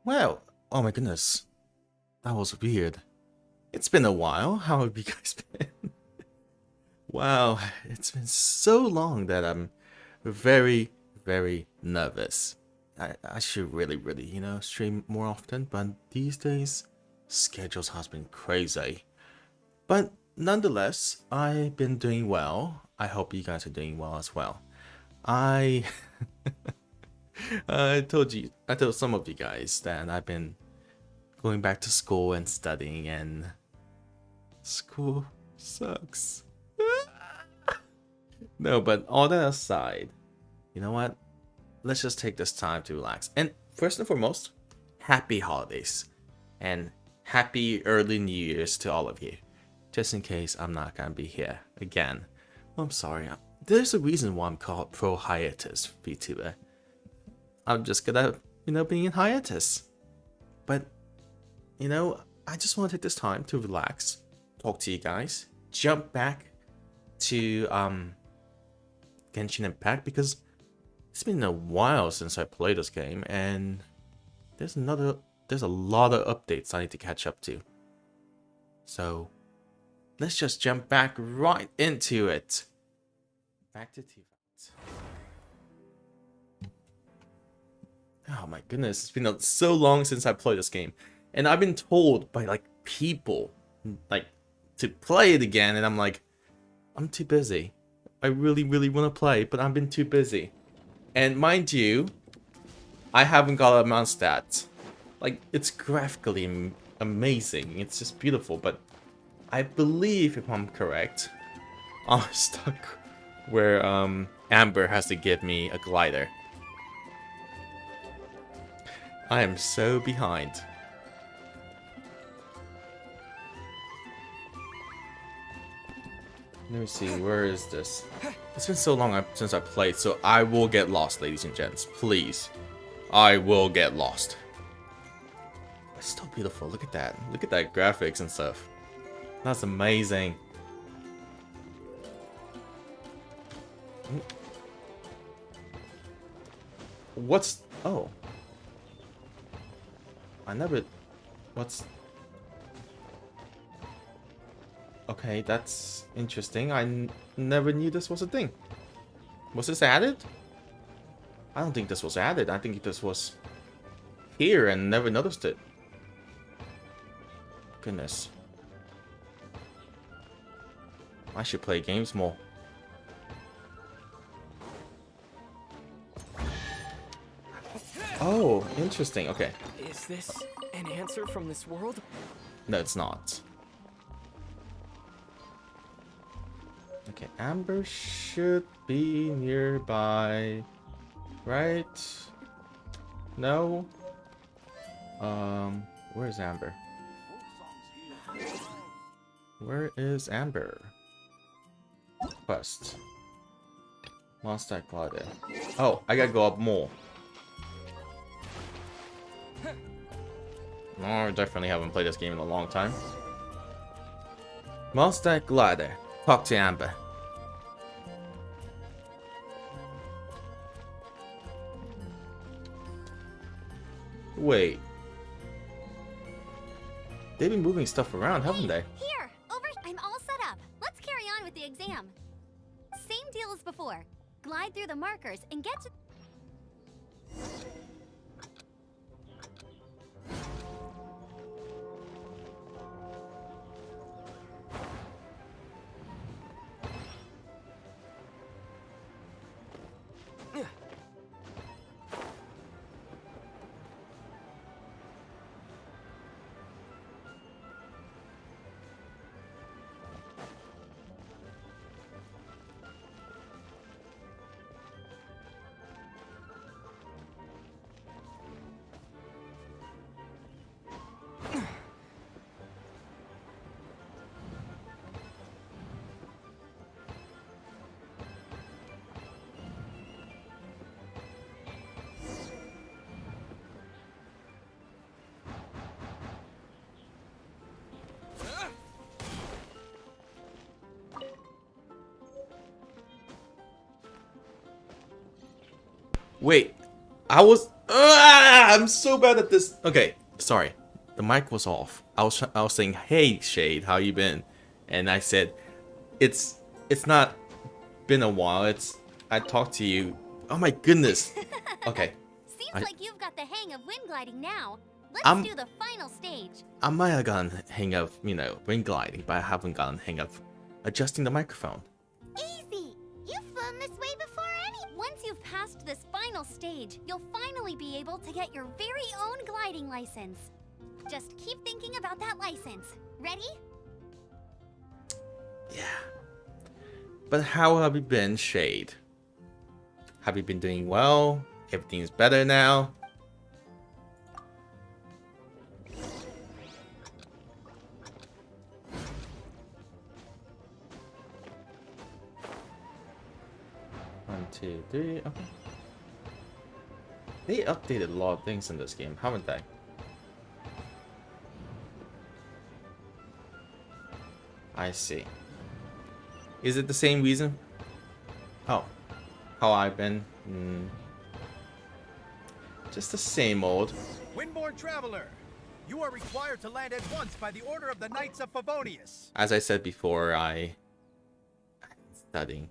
Well, oh my goodness. That was weird. It's been a while. How have you guys been? Wow, it's been so long that I'm very, very nervous. I should really, stream more often, but these days, schedules has been crazy. But nonetheless, I've been doing well. I hope you guys are doing well as well. I I told some of you guys that I've been going back to school and studying, and school sucks. No, but all that aside, you know what? Let's just take this time to relax. And first and foremost, happy holidays and happy early New Year's to all of you. Just in case I'm not gonna be here again. I'm sorry. There's a reason why I'm called Pro Hiatus Vtuber. I'm just gonna, be in hiatus. But, I just want to take this time to relax, talk to you guys, jump back to Genshin Impact, because it's been a while since I played this game, and there's a lot of updates I need to catch up to. So let's just jump back right into it. Back to Teyvat. Oh my goodness, it's been so long since I played this game, and I've been told by people to play it again, and I'm like, I'm too busy. I really want to play, but I've been too busy. And mind you, I haven't got a mount stat. It's graphically amazing. It's just beautiful, but I believe, if I'm correct, I'm stuck where Amber has to give me a glider. I am so behind. Let me see, where is this? It's been so long since I played, so I will get lost, ladies and gents. Please. I will get lost. It's still beautiful. Look at that. Look at that graphics and stuff. That's amazing. What's... Oh. What's... Okay, that's interesting. I never knew this was a thing. Was this added? I don't think this was added. I think this was here and never noticed it. Goodness. I should play games more. Oh, interesting. Okay. Is this an answer from this world? No, it's not. Okay, Amber should be nearby, right? No? Where is Amber? Where is Amber? Quest. Monster Glider. Oh, I gotta go up more. No, I definitely haven't played this game in a long time. Monster Glider. Talk to Amber. Wait. They've been moving stuff around, haven't they? Here, over. I'm all set up. Let's carry on with the exam. Same deal as before. Glide through the markers and get to... Wait, I was I'm so bad at this. Okay, sorry. The mic was off. I was saying, "Hey Shade, how you been?" And I said, "It's not been a while. I talked to you. Oh my goodness." Okay. Seems I- like you've got the hang of wind gliding now. Let's I'm- do the final stage. I might have gotten hang of, wind gliding, but I haven't gotten hang of adjusting the microphone. Easy! You've flown this way before Once you've passed this final stage, you'll finally be able to get your very own gliding license. Just keep thinking about that license. Ready? Yeah. But how have you been, Shade? Have you been doing well? Everything's better now? One, two, three. Okay. They updated a lot of things in this game, haven't they? I see. Is it the same reason? Oh. How I've been? Just the same old. Windborne Traveler, you are required to land at once by the order of the Knights of Favonius. As I said before, I'm studying.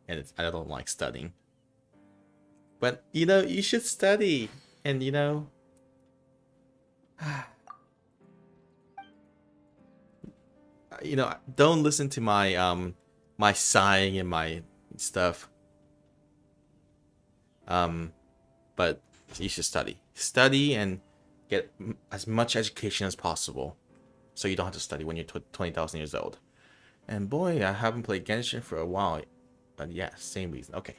And I don't like studying. But, you should study. And, don't listen to my, my sighing and my stuff. But you should study. Study and get as much education as possible. So you don't have to study when you're 20,000 years old. And boy, I haven't played Genshin for a while. But yeah, same reason. Okay.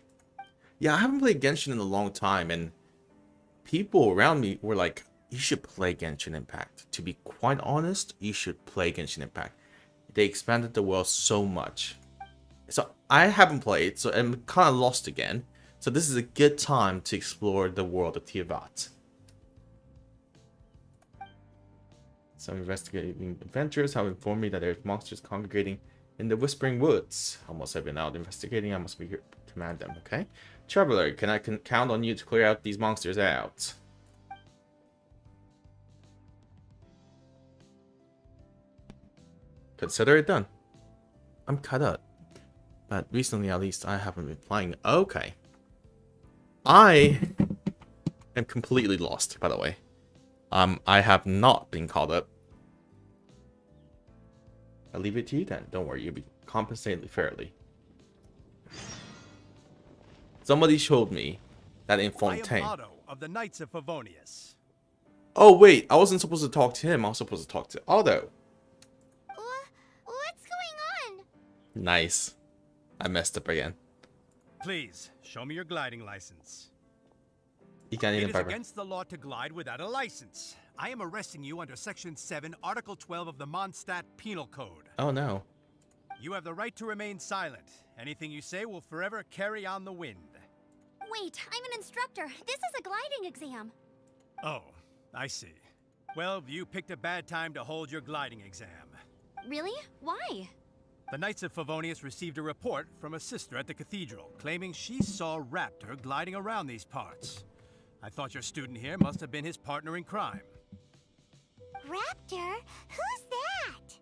Yeah, I haven't played Genshin in a long time, and people around me were like, you should play Genshin Impact. To be quite honest, you should play Genshin Impact. They expanded the world so much. So I haven't played, so I'm kind of lost again. So this is a good time to explore the world of Teyvat. Some investigating adventurers have informed me that there's monsters congregating in the Whispering Woods. Almost have been out investigating. I must be here to command them, okay? Traveler, can I count on you to clear out these monsters out? Consider it done. I'm caught up. But recently, at least, I haven't been playing. Okay. I am completely lost, by the way. I have not been caught up. I'll leave it to you then. Don't worry, you'll be compensated fairly. Somebody showed me that in Fontaine. I am Otto of the Knights of Favonius. Oh wait, I wasn't supposed to talk to him. I was supposed to talk to Otto. What's going on? Nice. I messed up again. Please, show me your gliding license. You can't It even is barber. against the law to glide without a license. I am arresting you under Section 7, Article 12 of the Mondstadt Penal Code. Oh no. You have the right to remain silent. Anything you say will forever carry on the wind. Wait, I'm an instructor. This is a gliding exam. Oh, I see. Well, you picked a bad time to hold your gliding exam. Really? Why? The Knights of Favonius received a report from a sister at the cathedral claiming she saw Raptor gliding around these parts. I thought your student here must have been his partner in crime. Raptor? Who's that?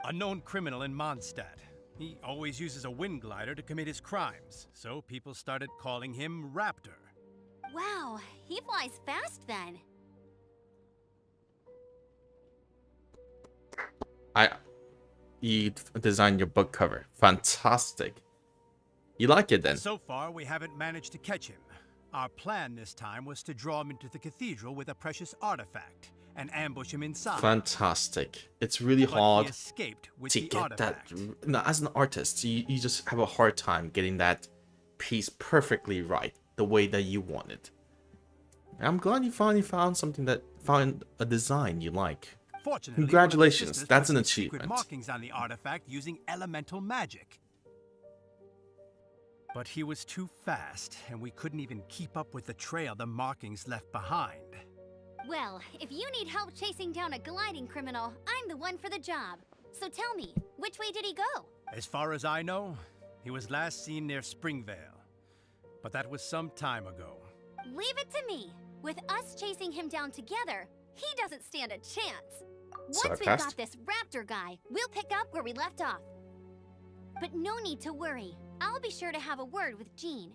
A known criminal in Mondstadt. He always uses a wind glider to commit his crimes, so people started calling him Raptor. Wow, he flies fast then. You designed your book cover. Fantastic. You like it then? So far, we haven't managed to catch him. Our plan this time was to draw him into the cathedral with a precious artifact and ambush him inside. Fantastic. It's really But hard he escaped with to the get artifact. that. No, as an artist, you just have a hard time getting that piece perfectly right, the way that you want it. I'm glad you finally found a design you like. Fortunately, Congratulations, one of the sisters that's put an some secret achievement. markings on the artifact using elemental magic. But he was too fast, and we couldn't even keep up with the trail the markings left behind. Well, if you need help chasing down a gliding criminal, I'm the one for the job. So tell me, which way did he go? As far as I know, he was last seen near Springvale. But that was some time ago. Leave it to me. With us chasing him down together, he doesn't stand a chance. Once we've got this raptor guy, we'll pick up where we left off. But no need to worry. I'll be sure to have a word with Jean.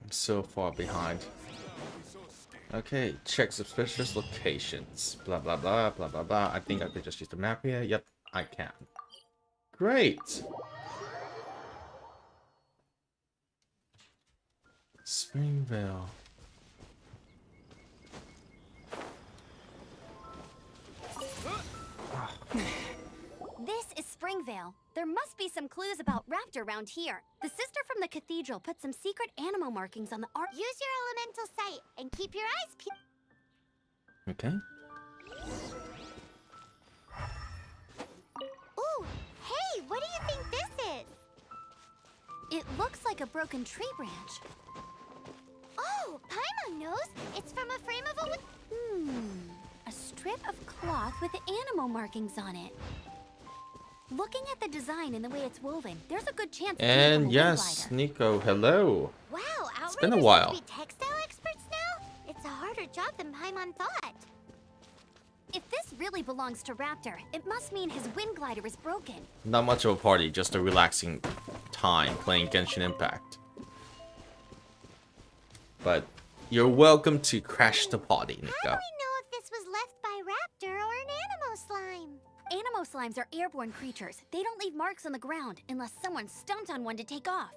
I'm so far behind. Okay, check suspicious locations. Blah, blah, blah, blah, blah, blah. I think I could just use the map here. Yep, I can. Great! Springvale. This is Springvale. There must be some clues about Raptor around here. The sister from the cathedral put some secret animal markings on the art. Use your elemental sight and keep your eyes peeled. Okay. Ooh, hey, what do you think this is? It looks like a broken tree branch. Oh, Paimon knows. It's from a frame of a... A strip of cloth with animal markings on it. Looking at the design and the way it's woven, there's a good chance. And yes, Nico, hello. Wow, it's been a while. Be textile experts now? It's a harder job than Paimon thought. If this really belongs to Raptor, it must mean his wind glider is broken. Not much of a party, just a relaxing time playing Genshin Impact. But you're welcome to crash the party, Nico. How do we know if this was left by Raptor or an Animo slime? Animo slimes are airborne creatures. They don't leave marks on the ground unless someone stomped on one to take off.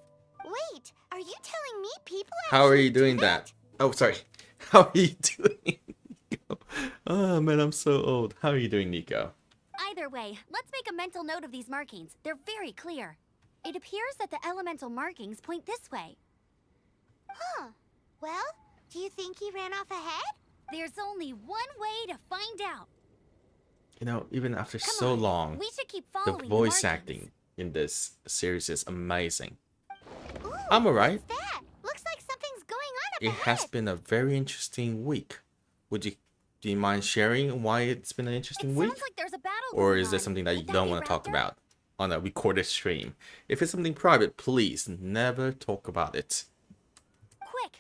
Wait, are you telling me people How are you doing that? Oh, sorry. How are you doing, Nico? Oh, man, I'm so old. How are you doing, Nico? Either way, let's make a mental note of these markings. They're very clear. It appears that the elemental markings point this way. Huh. Well, do you think he ran off ahead? There's only one way to find out. You know, even after Come so on, long, we should keep the following voice markings. acting in this series is amazing. Ooh, I'm alright. what's that? Looks like something's going on up It ahead. has been a very interesting week. Do you mind sharing why it's been an interesting week? Sounds like there's a battle Or going is there on. something that you Would don't be want to talk Raptor? about on a recorded stream? If it's something private, please never talk about it. Quick,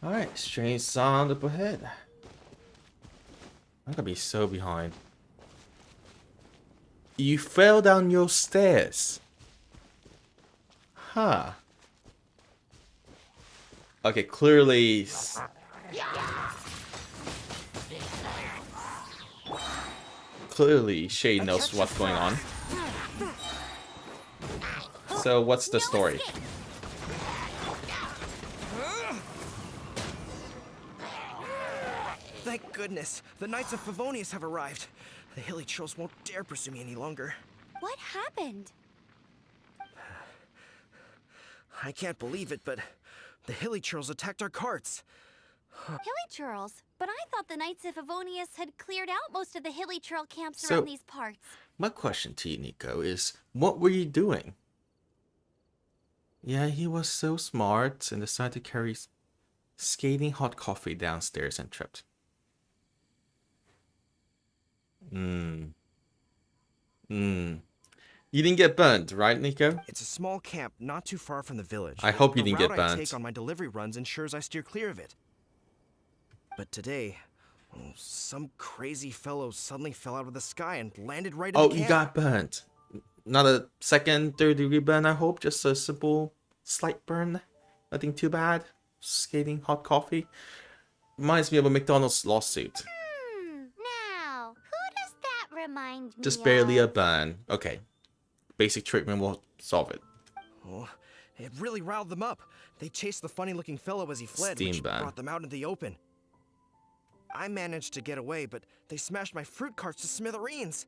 Alright, strange sound up ahead. I'm gonna be so behind. You fell down your stairs. Huh. Okay, clearly... Clearly, Shay knows what's going on. So, what's the story? Thank goodness, the Knights of Favonius have arrived. The hilly trolls won't dare pursue me any longer. What happened? I can't believe it, but the hilly trolls attacked our carts. Hilly churls? But I thought the Knights of Favonius had cleared out most of the hilly churl camps So- around these parts. My question to you, Nico, is what were you doing? Yeah, he was so smart and decided to carry skating hot coffee downstairs and tripped. You didn't get burnt, right, Nico? It's a small camp not too far from the village. I hope you The didn't get route I burnt. take on my delivery runs ensures I steer clear of it. But today, some crazy fellow suddenly fell out of the sky and landed right in Oh, the you camp. got burnt. Not a second, third degree burn, I hope. Just a simple, slight burn. Nothing too bad. Skating hot coffee. Reminds me of a McDonald's lawsuit. Now, who does that remind me Just barely a of? burn. Okay. Basic treatment will solve it. Oh, it really riled them up. They chased the funny-looking fellow as he fled, Steam which ban. brought them out in the open. I managed to get away, but they smashed my fruit carts to smithereens.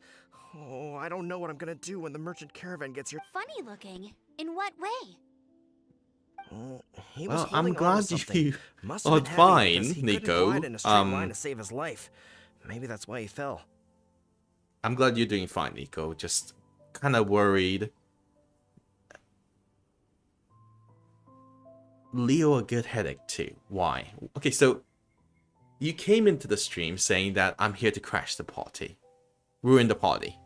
Oh, I don't know what I'm gonna do when the merchant caravan gets here. Funny looking. In what way? Oh, he was Well, I'm holding on to glad something. you Must have are been heavy fine, because he Nico. couldn't glide in a straight line to save his life. Maybe that's why he fell. I'm glad you're doing fine, Nico. Just kind of worried. Leo a good headache too. Why? Okay, so you came into the stream saying that I'm here to crash the party, ruin the party,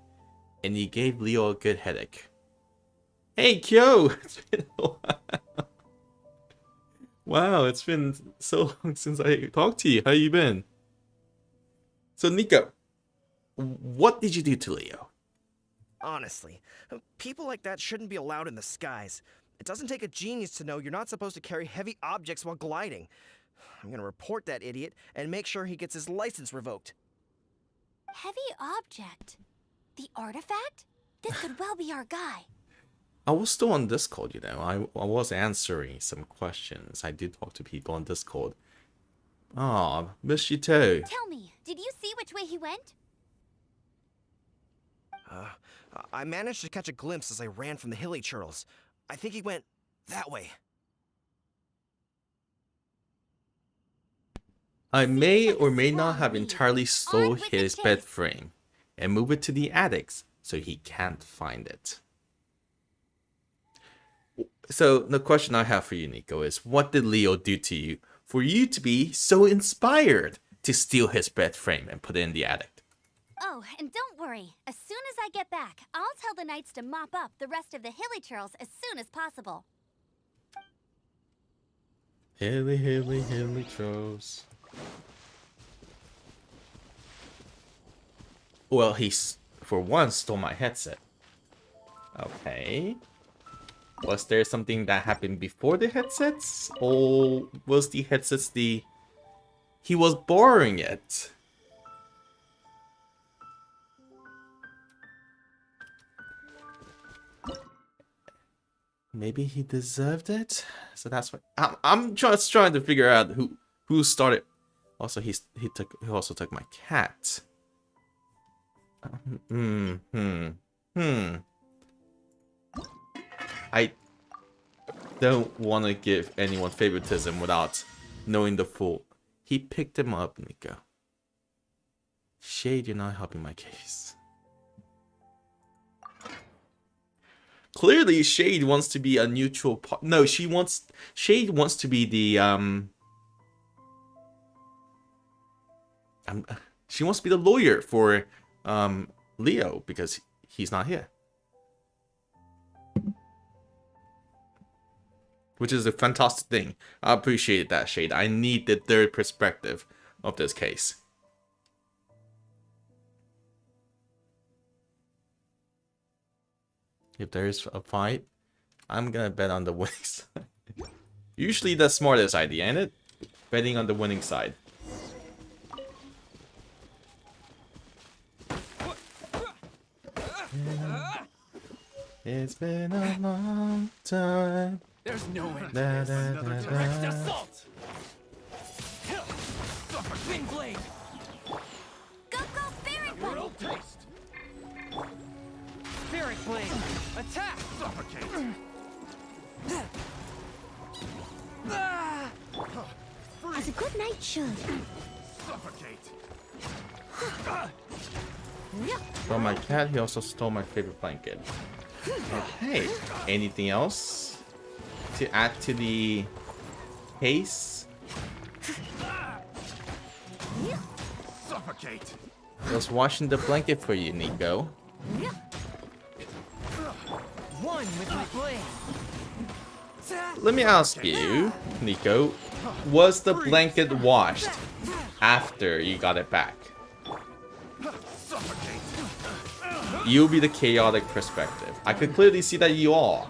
and you gave Leo a good headache. Hey, Kyo! It's been a while. Wow, it's been so long since I talked to you. How you been? So, Nico, what did you do to Leo? Honestly, people like that shouldn't be allowed in the skies. It doesn't take a genius to know you're not supposed to carry heavy objects while gliding. I'm gonna report that idiot and make sure he gets his license revoked. Heavy object? The artifact? This could well be our guy. I was still on Discord, you know. I was answering some questions. I did talk to people on Discord. Aw, miss you too. Tell me, did you see which way he went? I managed to catch a glimpse as I ran from the hilly churls. I think he went that way. I may or may not have entirely stole On with the his chase. bed frame and move it to the attics so he can't find it. So the question I have for you, Nico, is what did Leo do to you for you to be so inspired to steal his bed frame and put it in the attic? Oh, and don't worry. As soon as I get back, I'll tell the knights to mop up the rest of the hilly churls as soon as possible. Hilly trolls. Well, he's for once stole my headset. Okay. Was there something that happened before the headsets? Or was the headsets the... He was borrowing it. Maybe he deserved it? So that's what... I'm just trying to figure out who started... Also, he also took my cat. I don't want to give anyone favoritism without knowing the full. He picked him up, Nico. Shade, you're not helping my case. Clearly, Shade wants to be a neutral part. No, Shade wants to be the she wants to be the lawyer for Leo because he's not here. Which is a fantastic thing. I appreciate that, Shade. I need the third perspective of this case. If there's a fight, I'm gonna bet on the winning side. Usually the smartest idea, ain't it? Betting on the winning side. It's been a long time. There's no end to Da, this. da, Another da, direct da. assault. Wind blade. Go, Barret Your Buddy! old taste. Spirit blade. Attack. Suffocate. As a good knight should. Suffocate. From my cat, he also stole my favorite blanket. Okay. Anything else to add to the case? Suffocate. Just washing the blanket for you, Nico. One with my blade. Let me ask you, Nico, was the blanket washed after you got it back? Suffocate. You'll be the chaotic perspective. I could clearly see that you are.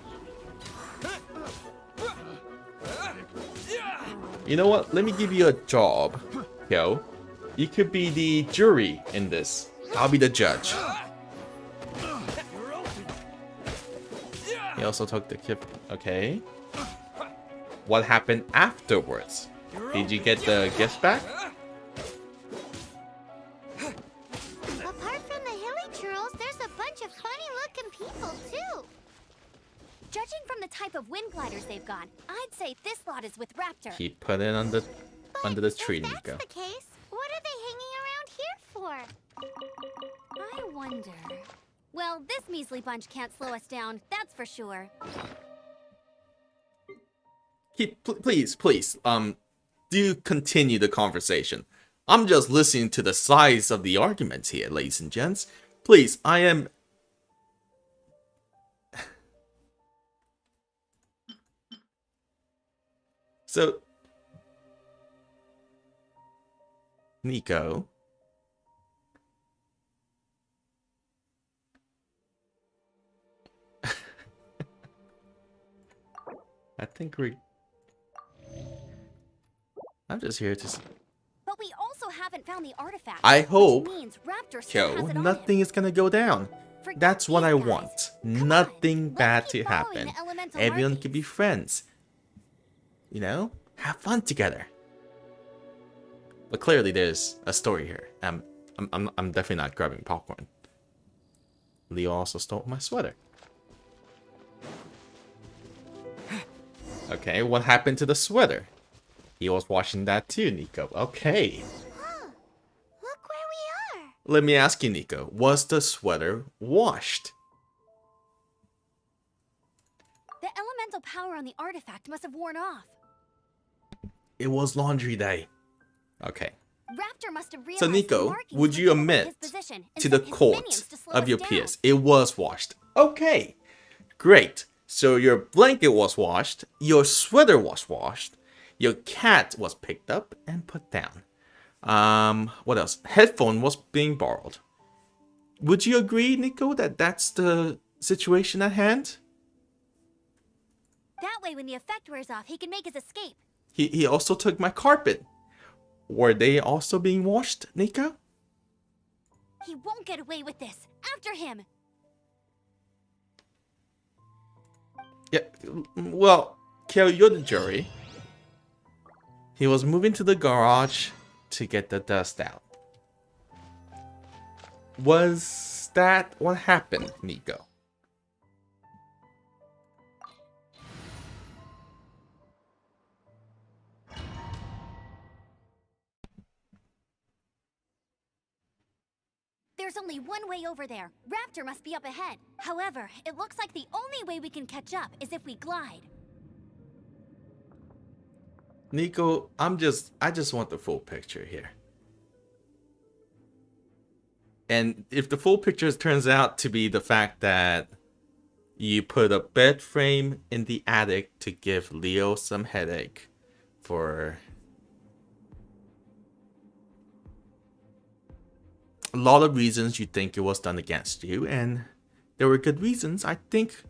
You know what? Let me give you a job, Yo. You could be the jury in this. I'll be the judge. He also took the gift. Okay. What happened afterwards? Did you get the gifts back? Apart from the hilly churls, there's a bunch of funny-looking people, too. Judging from the type of wind gliders they've got, I'd say this lot is with Raptor. He put it under the tree, If that's Nico. the case, what are they hanging around here for? I wonder. Well, this measly bunch can't slow us down, that's for sure. Please, do continue the conversation. I'm just listening to the size of the arguments here, ladies and gents. Please, I am... So, Nico. I think I'm just here to. But we also haven't found the artifact. I hope, which means Raptor still has Kyo, it on nothing him. is gonna go down. Forget That's what these I guys. want. Come Nothing on, bad let's to keep following happen. the elemental Everyone markings. can be friends. You know, have fun together. But clearly, there's a story here. I'm definitely not grabbing popcorn. Leo also stole my sweater. Okay, what happened to the sweater? He was washing that too, Nico. Okay. Huh. Look where we are. Let me ask you, Nico. Was the sweater washed? The elemental power on the artifact must have worn off. It was laundry day. Okay. Raptor must have realized So the Nico, markings would were you taken away admit his position and to the sent his court minions to slow of us your down. peers, it was washed? Okay. Great. So your blanket was washed, your sweater was washed, your cat was picked up and put down. What else? Headphone was being borrowed. Would you agree, Nico, that that's the situation at hand? That way, when the effect wears off, he can make his escape. He also took my carpet. Were they also being washed, Nico? He won't get away with this. After him. Yeah, well, Kyo, you're the jury. He was moving to the garage to get the dust out. Was that what happened, Nico? There's only one way over there. Raptor must be up ahead. However, it looks like the only way we can catch up is if we glide. Nico, I just want the full picture here. And if the full picture turns out to be the fact that you put a bed frame in the attic to give Leo some headache for a lot of reasons, you think it was done against you, and there were good reasons, I think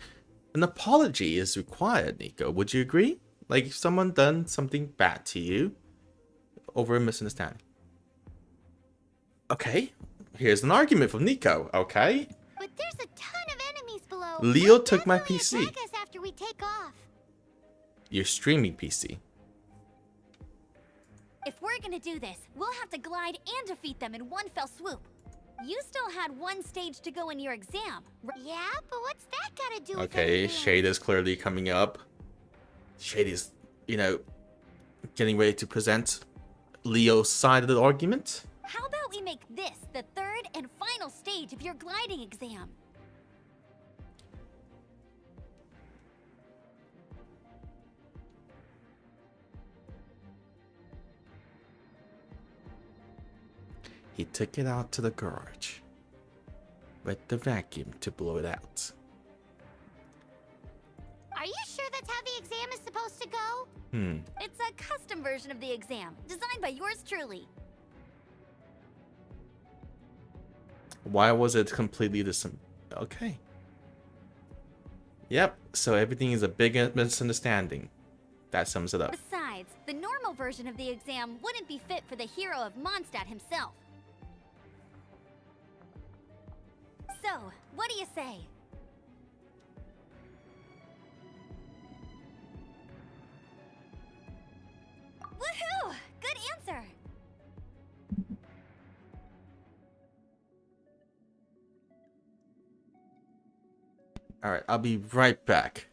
an apology is required, Nico. Would you agree? Like, if someone done something bad to you over a misunderstanding. Okay, here's an argument from Nico, okay? But there's a ton of enemies below. Leo They'll took my definitely PC. attack us after we take off. Your streaming PC. If we're gonna do this, we'll have to glide and defeat them in one fell swoop. You still had one stage to go in your exam. Yeah, but what's that gotta do with Okay, Shade is clearly coming up. Shade is, you know, getting ready to present Leo's side of the argument. How about we make this the third and final stage of your gliding exam? He took it out to the garage with the vacuum to blow it out. Are you sure that's how the exam is supposed to go? It's a custom version of the exam, designed by yours truly. Why was it completely the same? Okay. Yep, so everything is a big misunderstanding. That sums it up. Besides, the normal version of the exam wouldn't be fit for the hero of Mondstadt himself. So, what do you say? Woohoo! Good answer! Alright, I'll be right back.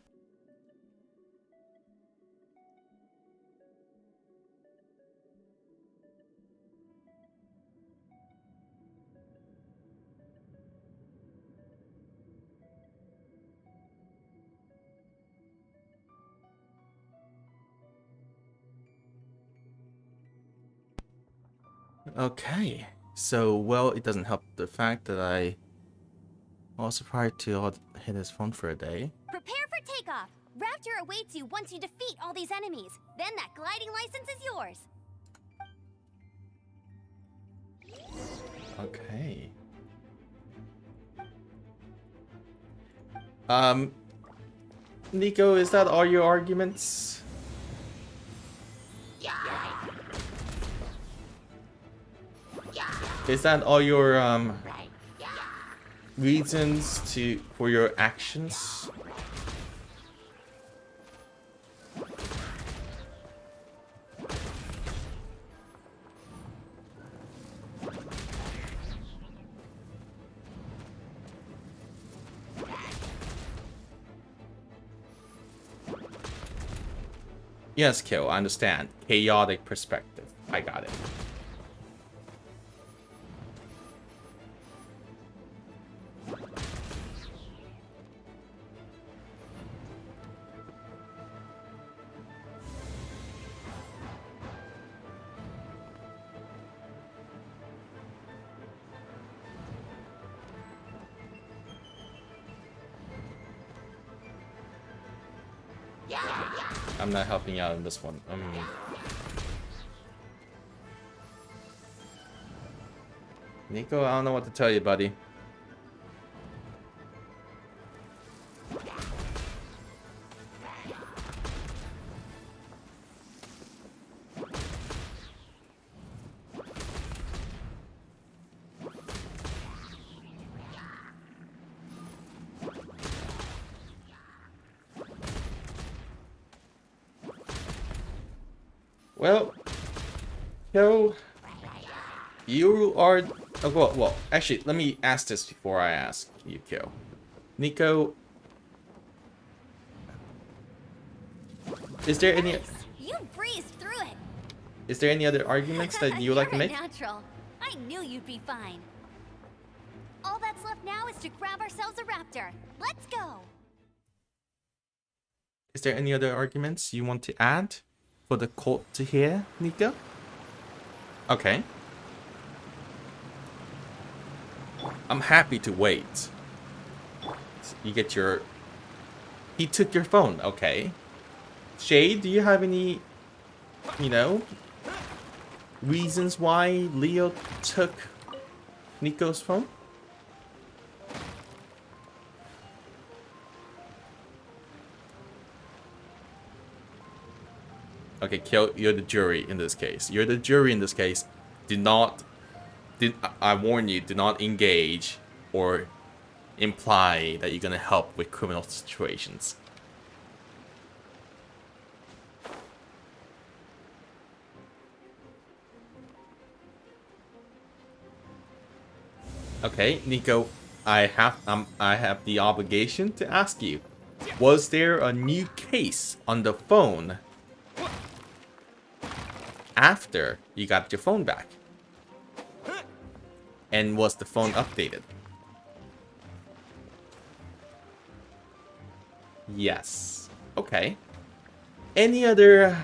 Okay, so, well, it doesn't help the fact that I also tried to hit his phone for a day. Prepare for takeoff! Raptor awaits you once you defeat all these enemies. Then that gliding license is yours. Okay. Nico, is that all your arguments? Is that all your reasons for your actions? Yes, Kill, I understand. Chaotic perspective. I got it. I'm not helping you out in this one. Nico, I don't know what to tell you, buddy. Well, Kyo, you are... well, actually, let me ask this before I ask you, Kyo. Nico, is there any... Nice. You breezed through it. Is there any other arguments that you would like to make? Natural. I knew you'd be fine. All that's left now is to grab ourselves a raptor. Let's go. Is there any other arguments you want to add for the cult to hear, Nico? Okay. I'm happy to wait. You get your... He took your phone, okay. Shade, do you have any, you know, reasons why Leo took Nico's phone? Okay, Kyo, you're the jury in this case. You're the jury in this case. I warn you, do not engage or imply that you're gonna help with criminal situations. Okay, Nico, I have the obligation to ask you, was there a new case on the phone after you got your phone back? And was the phone updated? Yes. Okay. Any other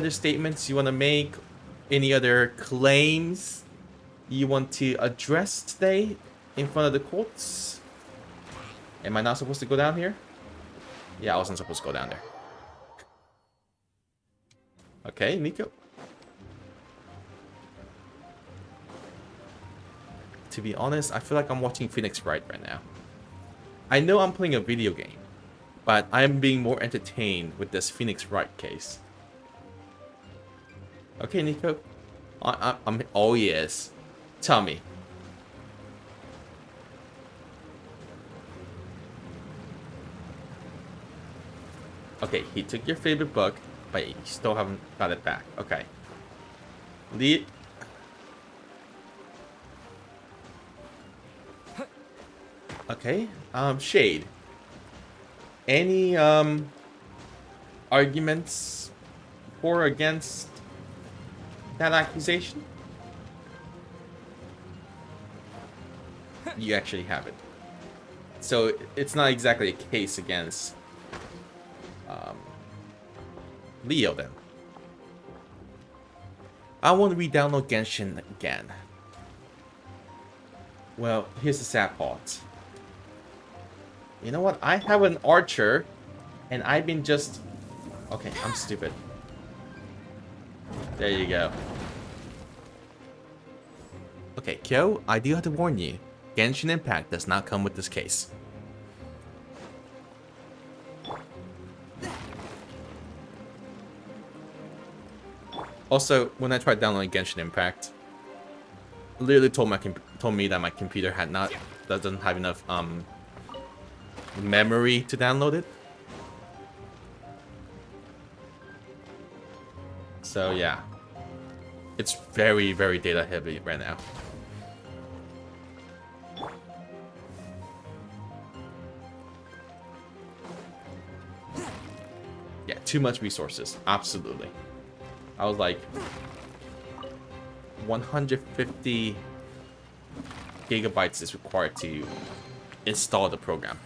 statements you want to make? Any other claims you want to address today in front of the courts? Am I not supposed to go down here? Yeah, I wasn't supposed to go down there. Okay, Nico. To be honest, I feel like I'm watching Phoenix Wright right now. I know I'm playing a video game, but I'm being more entertained with this Phoenix Wright case. Okay, Nico. I'm oh yes. Tell me. Okay, he took your favorite book, but you still haven't got it back. Okay. Okay, Shade. Any arguments for or against that accusation? You actually have it. So it's not exactly a case against Leo then. I want to re-download Genshin again. Well, here's the sad part. You know what? I have an archer, and I've been just... Okay, I'm stupid. There you go. Okay, Kyo, I do have to warn you. Genshin Impact does not come with this case. Also, when I tried downloading Genshin Impact, it literally told me that my computer doesn't have enough memory to download it. So yeah, it's very, very data heavy right now. Yeah, too much resources, absolutely. I was like 150 gigabytes is required to install the program.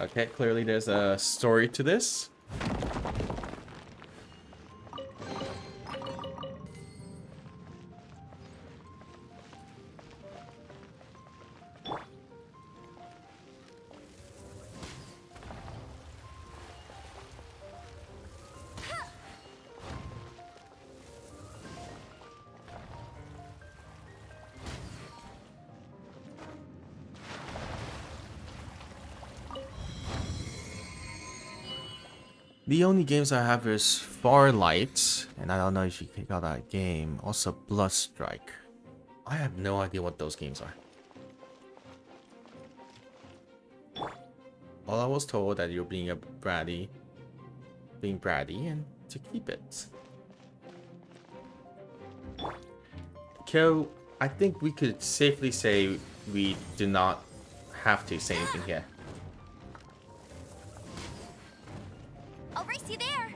Okay, clearly there's a story to this. The only games I have is Farlight, and I don't know if you got that game. Also Bloodstrike. I have no idea what those games are. All I was told that you're being bratty, and to keep it. Kyo, I think we could safely say we do not have to say anything here. I'll race you there.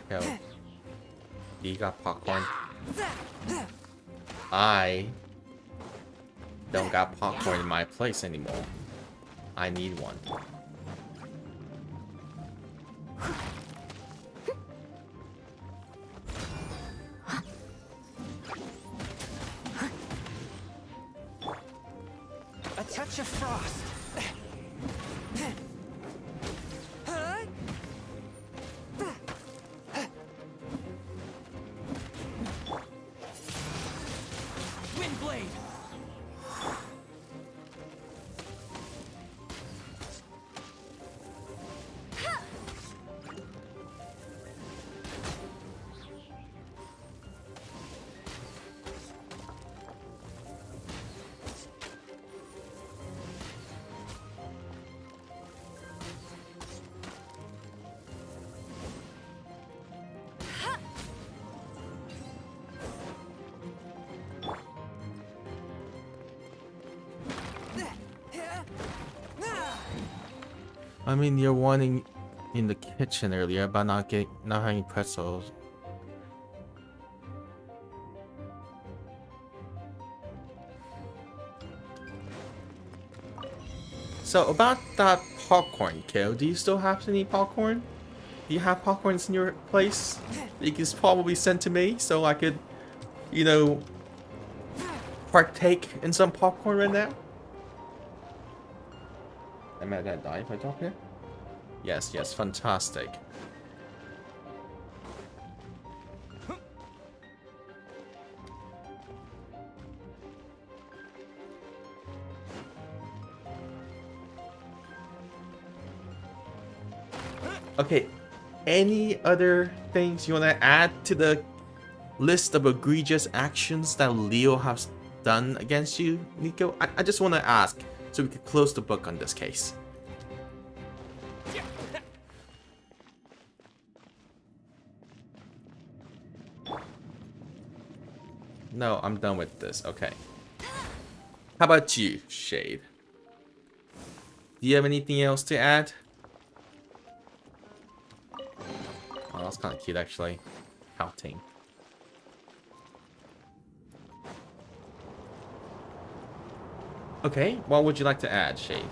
Kyo, you got popcorn? I don't got popcorn in my place anymore. I need one. A touch of frost. Windblade. I mean, you're wanting in the kitchen earlier about not having pretzels. So about that popcorn, Kyo, do you still have any popcorn? Do you have popcorns in your place that you can probably send to me so I could, you know, partake in some popcorn right now? Am I gonna die if I drop here? Yes, yes, fantastic. Okay, any other things you want to add to the list of egregious actions that Leo has done against you, Nico? I just want to ask so we can close the book on this case. No, I'm done with this. Okay. How about you, Shade? Do you have anything else to add? Oh, that's kind of cute, actually. Pouting. Okay, what would you like to add, Shade?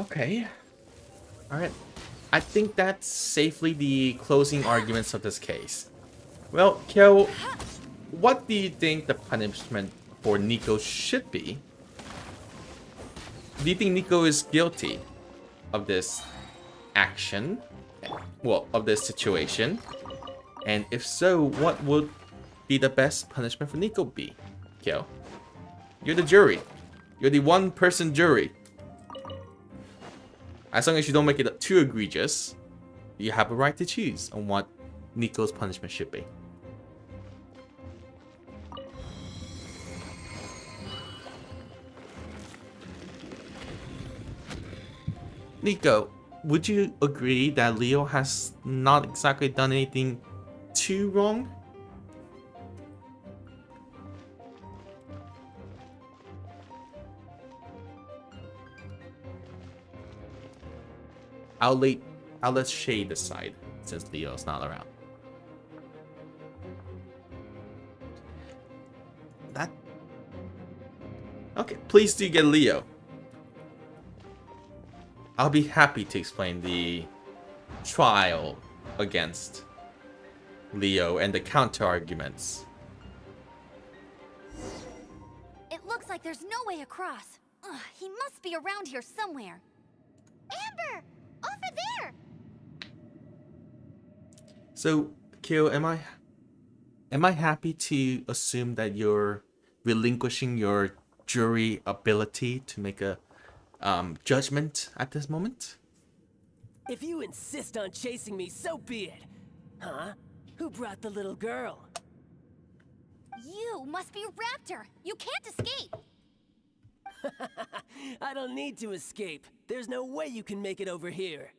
Okay. Alright. I think that's safely the closing arguments of this case. Well, Kyo, what do you think the punishment for Nico should be? Do you think Nico is guilty of this action? Well, of this situation? And if so, what would be the best punishment for Nico be? Kyo, you're the jury. You're the one-person jury. As long as you don't make it too egregious, you have a right to choose on what Nico's punishment should be. Nico, would you agree that Leo has not exactly done anything too wrong? I'll let Shay decide since Leo's not around. That okay, please do get Leo. I'll be happy to explain the trial against Leo and the counter arguments. It looks like there's no way across. Ugh, he must be around here somewhere. Amber! Over there! So, Kyo, am I happy to assume that you're relinquishing your jury ability to make a judgment at this moment? If you insist on chasing me, so be it. Huh? Who brought the little girl? You must be Raptor! You can't escape! I don't need to escape. There's no way you can make it over here.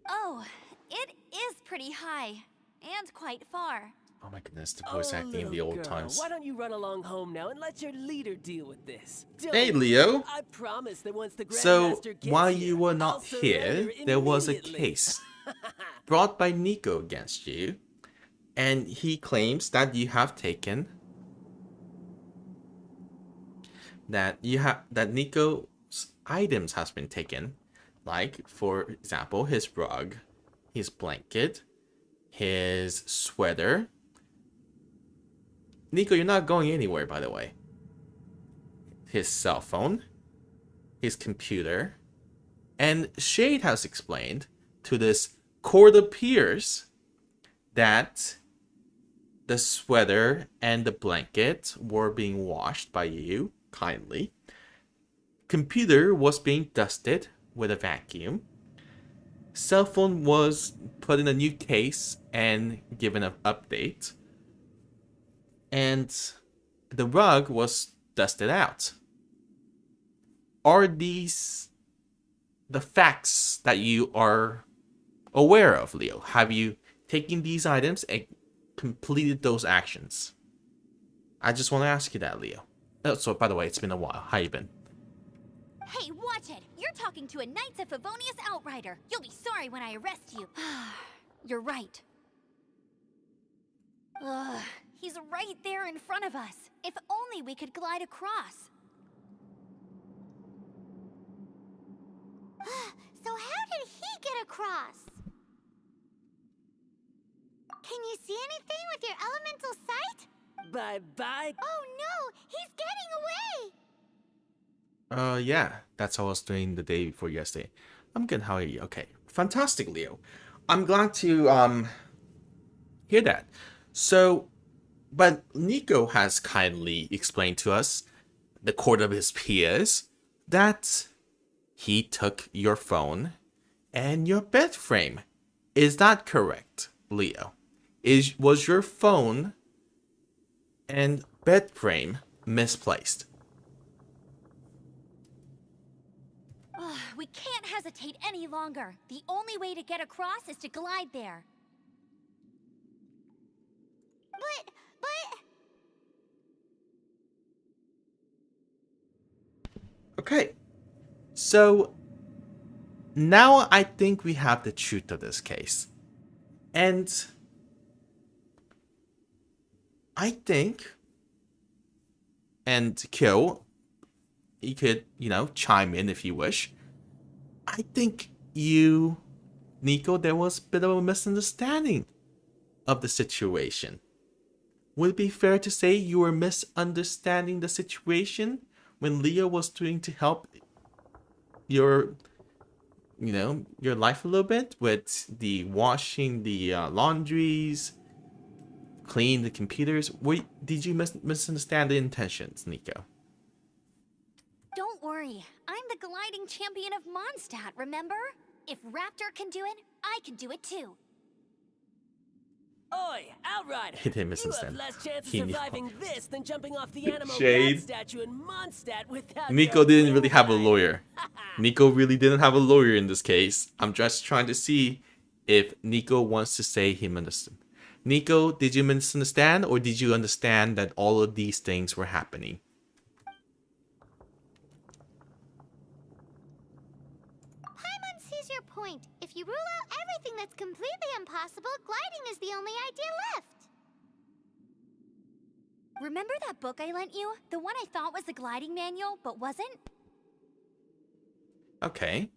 Oh, it is pretty high. And quite far. Oh my goodness, the voice acting in the little old girl, times. Why don't you run along home now and let your leader deal with this? Hey, Don't. Leo. I promise that once the So, Grandmaster gets while here, you were I'll not here, surrender there was a immediately. case brought by Nico against you, and he claims that you have taken that Nico's items has been taken, like for example his rug, his blanket, his sweater. Nico, you're not going anywhere, by the way. His cell phone, his computer, and Shade has explained to this court of peers that the sweater and the blanket were being washed by you kindly. Computer was being dusted with a vacuum. Cell phone was put in a new case and given an update. And the rug was dusted out. Are these the facts that you are aware of, Leo? Have you taken these items and completed those actions? I just want to ask you that, Leo. Oh, so, by the way, it's been a while. How you been? Hey, watch it! You're talking to a Knights of Favonius outrider. You'll be sorry when I arrest you. You're right. Ugh, he's right there in front of us. If only we could glide across. So how did he get across? Can you see anything with your elemental sight? Bye-bye. Oh no, he's getting away! Yeah, that's what I was doing the day before yesterday. I'm good, how are you? Okay, fantastic, Leo. I'm glad to, hear that. So, but Nico has kindly explained to us, the court of his peers, that he took your phone and your bed frame. Is that correct, Leo? Was your phone and bed frame misplaced? We can't hesitate any longer. The only way to get across is to glide there. But... Okay. So now I think we have the truth of this case. And I think, and Kyo, you could, chime in if you wish. I think you, Nico, there was a bit of a misunderstanding of the situation. Would it be fair to say you were misunderstanding the situation when Leo was doing to help your life a little bit with the washing the laundries, clean the computers? Did you misunderstand the intentions, Nico? Don't worry. I'm the gliding champion of Mondstadt, remember? If Raptor can do it, I can do it too. Oi, Outrider! He didn't You have misunderstand. less chance of He knew. surviving this than jumping off the animal Shade. god statue in Mondstadt without Nico your didn't really have a wing lawyer. Nico really didn't have a lawyer in this case. I'm just trying to see if Nico wants to say he understood. Nico, did you misunderstand, or did you understand that all of these things were happening? Paimon sees your point. If you rule out everything that's completely impossible, gliding is the only idea left. Remember that book I lent you? The one I thought was the gliding manual, but wasn't? Okay.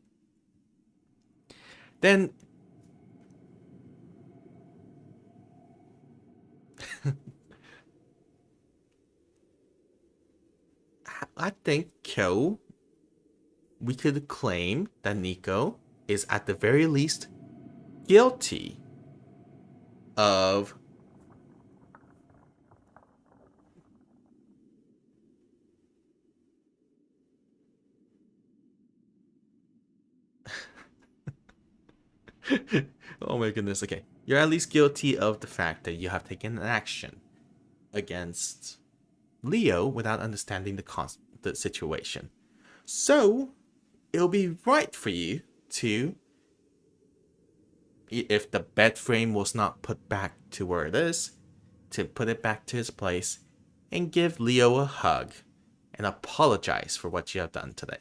Then... I think, Kyo, we could claim that Nico is at the very least guilty of oh my goodness, okay. You're at least guilty of the fact that you have taken an action against Leo without understanding the situation. So, it'll be right for you to, if the bed frame was not put back to where it is, to put it back to his place and give Leo a hug and apologize for what you have done today.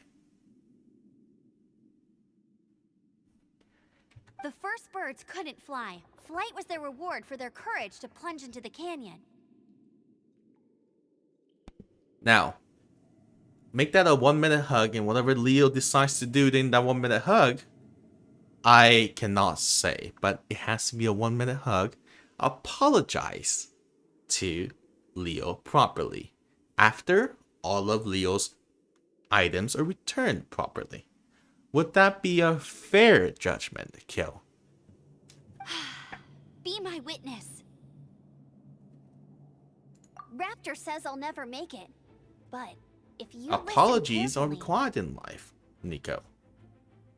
The first birds couldn't fly. Flight was their reward for their courage to plunge into the canyon. Now, make that a 1 minute hug, and whatever Leo decides to do in that 1 minute hug, I cannot say, but it has to be a 1 minute hug. Apologize to Leo properly after all of Leo's items are returned properly. Would that be a fair judgment, Kyo? Be my witness. Raptor says I'll never make it, but if you Apologies listen are carefully- required in life, Nico.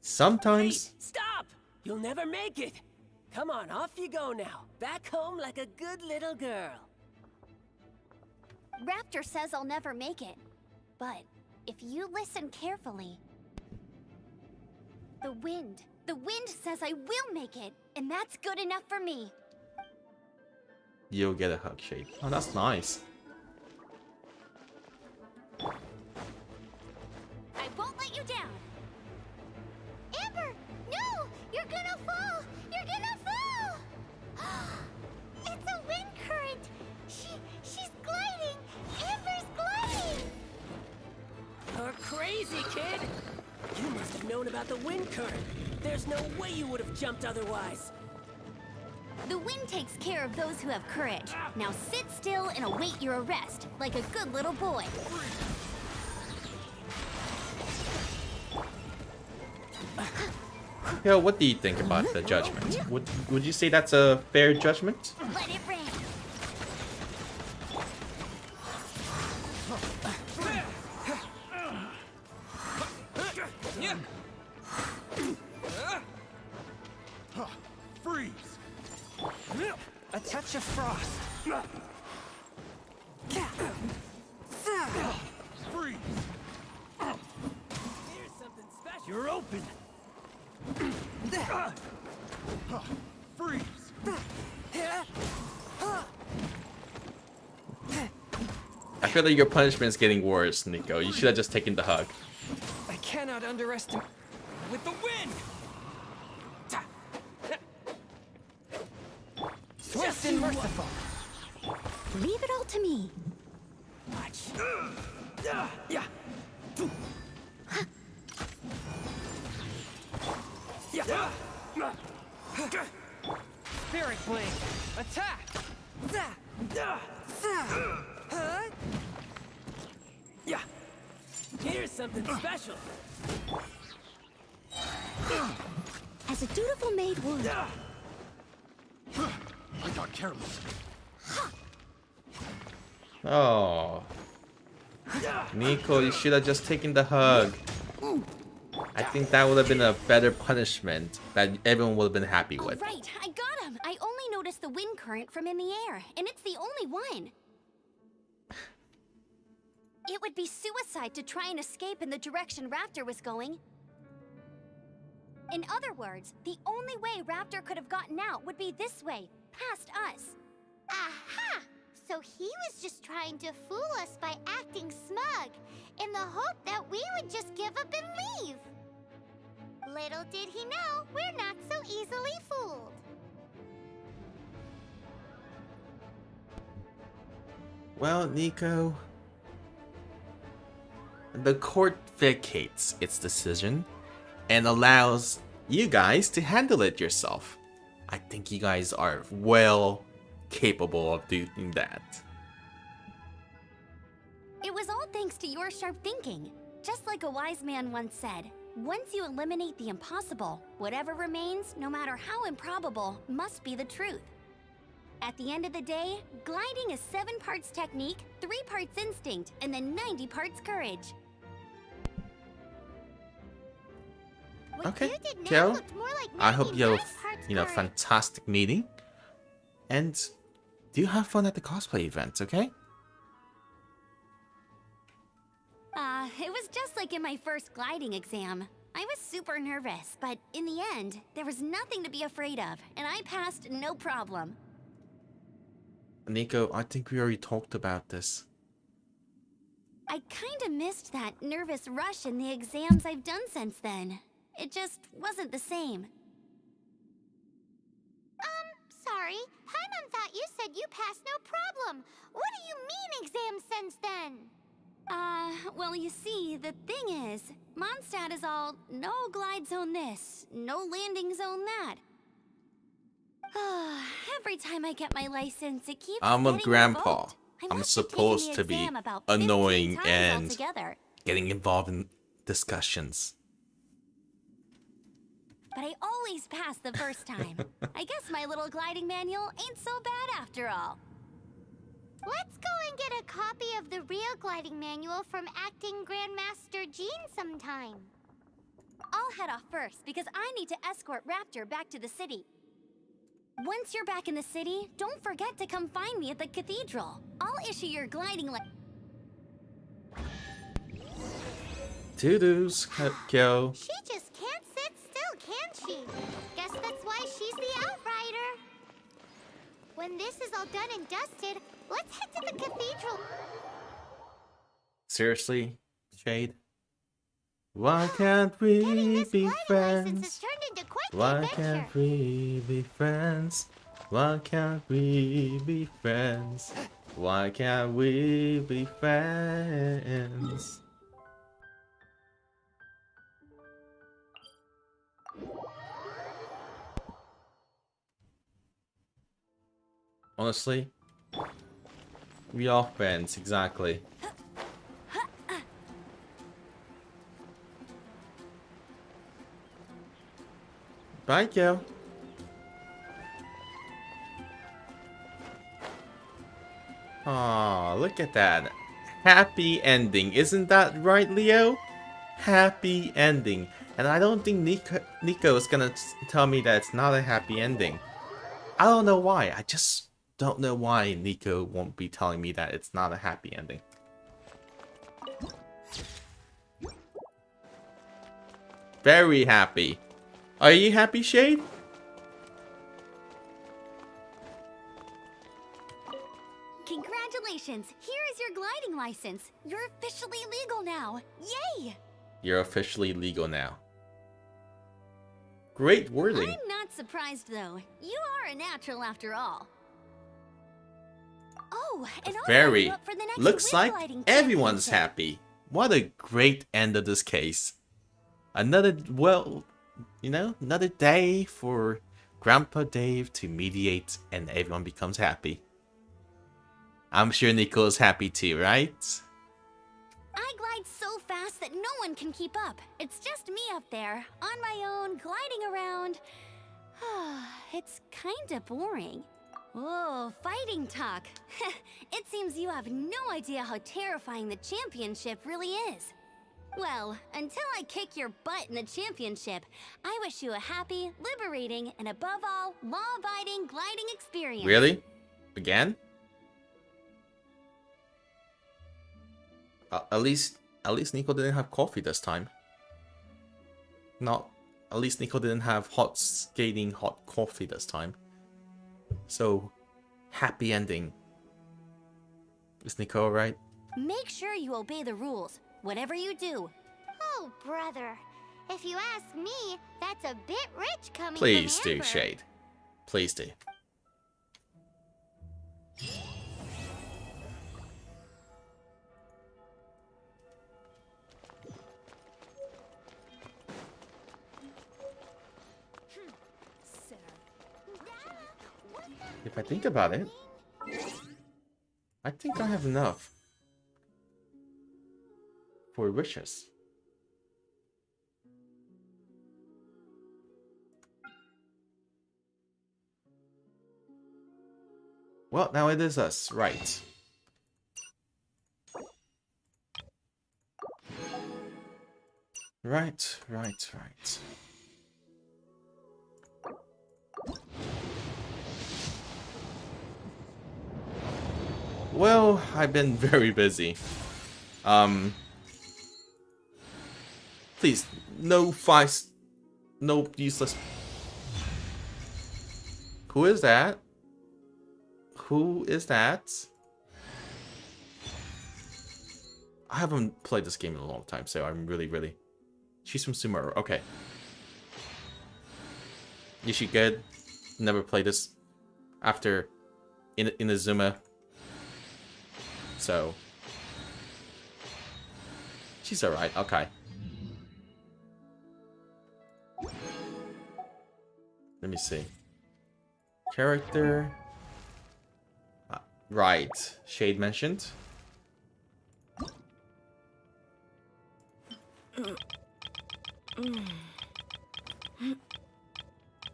Sometimes... Wait, stop! You'll never make it! Come on, off you go now. Back home like a good little girl. Raptor says I'll never make it, but if you listen carefully, the wind says I will make it, and that's good enough for me. You'll get a hug, Shade. Oh, that's nice. I won't let you down. Amber, no! You're gonna fall! You're gonna fall! It's a wind current! She's gliding! Amber's gliding! You're crazy, kid! You must have known about the wind current. There's no way you would have jumped otherwise. The wind takes care of those who have courage. Now sit still and await your arrest, like a good little boy. Yo, what do you think about the judgment? Would you say that's a fair judgment? Let it rain. Freeze! A touch of frost. Freeze! Here's something special. You're open. feel like your punishment is getting worse, Nico. You should have just taken the hug. I cannot underestimate with the wind. Swift and merciful. Leave it all to me. Yeah. Spirit blade, attack! Yeah. Here's something special. As a dutiful maid would. I got careless. Oh. Nico, you should have just taken the hug. I think that would have been a better punishment that everyone would have been happy All with. right, I got him. I only noticed the wind current from in the air, and it's the only one. It would be suicide to try and escape in the direction Raptor was going. In other words, the only way Raptor could have gotten out would be this way, past us. Aha! So he was just trying to fool us by acting smug, in the hope that we would just give up and leave. Little did he know, we're not so easily fooled. Well, Nico, the court vacates its decision and allows you guys to handle it yourself. I think you guys are well capable of doing that. It was all thanks to your sharp thinking. Just like a wise man once said, once you eliminate the impossible, whatever remains, no matter how improbable, must be the truth. At the end of the day, gliding is 7 parts technique, 3 parts instinct, and then 90 parts courage. What Okay, you did now Kel, looked more like I hope you have 99 parts a courage. fantastic meeting. And do have fun at the cosplay event, okay? It was just like in my first gliding exam. I was super nervous, but in the end, there was nothing to be afraid of, and I passed no problem. Nico, I think we already talked about this. I kinda missed that nervous rush in the exams I've done since then. It just wasn't the same. Sorry, Paimon thought you said you passed no problem. What do you mean exams since then? Well, you see, the thing is, Mondstadt is all no glide zone this, no landing zone that. Every time I get my license, it keeps I'm a getting grandpa. revoked. I I'm must have taken supposed the to be exam about 15 annoying times and altogether. getting involved in discussions. But I always pass the first time. I guess my little gliding manual ain't so bad after all. Let's go and get a copy of the real gliding manual from acting Grandmaster Jean sometime. I'll head off first because I need to escort Raptor back to the city. Once you're back in the city, don't forget to come find me at the cathedral. I'll issue your gliding Toodles, Kyo. She just can't sit still, can she? Guess that's why she's the outrider. When this is all done and dusted, let's head to the cathedral. Seriously, Shade? Why can't we Getting this be gliding license has friends? turned into quite the Why adventure. can't we be friends? Why can't we be friends? Why can't we be friends? Honestly, we are friends, exactly. Bye, Kyo. Aw, look at that. Happy ending. Isn't that right, Leo? Happy ending. And I don't think Nico is gonna tell me that it's not a happy ending. I don't know why. I just don't know why Nico won't be telling me that it's not a happy ending. Very happy. Are you happy, Congratulations! Here is your gliding license. You're officially legal now. Yay! You're officially legal now. Great wording. I'm not surprised though. You are a natural after all. Oh, and also Very. you're up for the next Looks wing like gliding everyone's championship. happy. What a great end of this case. Another, well, you know, another day for Grandpa Dave to mediate and everyone becomes happy. I'm sure Nico is happy too, right? I glide so fast that no one can keep up. It's just me up there, on my own, gliding around. It's kinda boring. Oh, fighting talk. It seems you have no idea how terrifying the championship really is. Well, until I kick your butt in the championship, I wish you a happy, liberating, and above all, law-abiding gliding experience. Really? Again? At least Nico didn't have coffee this time. Not, at least Nico didn't have hot coffee this time. So, happy ending. Is Nico alright? Make sure you obey the rules, whatever you do. Oh, brother. If you ask me, that's a bit rich coming Please from do, Amber. Shade. Please do. If I think about it, I think I have enough for wishes. Well, now it is us, right? Right. Well, I've been very busy. Please, no useless. Who is that? Who is that? I haven't played this game in a long time, so I'm really... She's from Sumeru. Okay. Is she good? Never played this after Inazuma. So she's alright. Okay. Let me see. Character. Right. Shade mentioned.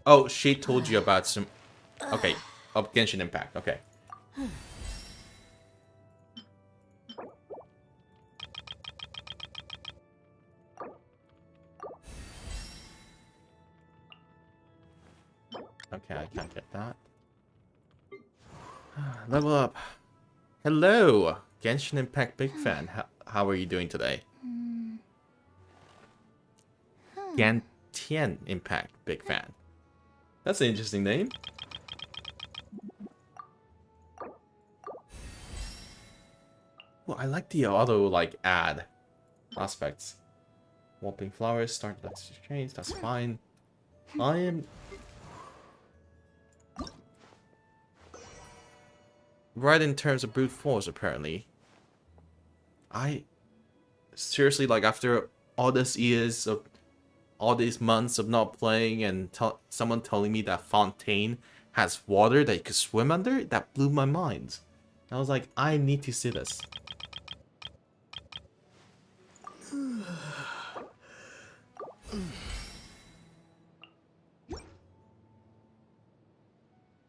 Oh, she told you about some... Okay. Of Genshin Impact. Okay. Okay, I can't get that. Level up. Hello! Genshin Impact big fan. How are you doing today? Gentian Impact big fan. That's an interesting name. Well, I like the auto ad aspects. Whopping flowers, start let's change, that's fine. I am right in terms of brute force apparently. I seriously, after all these years of all these months of not playing and someone telling me that Fontaine has water that you could swim under, that blew my mind. I was like, I need to see this.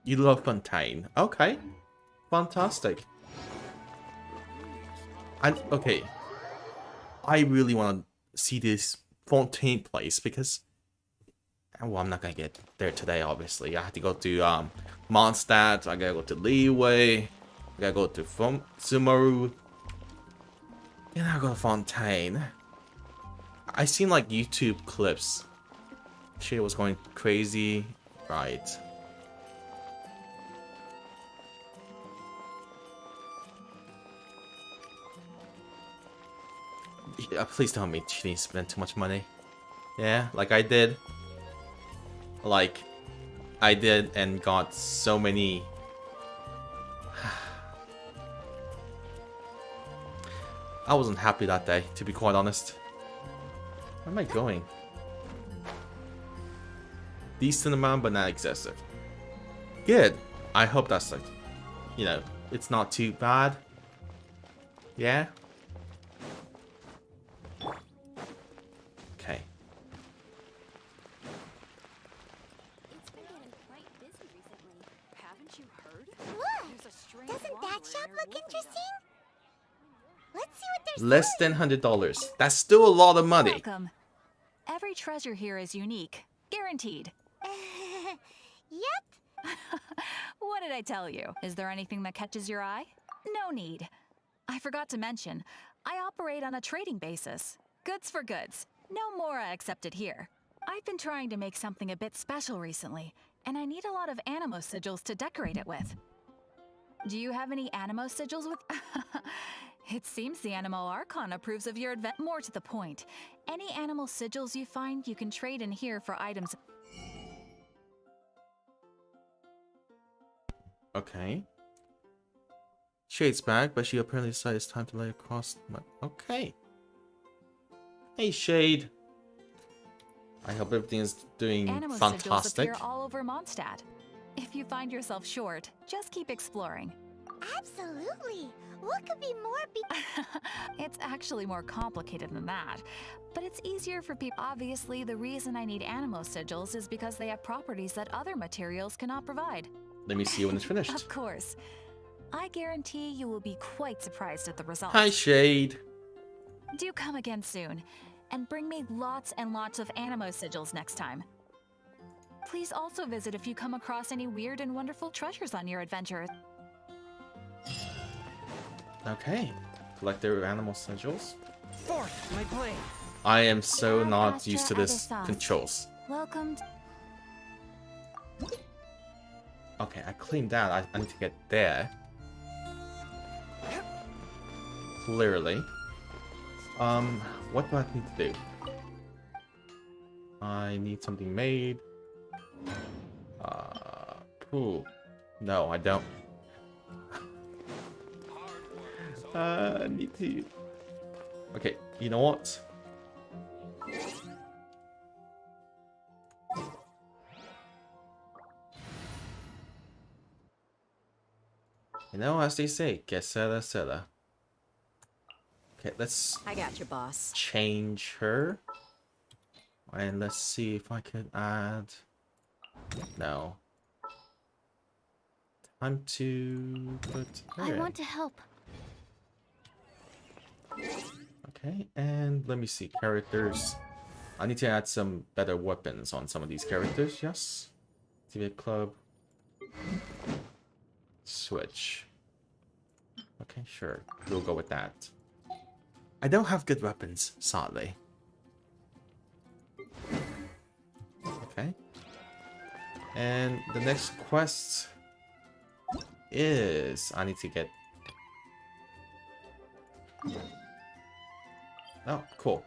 You love Fontaine. Okay. Fantastic. Okay. I really want to see this Fontaine place because... Well, I'm not going to get there today, obviously. I have to go to Mondstadt. I got to go to Leeway. I got to go to Sumeru. And I go to Fontaine. I seen YouTube clips. Shit was going crazy. Right. Please tell me she didn't spend too much money. Yeah, like I did. Like I did and got so many. I wasn't happy that day, to be quite honest. Where am I going? Decent amount, but not excessive. Good. I hope that's like, you know, it's not too bad. Yeah? Okay. It's been getting quite busy recently. Haven't you heard? Look! There's a strange Doesn't that wanderer shop look wolf interesting? Let's see what there's Less than $100. That's still a lot of money. Welcome. Every treasure here is unique. Guaranteed. Yep. What did I tell you? Is there anything that catches your eye? No need. I forgot to mention, I operate on a trading basis. Goods for goods. No more accepted here. I've been trying to make something a bit special recently, and I need a lot of animo sigils to decorate it with. Do you have any animo sigils with... It seems the Animo Archon approves of your advent. More to the point, any animal sigils you find, you can trade in here for items. Okay. Shade's back, but she apparently decided it's time to lay across my... Okay. Hey, Shade. I hope everything's doing Animo sigils fantastic. appear all over Mondstadt. If you find yourself short, just keep exploring. Absolutely. What could be more It's actually more complicated than that, but it's easier for people. Obviously, the reason I need animo sigils is because they have properties that other materials cannot provide. Let me see when it's finished. Of course. I guarantee you will be quite surprised at the results. Hi, Shade. Do come again soon, and bring me lots and lots of animo sigils next time. Please also visit if you come across any weird and wonderful treasures on your adventure. Okay. Collect their animal sigils. Fourth, my plane. I am so Ad not Astra used to this Abyssos. controls. Welcome to Okay, I claimed that. I need to get there. Clearly. What do I need to do? I need something made. Ooh. No, I don't. I need to... Okay, you know what? You know, as they say, que sera, sera. Okay, let's I got your boss. change her. And let's see if I can add... No. Time to put her I in. want to help. Okay, and let me see. Characters. I need to add some better weapons on some of these characters, yes. TV Club. Switch. Okay, sure. We'll go with that. I don't have good weapons, sadly. Okay. And the next quest is... I need to get... Oh, cool.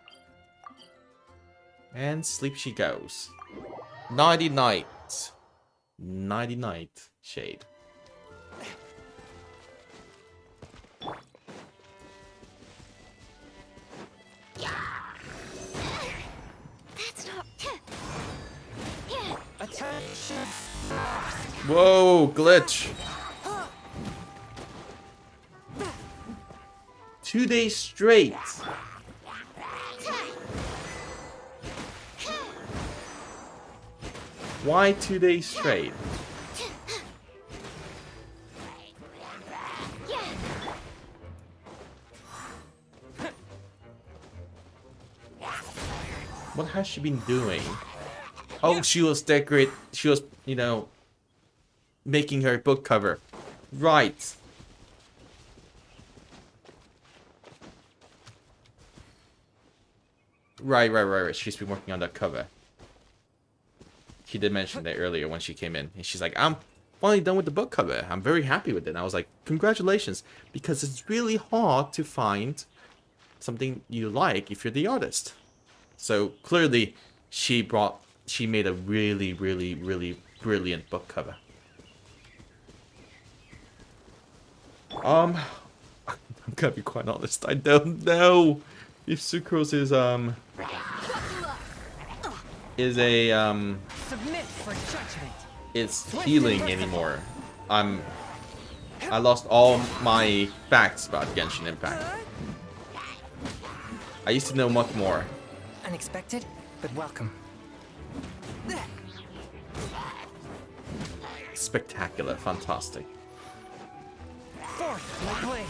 And sleep she goes. Nighty night. Nighty night, Shade. That's not. Attention. Whoa, glitch. 2 days straight. Why 2 days straight? What has she been doing? Oh, she was she was, you know, making her book cover. Right. Right. She's been working on that cover. She did mention that earlier when she came in. And she's like, I'm finally done with the book cover. I'm very happy with it. And I was like, congratulations. Because it's really hard to find something you like if you're the artist. So clearly, she made a really, really, really brilliant book cover. I'm gonna be quite honest. I don't know if Sucrose is a Submit for judgment. it's healing anymore. I lost all my facts about Genshin Impact. I used to know much more. Unexpected, but welcome. Spectacular, fantastic. Fourth, my blade.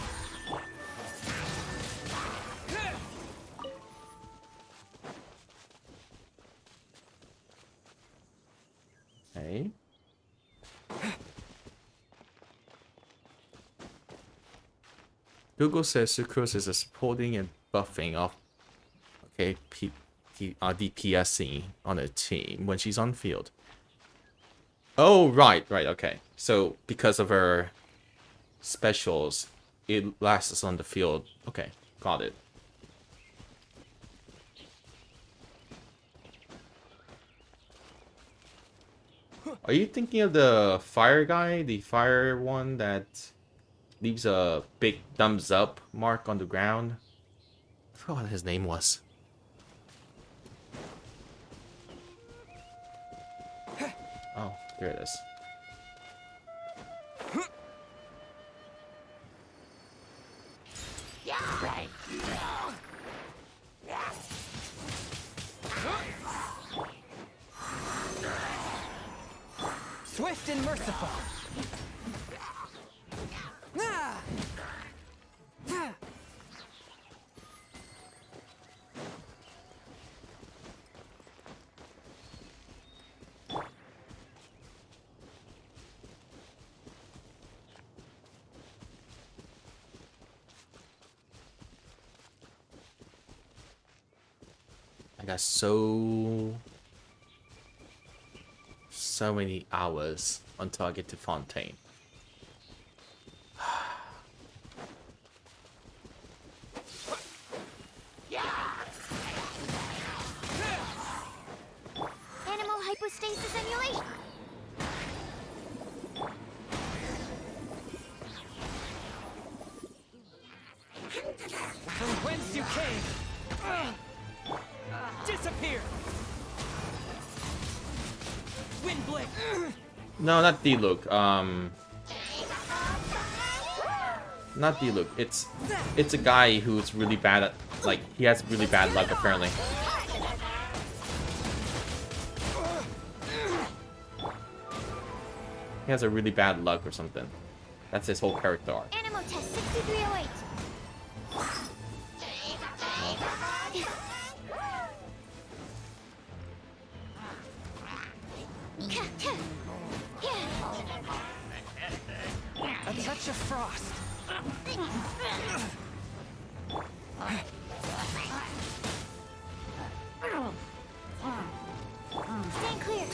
Okay. Google says Sucrose is a supporting and buffing of DPSing on a team when she's on field. Oh, right, okay. So because of her specials, it lasts on the field. Okay, got it. Are you thinking of the fire guy? The fire one that leaves a big thumbs up mark on the ground? I forgot what his name was. Oh, there it is. Swift and merciful. Ah! Ah! I got so many hours until I get to Fontaine. Animal hypostasis emulation. From whence you came. Disappear. Wind blade. No, not D-Look. Not D-Look. It's a guy who's really bad at, like, he has really bad luck apparently. He has a really bad luck or something. That's his whole character arc. Animal test 6308. A touch of frost. Stand clear.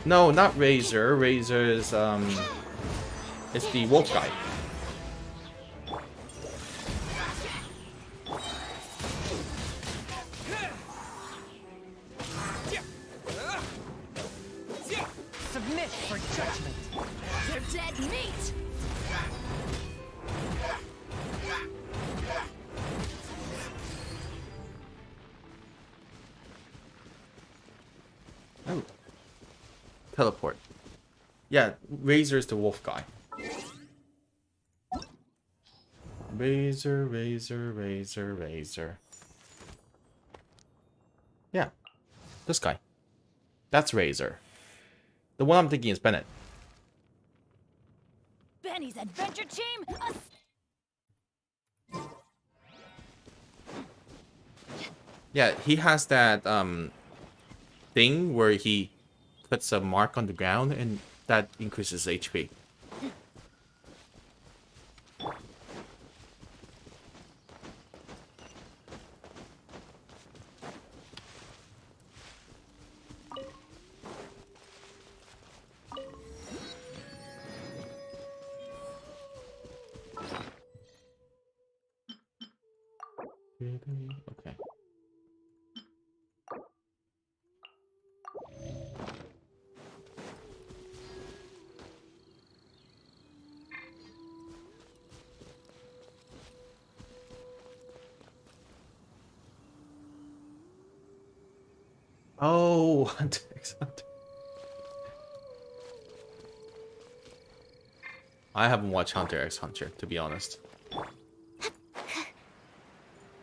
No, not Razor. Razor is it's the wolf guy. Submit for judgment. You're dead meat! Oh. Teleport. Yeah, Razor is the wolf guy. Razor, Razor, Razor, Razor. Yeah. This guy. That's Razor. The one I'm thinking is Bennett. Benny's adventure team? Yeah, he has that thing where he puts a mark on the ground and that increases HP. Okay. Oh, Hunter x Hunter. I haven't watched Hunter x Hunter, to be honest.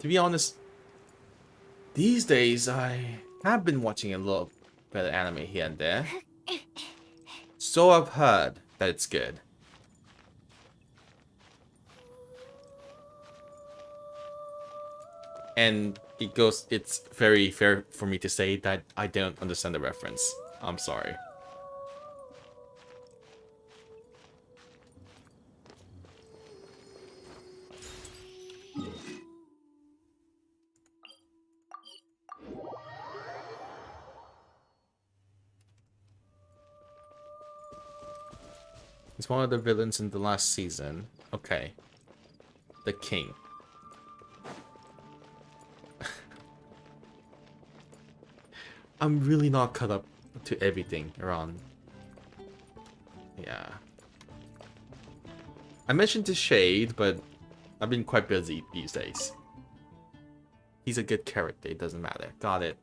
To be honest, these days I have been watching a little bit of anime here and there. So I've heard that it's good. And it's very fair for me to say that I don't understand the reference. I'm sorry. He's one of the villains in the last season. Okay. The king. I'm really not caught up to everything around. Yeah. I mentioned the Shade, but I've been quite busy these days. He's a good character, it doesn't matter. Got it.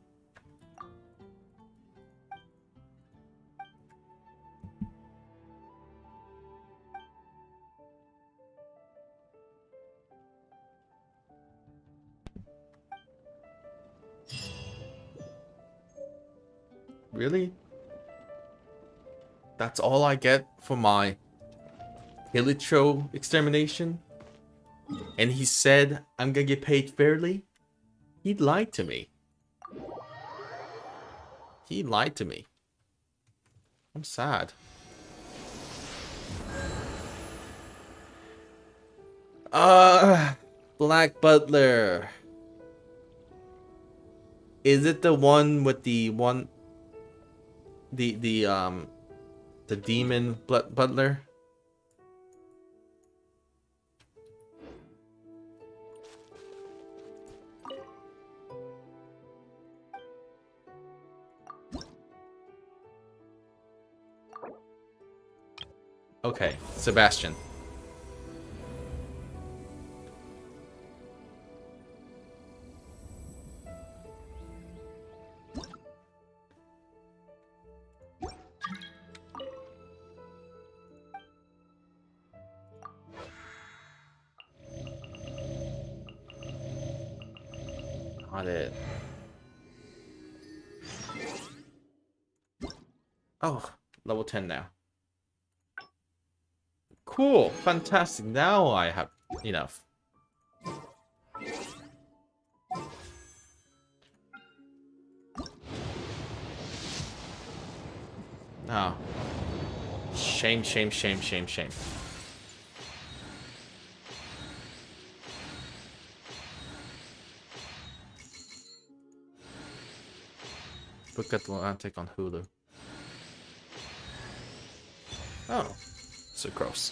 Really? That's all I get for my Hilicho extermination? And he said I'm gonna get paid fairly? He lied to me. He lied to me. I'm sad. Black Butler. Is it the one with the the demon butler? Okay, Sebastian. Got it. Oh, level 10 now. Cool, fantastic. Now I have enough. Oh. Shame, shame, shame, shame, shame. Book Atlantic on Hulu. Oh, so gross.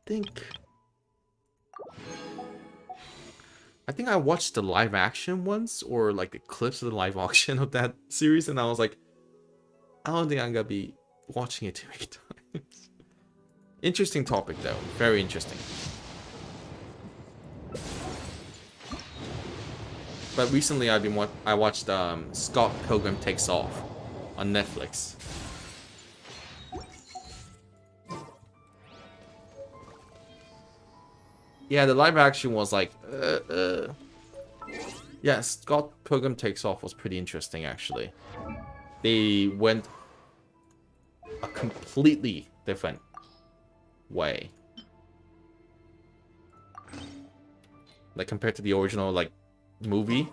I think I watched the live action once, or like the clips of the live action of that series, and I was like, I don't think I'm gonna be watching it too many times. Interesting topic though, very interesting. But recently I watched Scott Pilgrim Takes Off on Netflix. Yeah, the live action was like, yeah, Scott Pilgrim Takes Off was pretty interesting actually. They went a completely different way. Like compared to the original like movie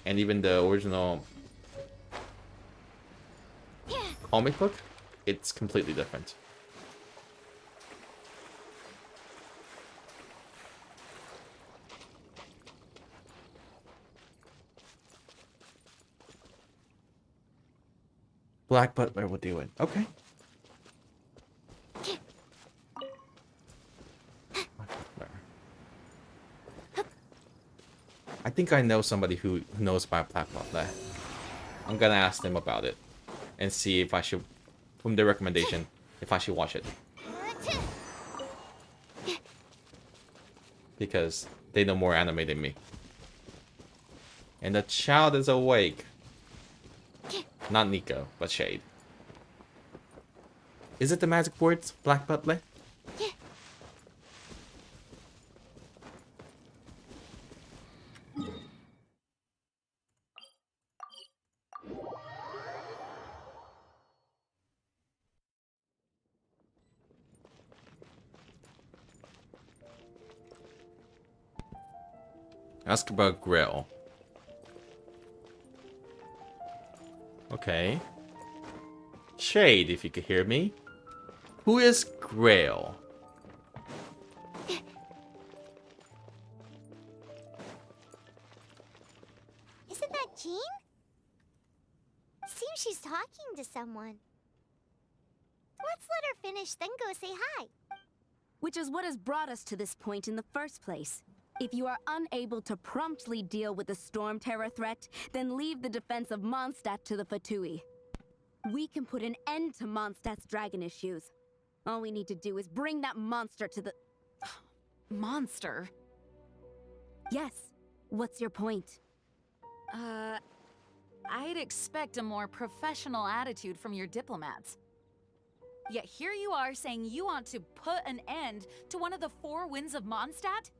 and even the original comic book, it's completely different. Black Butler will do it. Okay. Black Butler. I think I know somebody who knows about Black Butler. I'm gonna ask them about it and see if I should, from their recommendation, if I should watch it. Because they know more anime than me. And the child is awake. Not Nico, but Shade. Is it the magic words, Black Butler? Ask about Grill. Okay. Shade, if you could hear me. Who is Grail? Isn't that Jean? Seems she's talking to someone. Let's let her finish, then go say hi. Which is what has brought us to this point in the first place. If you are unable to promptly deal with the Storm Terror threat, then leave the defense of Mondstadt to the Fatui. We can put an end to Mondstadt's dragon issues. All we need to do is bring that monster to the... Monster? Yes. What's your point? I'd expect a more professional attitude from your diplomats. Yet here you are saying you want to put an end to one of the four winds of Mondstadt?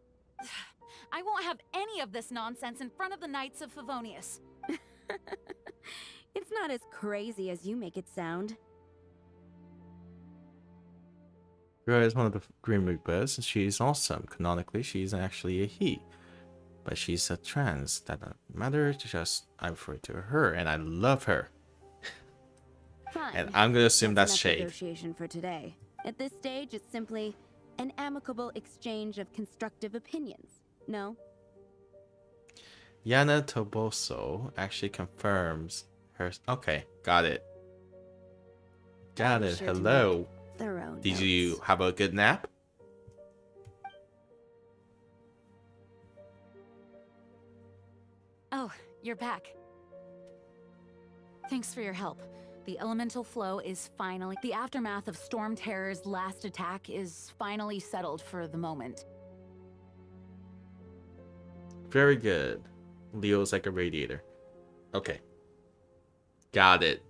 I won't have any of this nonsense in front of the Knights of Favonius. It's not as crazy as you make it sound. Girl is one of the Green Reapers, and she's awesome. Canonically, she's actually a he. But she's a trans. That doesn't matter, just I refer to her, and I love her. Fine. And I'm gonna assume that's enough Shade. Negotiation for today. At this stage, it's simply an amicable exchange of constructive opinions. No? Yana Toboso actually confirms her. Okay, got it. Got it. Sure to Hello. Thorough Did notes. you have a good nap? Oh, you're back. Thanks for your help. The elemental flow is finally... The aftermath of Storm Terror's last attack is finally settled for the moment. Very good. Leo's like a radiator. Okay. Got it.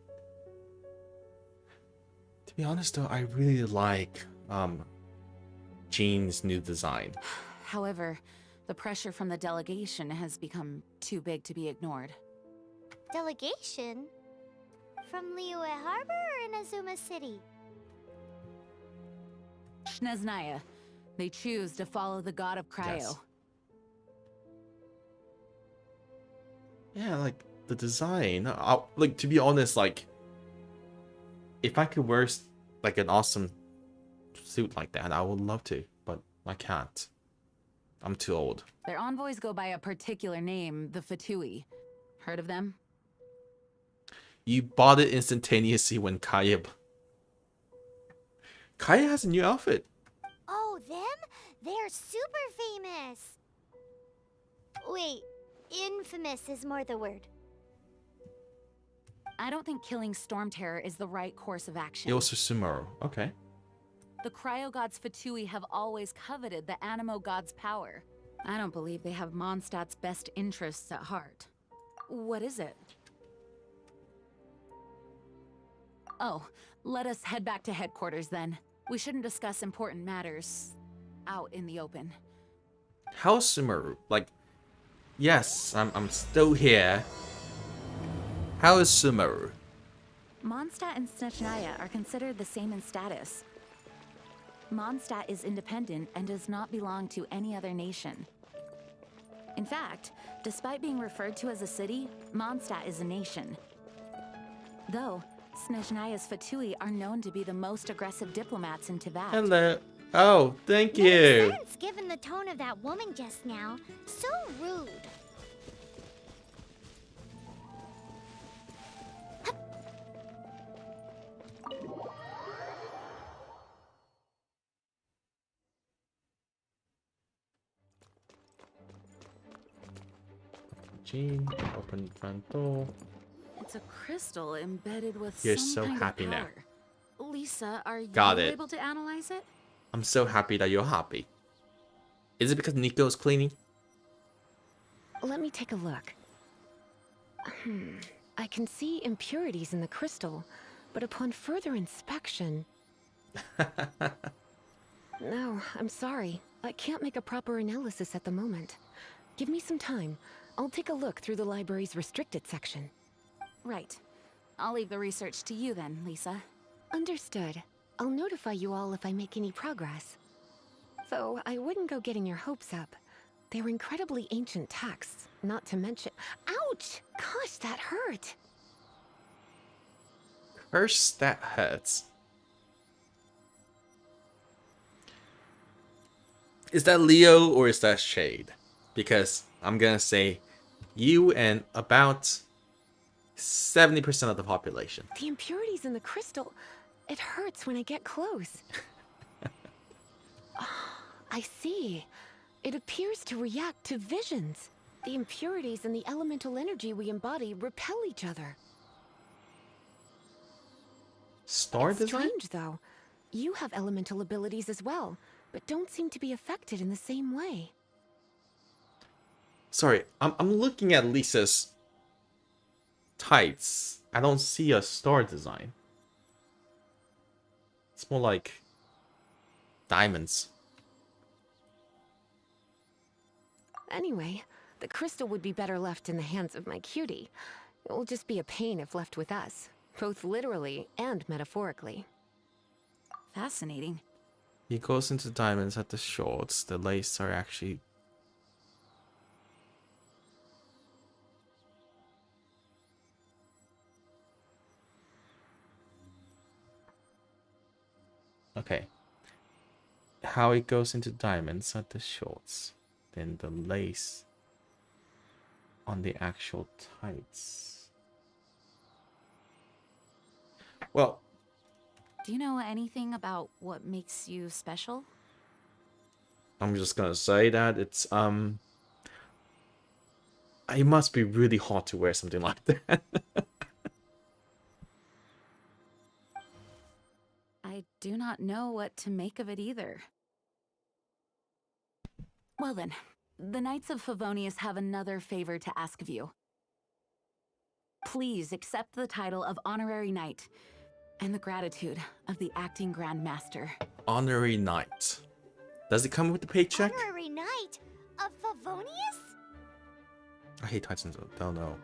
To be honest though, I really like Jean's new design. However, the pressure from the delegation has become too big to be ignored. Delegation? From Liyue Harbor or Inazuma City? Shneznaya. They choose to follow the god of cryo. Yes. Yeah, like the design. Like to be honest, like if I could wear like an awesome suit like that, I would love to, but I can't. I'm too old. Their envoys go by a particular name, the Fatui. Heard of them? You bought it instantaneously when Kaya has a new outfit. Oh, them? They're super famous. Wait, infamous is more the word. I don't think killing Storm Terror is the right course of action. It was Susumaru. Okay. The cryo gods Fatui have always coveted the Animo god's power. I don't believe they have Mondstadt's best interests at heart. What is it? Oh, let us head back to headquarters then. We shouldn't discuss important matters out in the open. How's Sumaru? Like, yes, I'm still here. How is Sumaru? Mondstadt and Snezhnaya are considered the same in status. Mondstadt is independent and does not belong to any other nation. In fact, despite being referred to as a city, Mondstadt is a nation. Though, Snezhnaya's Fatui are known to be the most aggressive diplomats in Teyvat. Hello. Oh, thank Makes you. sense, given the tone of that woman just now. So rude. Jean, open front door. It's a crystal embedded with You're some so kind happy of now. power. Lisa, are Got you it. able to analyze it? I'm so happy that you're happy. Is it because Nico's cleaning? Let me take a look. I can see impurities in the crystal, but upon further inspection... No, I'm sorry. I can't make a proper analysis at the moment. Give me some time. I'll take a look through the library's restricted section. Right. I'll leave the research to you then, Lisa. Understood. I'll notify you all if I make any progress. Though I wouldn't go getting your hopes up. They're incredibly ancient texts, not to mention... Ouch! Gosh, that hurt! Curse, that hurts. Is that Leo or is that Shade? Because I'm gonna say you and about 70% of the population. The impurities in the crystal... It hurts when I get close. I see. It appears to react to visions. The impurities and the elemental energy we embody repel each other. Star It's design? strange, though. You have elemental abilities as well, but don't seem to be affected in the same way. Sorry, I'm looking at Lisa's tights. I don't see a star design. It's more like diamonds. Anyway, the crystal would be better left in the hands of my cutie. It will just be a pain if left with us, both literally and metaphorically. Fascinating. He goes into diamonds at the shorts. The lace are actually... Okay. How it goes into diamonds at the shorts. Then the lace on the actual tights. Well, Do you know anything about what makes you special? I'm just gonna say that it's it must be really hard to wear something like that. I do not know what to make of it either. Well then, the Knights of Favonius have another favor to ask of you. Please accept the title of Honorary Knight and the gratitude of the Acting Grand Master. Honorary Knight. Does it come with the paycheck? Honorary Knight of Favonius? I hate Titans. Don't know.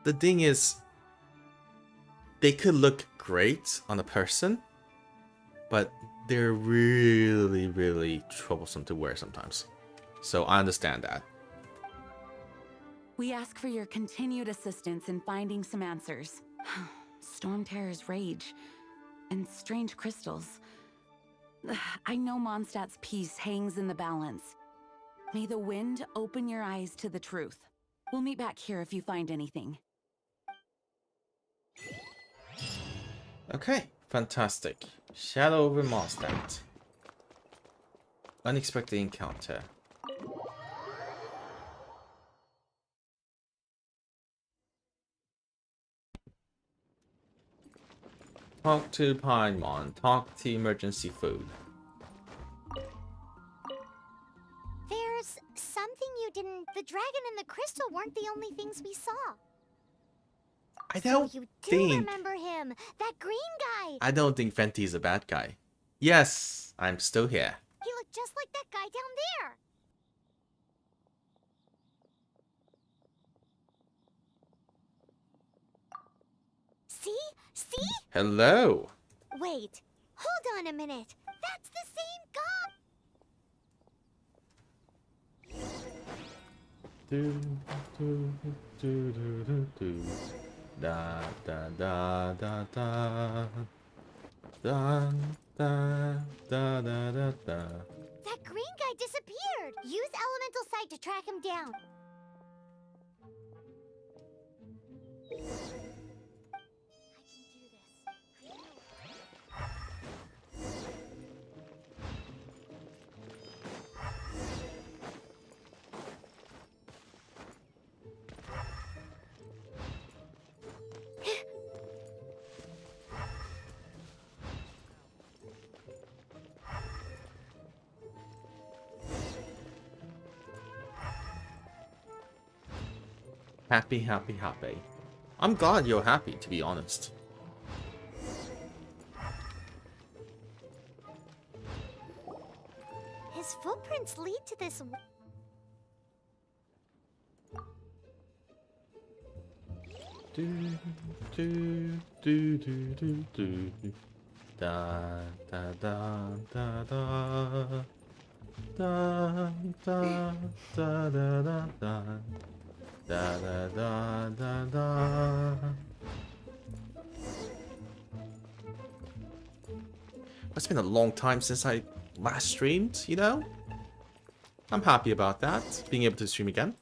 The thing is, they could look great on a person, but they're really, really troublesome to wear sometimes. So I understand that. We ask for your continued assistance in finding some answers. Storm Terror's rage and strange crystals. I know Mondstadt's peace hangs in the balance. May the wind open your eyes to the truth. We'll meet back here if you find anything. Okay, fantastic. Shadow over Mondstadt. Unexpected encounter. Talk to Paimon. Talk to emergency food. There's something you didn't... The dragon and the crystal weren't the only things we saw. I don't You do think... remember him, that green guy. I don't think Fenty's a bad guy. Yes, I'm still here. He looked just like that guy down there. See? See? Hello. Wait, hold on a minute. That's the same guy. Do, do, do, do, do, do. Da, da, da, da, da. Da, da, da, da, da, da. That green guy disappeared. Use elemental sight to track him down. Happy, happy, happy. I'm glad you're happy, to be honest. His footprints lead to this. Do do do do do do. Da da da da da. Da da da da da da. Da da da da da. It's been a long time since I last streamed, you know? I'm happy about that, being able to stream again.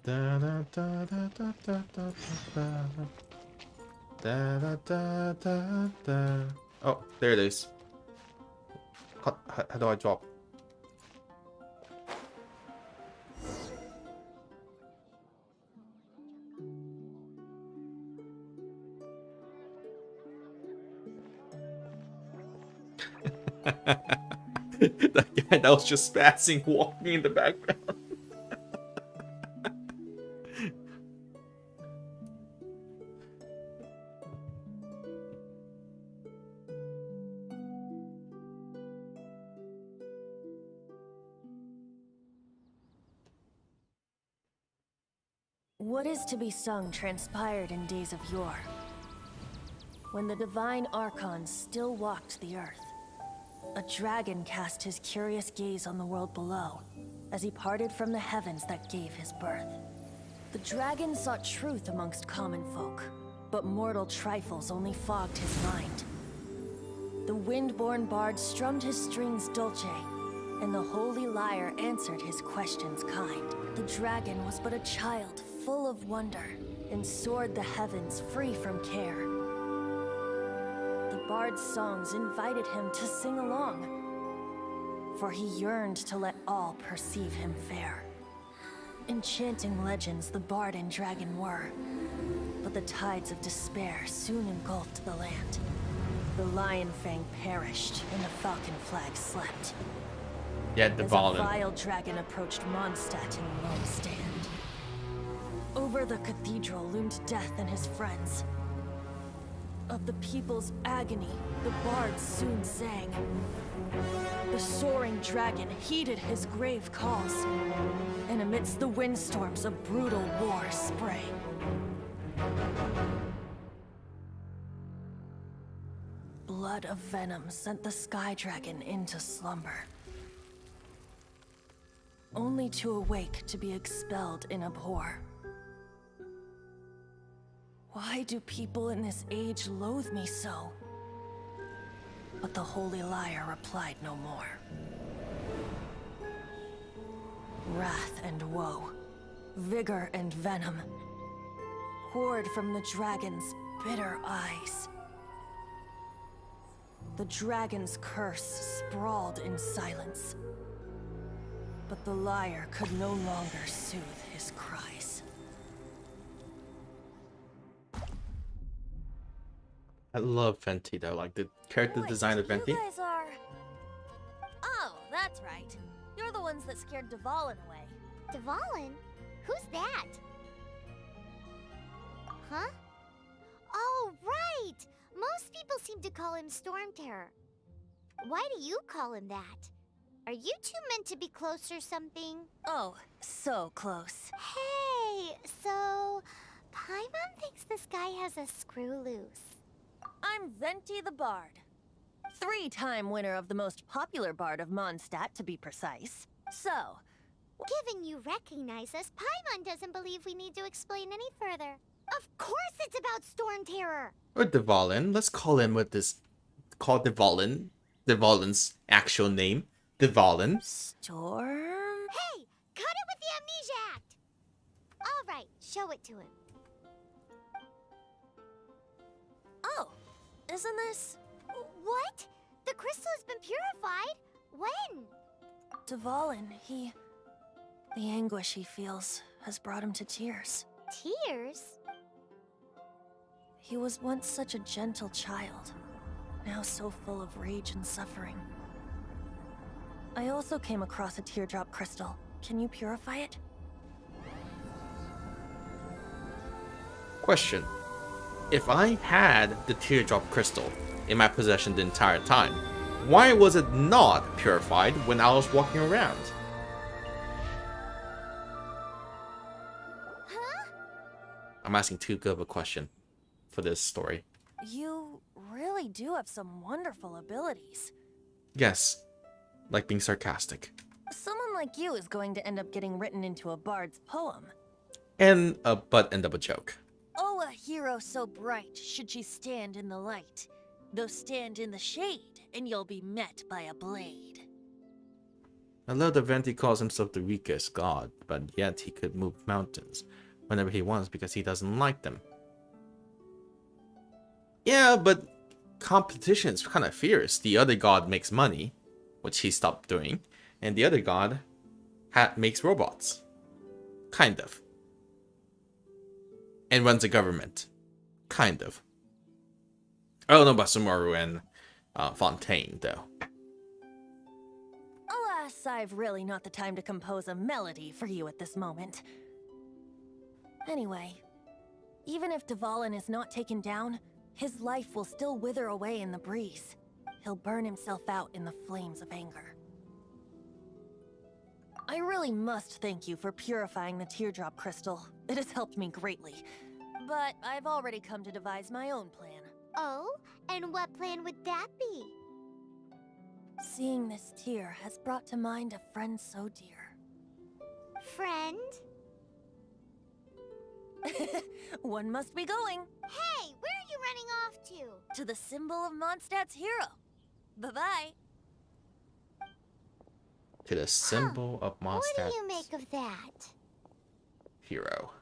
Da da da da da da da da da da da da. Oh, there it is. How do I drop? That guy that was just spazzing, walking in the background. What is to be sung transpired in days of yore, when the divine archons still walked the earth. A dragon cast his curious gaze on the world below, as he parted from the heavens that gave his birth. The dragon sought truth amongst common folk, but mortal trifles only fogged his mind. The wind-born bard strummed his strings dolce, and the holy lyre answered his questions kind. The dragon was but a child full of wonder, and soared the heavens free from care. The bard's songs invited him to sing along, for he yearned to let all perceive him fair. Enchanting legends the bard and dragon were, but the tides of despair soon engulfed the land. The lion fang perished, and the falcon flag slept. Yeah, the As a vile dragon approached Mondstadt in lone stand. Over the cathedral loomed death and his friends. Of the people's agony, the bards soon sang. The soaring dragon heeded his grave calls, and amidst the windstorms a brutal war sprang. Blood of venom sent the sky dragon into slumber, only to awake to be expelled in abhor. Why do people in this age loathe me so? But the holy lyre replied no more. Wrath and woe, vigor and venom, poured from the dragon's bitter eyes. The dragon's curse sprawled in silence, but the lyre could no longer soothe his cries. I love Venti though, like the character design of Venti. You guys are... Oh, that's right. You're the ones that scared Dvalin away. Dvalin? Who's that? Huh? Oh, right! Most people seem to call him Storm Terror. Why do you call him that? Are you two meant to be close or something? Oh, so close. Hey, so... Paimon thinks this guy has a screw loose. I'm Venti the Bard. 3-time winner of the most popular bard of Mondstadt, to be precise. So... Given you recognize us, Paimon doesn't believe we need to explain any further. Of course it's about Storm Terror! Or Dvalin. Let's call him with this. Call Dvalin. Dvalin's actual name. Dvalin. Storm? Hey! Cut it with the Amnesia Act! Alright, show it to him. Oh, isn't this... What? The crystal has been purified? When? Dvalin, the anguish he feels has brought him to tears. Tears? He was once such a gentle child, now so full of rage and suffering. I also came across a teardrop crystal. Can you purify it? Question. If I had the teardrop crystal in my possession the entire time, why was it not purified when I was walking around? Huh? I'm asking too good of a question for this story. You really do have some wonderful abilities. Yes, like being sarcastic. Someone like you is going to end up getting written into a bard's poem. And a butt end of a joke. Oh, a hero so bright, should she stand in the light. Though stand in the shade, and you'll be met by a blade. I love that Venti calls himself the weakest god, but yet he could move mountains whenever he wants because he doesn't like them. Yeah, but competition is kind of fierce. The other god makes money, which he stopped doing, and the other god makes robots. Kind of. And runs a government. Kind of. I don't know about Sumaru and Fontaine, though. Alas, I've really not the time to compose a melody for you at this moment. Anyway, even if Dvalin is not taken down, his life will still wither away in the breeze. He'll burn himself out in the flames of anger. I really must thank you for purifying the teardrop crystal. It has helped me greatly. But I've already come to devise my own plan. Oh? And what plan would that be? Seeing this tear has brought to mind a friend so dear. Friend? One must be going. Hey, where are you running off to? To the symbol of Mondstadt's hero. Bye-bye. To the symbol of Mondstadt's What do you make of that? hero.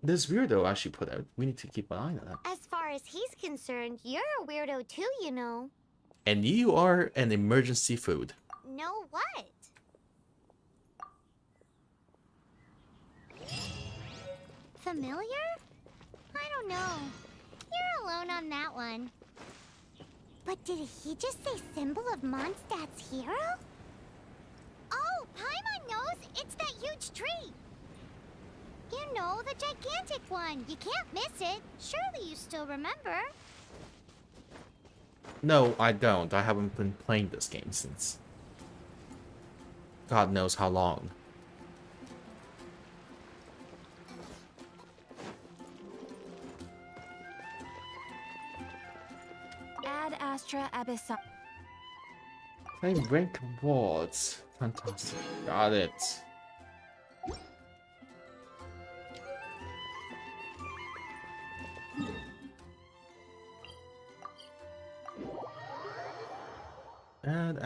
This weirdo actually put out. We need to keep an eye on that. As far as he's concerned, you're a weirdo too, you know. And you are an emergency food. Know what? Familiar? I don't know. You're alone on that one. But did he just say symbol of Mondstadt's hero? Oh, Paimon knows! It's that huge tree! You know, the gigantic one. You can't miss it. Surely you still remember. No, I don't. I haven't been playing this game since God knows how long. Ad Astra Abyssa. Claim rank awards. Fantastic. Got it. And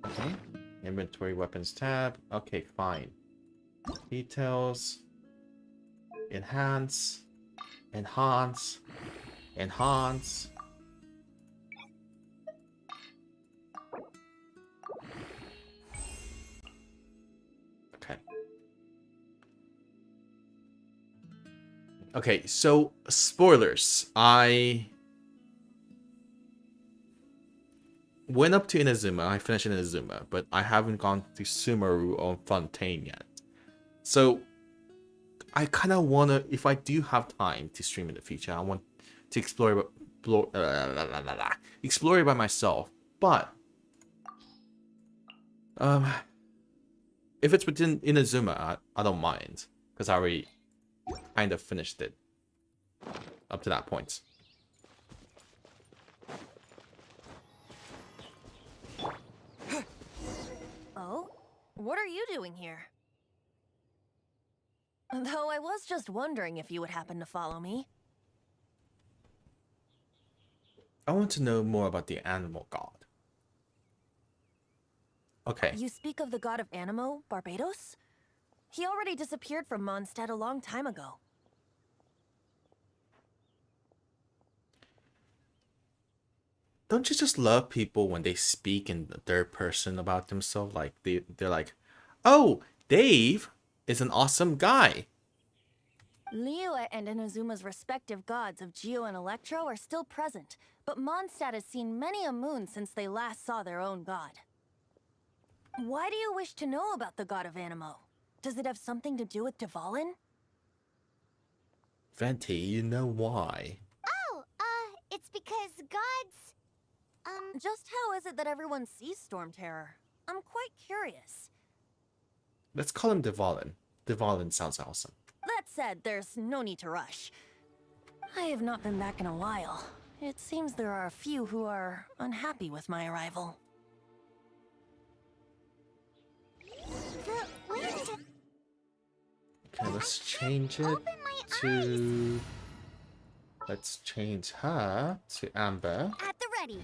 okay. Inventory weapons tab. Okay, fine. Details. Enhance. Enhance. Enhance. Okay, so spoilers. I went up to Inazuma. I finished Inazuma, but I haven't gone to Sumaru or Fontaine yet. So I kind of want to, if I do have time to stream in the future, I want to explore it by myself. But if it's within Inazuma, I don't mind, because I already kind of finished it up to that point. Oh? What are you doing here? Though I was just wondering if you would happen to follow me. I want to know more about the animal god. Okay. You speak of the god of Animo, Barbados? He already disappeared from Mondstadt a long time ago. don't you just love people when they speak in the third person about themselves? Like they're like, oh, Dave is an awesome guy. Liyue and Inazuma's respective gods of Geo and Electro are still present, but Mondstadt has seen many a moon since they last saw their own god. Why do you wish to know about the god of Animo? Does it have something to do with Dvalin? Venti, you know why? Oh, it's because gods... Just how is it that everyone sees Storm Terror? I'm quite curious. Let's call him Dvalin. Dvalin sounds awesome. That said, there's no need to rush. I have not been back in a while. It seems there are a few who are unhappy with my arrival. The wind... Okay, let's change it Open my to... Let's change her to Amber. At the ready.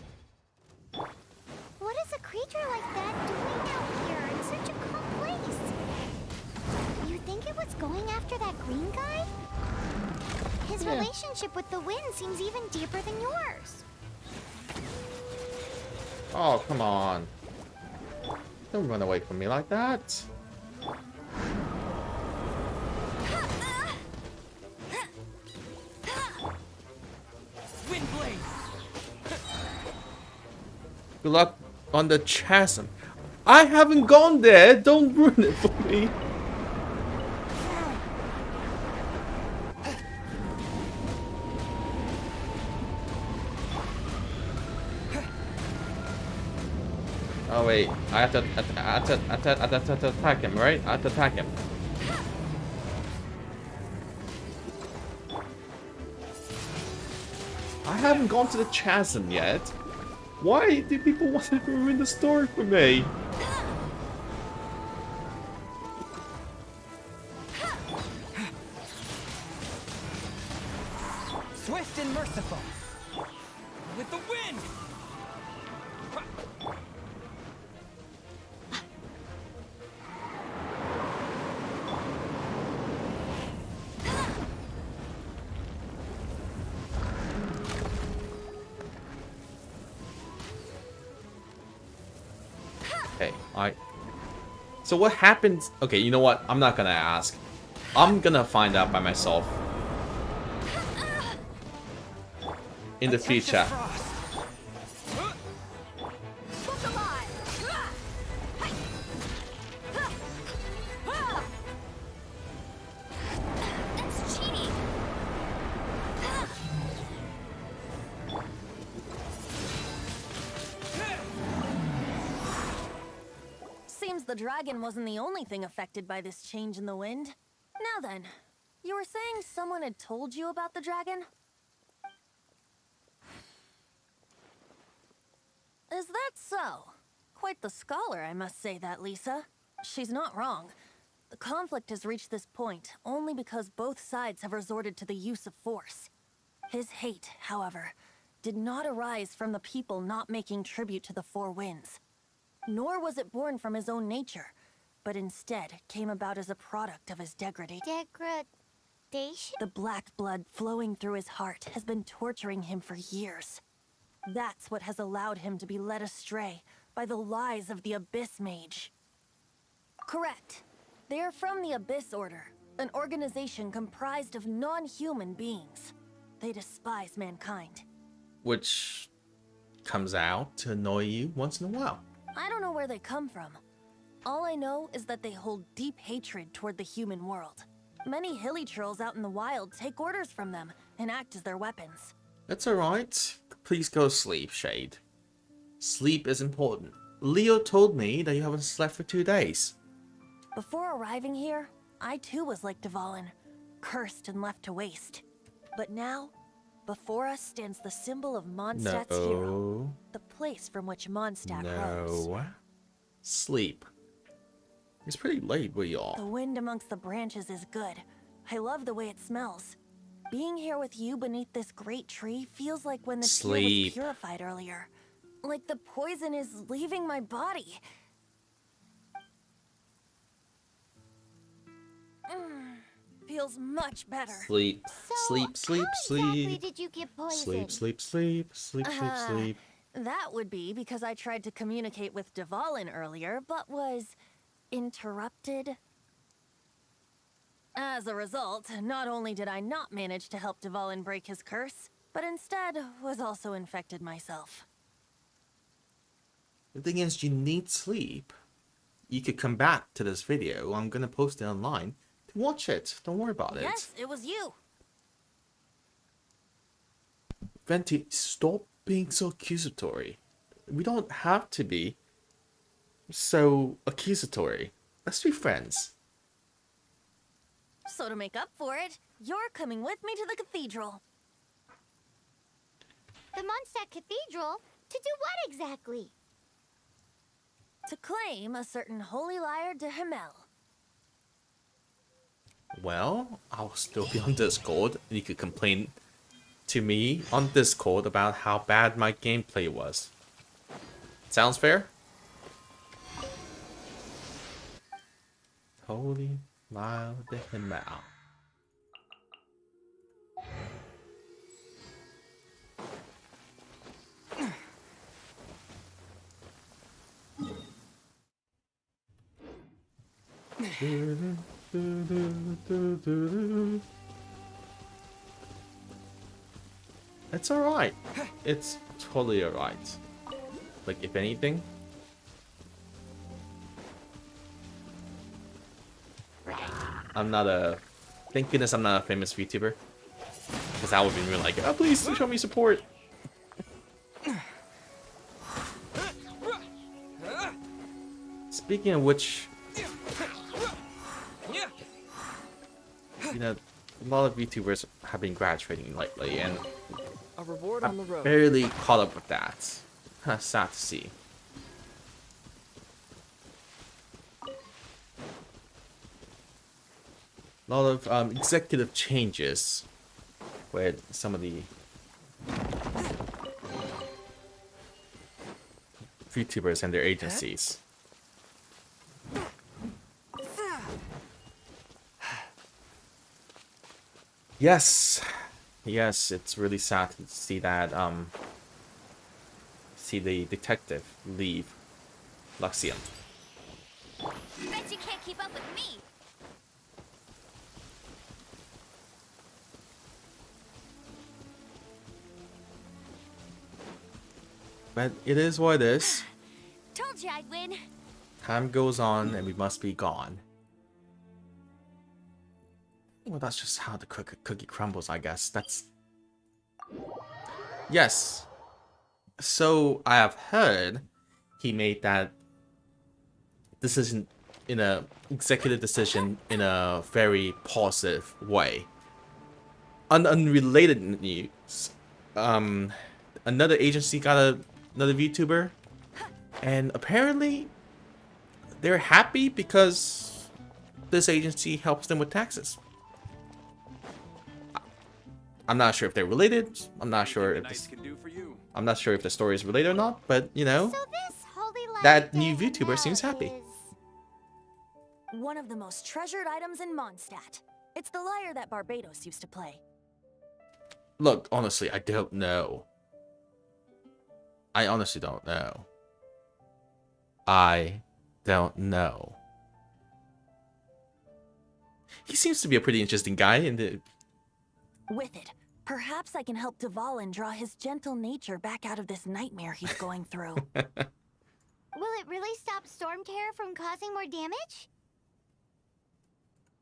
What is a creature like that doing out here in such a calm place? You think it was going after that green guy? His relationship with the wind seems even deeper than yours. Oh, come on. Don't run away from me like that. Windblade! Good luck on the chasm. I haven't gone there. Don't ruin it for me. Oh wait, I have to attack him, right? I have to attack him. I haven't gone to the chasm yet. Why do people want to ruin the story for me? Swift and merciful! With the wind! Okay, so what happens? Okay, you know what? I'm not gonna ask. I'm gonna find out by myself. In the future. That's cheating. Seems the dragon wasn't the only thing affected by this change in the wind. Now then, you were saying someone had told you about the dragon? Is that so? Quite the scholar, I must say that, Lisa. She's not wrong. The conflict has reached this point only because both sides have resorted to the use of force. His hate, however, did not arise from the people not making tribute to the Four Winds. Nor was it born from his own nature, but instead came about as a product of his degradation. Degradation? The black blood flowing through his heart has been torturing him for years. That's what has allowed him to be led astray by the lies of the Abyss Mage. Correct. They are from the Abyss Order, an organization comprised of non-human beings. They despise mankind. Which comes out to annoy you once in a while. I don't know where they come from. All I know is that they hold deep hatred toward the human world. Many hilly trolls out in the wild take orders from them and act as their weapons. That's alright. Please go sleep, Shade. Sleep is important. Leo told me that you haven't slept for 2 days. Before arriving here, I too was like Dvalin, cursed and left to waste. But now, before us stands the symbol of Mondstadt's hero, the place from which Mondstadt rose. No. Sleep. It's pretty late, will y'all? The wind amongst the branches is good. I love the way it smells. Being here with you beneath this great tree feels like when the tea was purified earlier. Like the poison is leaving my body. Feels much better. Sleep. So, Sleep, sleep, how sleep. exactly did you get poisoned? Sleep, sleep, sleep, sleep, sleep, sleep. That would be because I tried to communicate with Dvalin earlier, but was interrupted. As a result, not only did I not manage to help Dvalin break his curse, but instead was also infected myself. The thing is, you need sleep. You could come back to this video. I'm gonna post it online to watch it. Don't worry about it. Yes, it was you. Venti, stop being so accusatory. We don't have to be so accusatory. Let's be friends. So to make up for it, you're coming with me to the cathedral. The Mondstadt Cathedral? To do what exactly? To claim a certain holy liar de Himmel. Well, I'll still be on Discord, and you could complain to me on Discord about how bad my gameplay was. Sounds fair? Holy Mile de Himmel. It's alright. It's totally alright. Like, if anything, I'm not a... Thank goodness I'm not a famous VTuber. Because I would be really like, oh, please show me support. Speaking of which, you know, a lot of VTubers have been graduating lately, and A reward on the road. barely caught up with that. Kind of sad to see. A lot of executive changes with some of the VTubers and their agencies. Yes, yes, it's really sad to see that see the detective leave Luxium. Bet you can't keep up with me. But it is what it is. Told you I'd win. Time goes on and we must be gone. Well, that's just how the cookie crumbles, I guess. That's... Yes. So, I have heard he made that decision in a executive decision in a very positive way. On unrelated news, another agency got another VTuber, and apparently they're happy because this agency helps them with taxes. I'm not sure if they're related. I'm not sure if this, I'm not sure if the story is related or not, but you know, So this holy light that de new VTuber Himmel seems happy. is- One of the most treasured items in Mondstadt. It's the lyre that Barbados used to play. Look, honestly, I don't know. I honestly don't know. I don't know. He seems to be a pretty interesting guy in the... With it, perhaps I can help Dvalin draw his gentle nature back out of this nightmare he's going through. Will it really stop Storm Terror from causing more damage?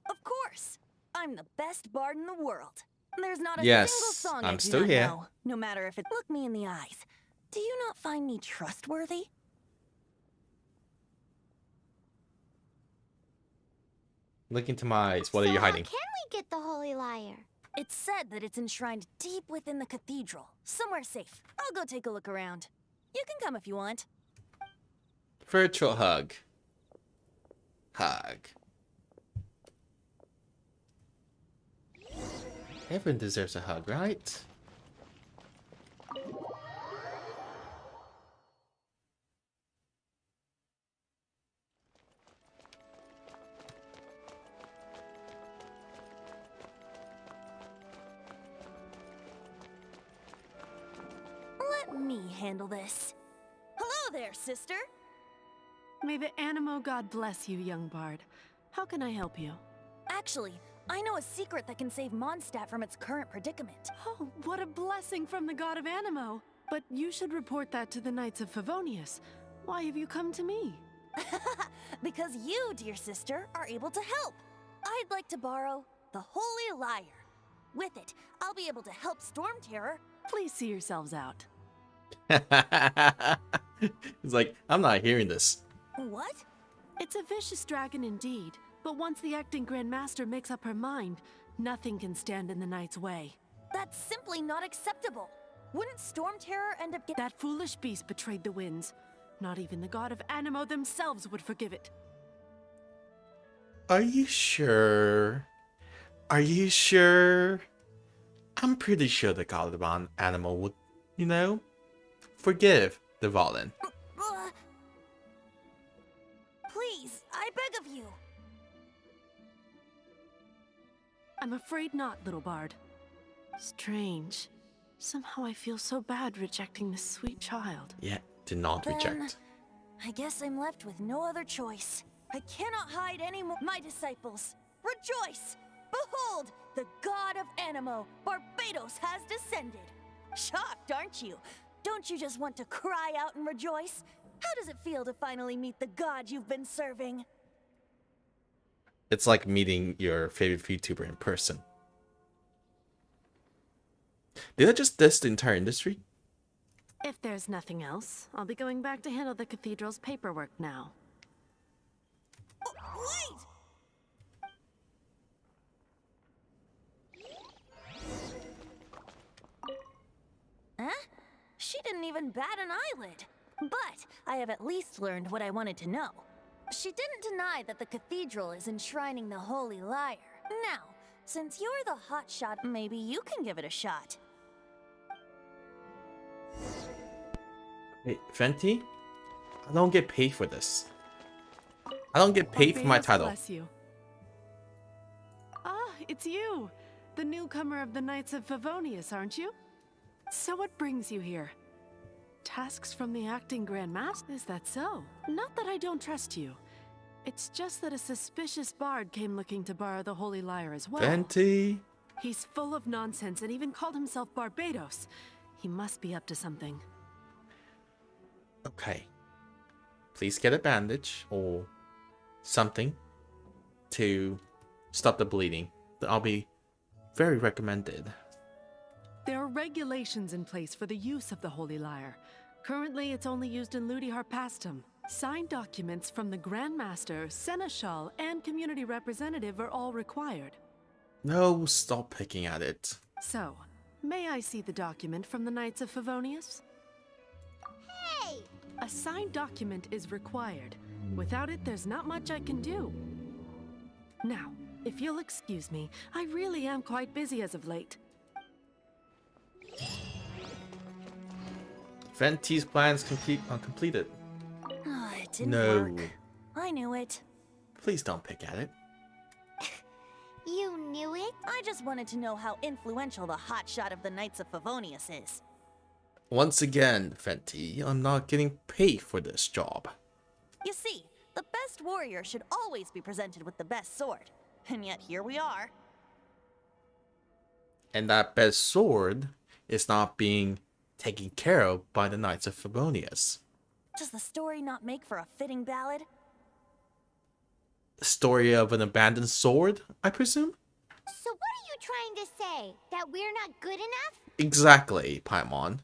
Of course! I'm the best bard in the world. There's not a Yes, single song I I'm do still not here. know, no matter if it... Look me in the eyes. Do you not find me trustworthy? Look into my eyes. What are So you how hiding? can we get the holy lyre? It's said that it's enshrined deep within the cathedral, somewhere safe. I'll go take a look around. You can come if you want. Virtual hug. Hug. Everyone deserves a hug, right? Let let me handle this. Hello there, sister. May the Animo God bless you, young bard. How can I help you? Actually, I know a secret that can save Mondstadt from its current predicament. Oh, what a blessing from the god of Animo! But you should report that to the Knights of Favonius. Why have you come to me? Because you, dear sister, are able to help. I'd like to borrow the Holy Lyre. With it, I'll be able to help Storm Terror. Please see yourselves out. He's like, I'm not hearing this. What? It's a vicious dragon indeed, but once the acting Grand Master makes up her mind, nothing can stand in the Knight's way. That's simply not acceptable. Wouldn't Storm Terror end up getting— That foolish beast betrayed the winds. Not even the god of Animo themselves would forgive it. Are you sure? Are you sure? I'm pretty sure the god of Animal would, you know, forgive the Valen. Please, I beg of you. I'm afraid not, little bard. Strange. Somehow I feel so bad rejecting this sweet child. Yeah, do not Then, reject. I guess I'm left with no other choice. I cannot hide anymore. My disciples, rejoice! Behold, the god of Animo, Barbados, has descended. Shocked, aren't you? Don't you just want to cry out and rejoice? How does it feel to finally meet the god you've been serving? It's like meeting your favorite VTuber in person. Did I just diss the entire industry? If there's nothing else, I'll be going back to handle the cathedral's paperwork now. Wait! Huh? She didn't even bat an eyelid. But I have at least learned what I wanted to know. She didn't deny that the cathedral is enshrining the Holy Lyre. Now, since you're the hotshot, maybe you can give it a shot. Hey, Fenty? I don't get paid for this. I don't get paid for my Barbados title. Bless you. Ah, it's you! The newcomer of the Knights of Favonius, aren't you? So what brings you here? Tasks from the acting Grand Master? Is that so? Not that I don't trust you. It's just that a suspicious bard came looking to borrow the Holy Lyre as well. Fenty? He's full of nonsense and even called himself Barbados. He must be up to something. Okay. Please get a bandage or something to stop the bleeding. I'll be very recommended. There are regulations in place for the use of the Holy Lyre. Currently, it's only used in Ludi Harpastum. Signed documents from the Grand Master, Seneschal, and Community Representative are all required. No, stop picking at it. So, may I see the document from the Knights of Favonius? Hey! A signed document is required. Without it, there's not much I can do. Now, if you'll excuse me, I really am quite busy as of late. Fenty's plans completed. It didn't No. work. I knew it. Please don't pick at it. You knew it? I just wanted to know how influential the hotshot of the Knights of Favonius is. Once again, Fenty, I'm not getting paid for this job. You see, the best warrior should always be presented with the best sword. And yet here we are. And that best sword is not being taken care of by the Knights of Favonius. Does the story not make for a fitting ballad? The story of an abandoned sword, I presume? So what are you trying to say? That we're not good enough? Exactly, Paimon.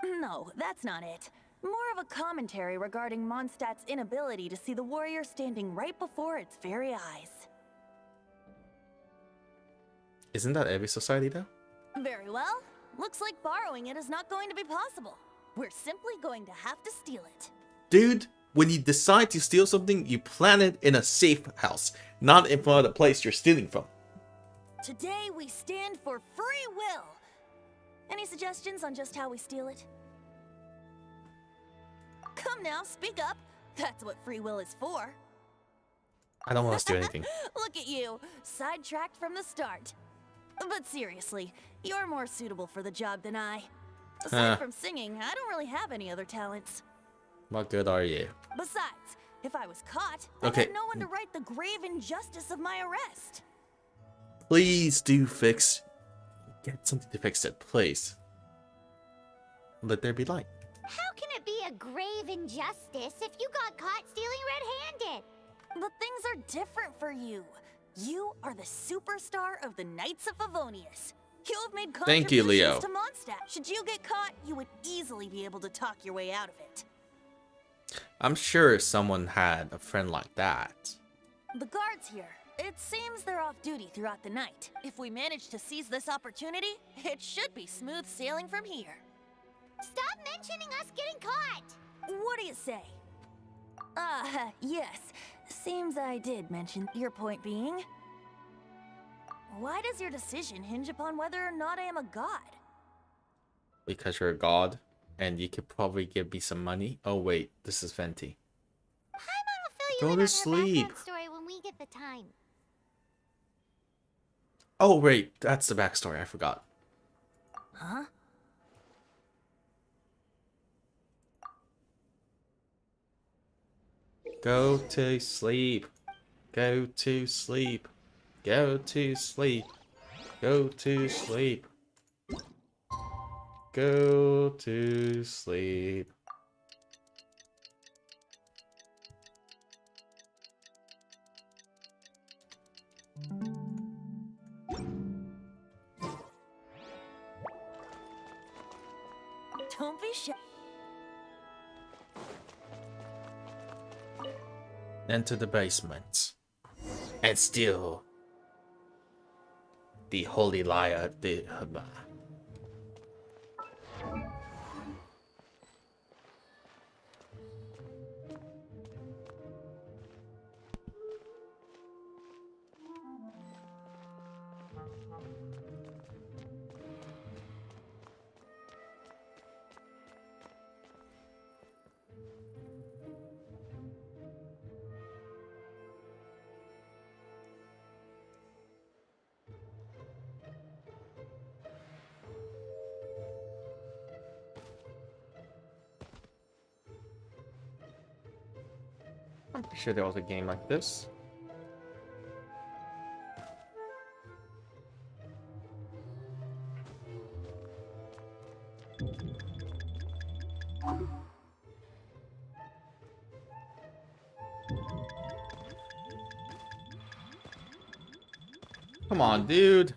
No, that's not it. More of a commentary regarding Mondstadt's inability to see the warrior standing right before its very eyes. Isn't that every society though? Very well. Looks like borrowing it is not going to be possible. We're simply going to have to steal it. Dude, when you decide to steal something, you plan it in a safe house, not in front of the place you're stealing from. Today we stand for free will. Any suggestions on just how we steal it? Come now, speak up. That's what free will is for. I don't want us to do anything. Look at you, sidetracked from the start. But seriously, you're more suitable for the job than I. Aside from singing, I don't really have any other talents. What good are you? Besides, if I was caught, Okay. I'd have no one to right the grave injustice of my arrest. Please do fix. Get something to fix it, please. Let there be light. How can it be a grave injustice if you got caught stealing red-handed? But things are different for you. You are the superstar of the Knights of Favonius. You have made Thank you, Leo. contributions to Mondstadt. Should you get caught, you would easily be able to talk your way out of it. I'm sure someone had a friend like that. The guards here, it seems they're off duty throughout the night. If we manage to seize this opportunity, it should be smooth sailing from here. Stop mentioning us getting caught! What do you say? Yes. Seems I did mention your point being. Why does your decision hinge upon whether or not I am a god? Because you're a god, and you could probably give me some money. Oh wait, this is Venti. Paimon will fill you Go in to on sleep. her background story when we get the time. Oh wait, that's the backstory. I forgot. Huh? Go to sleep. Go to sleep. Go to sleep. Go to sleep. Go to sleep. Don't be shy. Enter the basement and steal the holy lyre. I'm pretty sure there was a game like this. Come on, dude.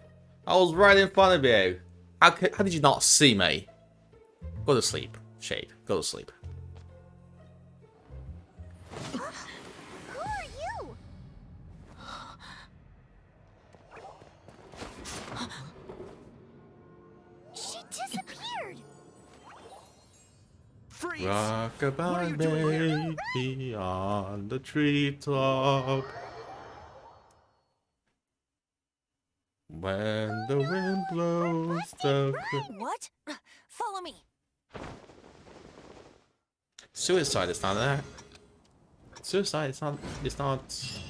I was right in front of you. How did you not see me? Go to sleep, Shade. Go to sleep. Who are you? She disappeared! Freeze! Rock-a-bye What are you doing baby on the treetop. When the wind blows the... What? Follow me. Suicide is not an... Suicide is not... It's not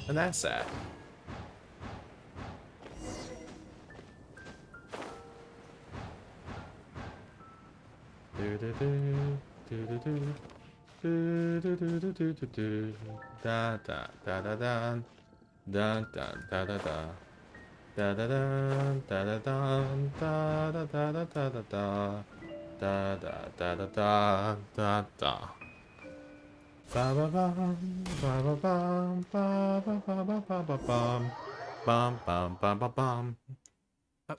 an asset. Da da da da da da da da da da. Da da da da da da da da da da da da da da da da da. Ba ba bum ba ba bum ba ba ba ba ba ba bum bum bum bum bum bum.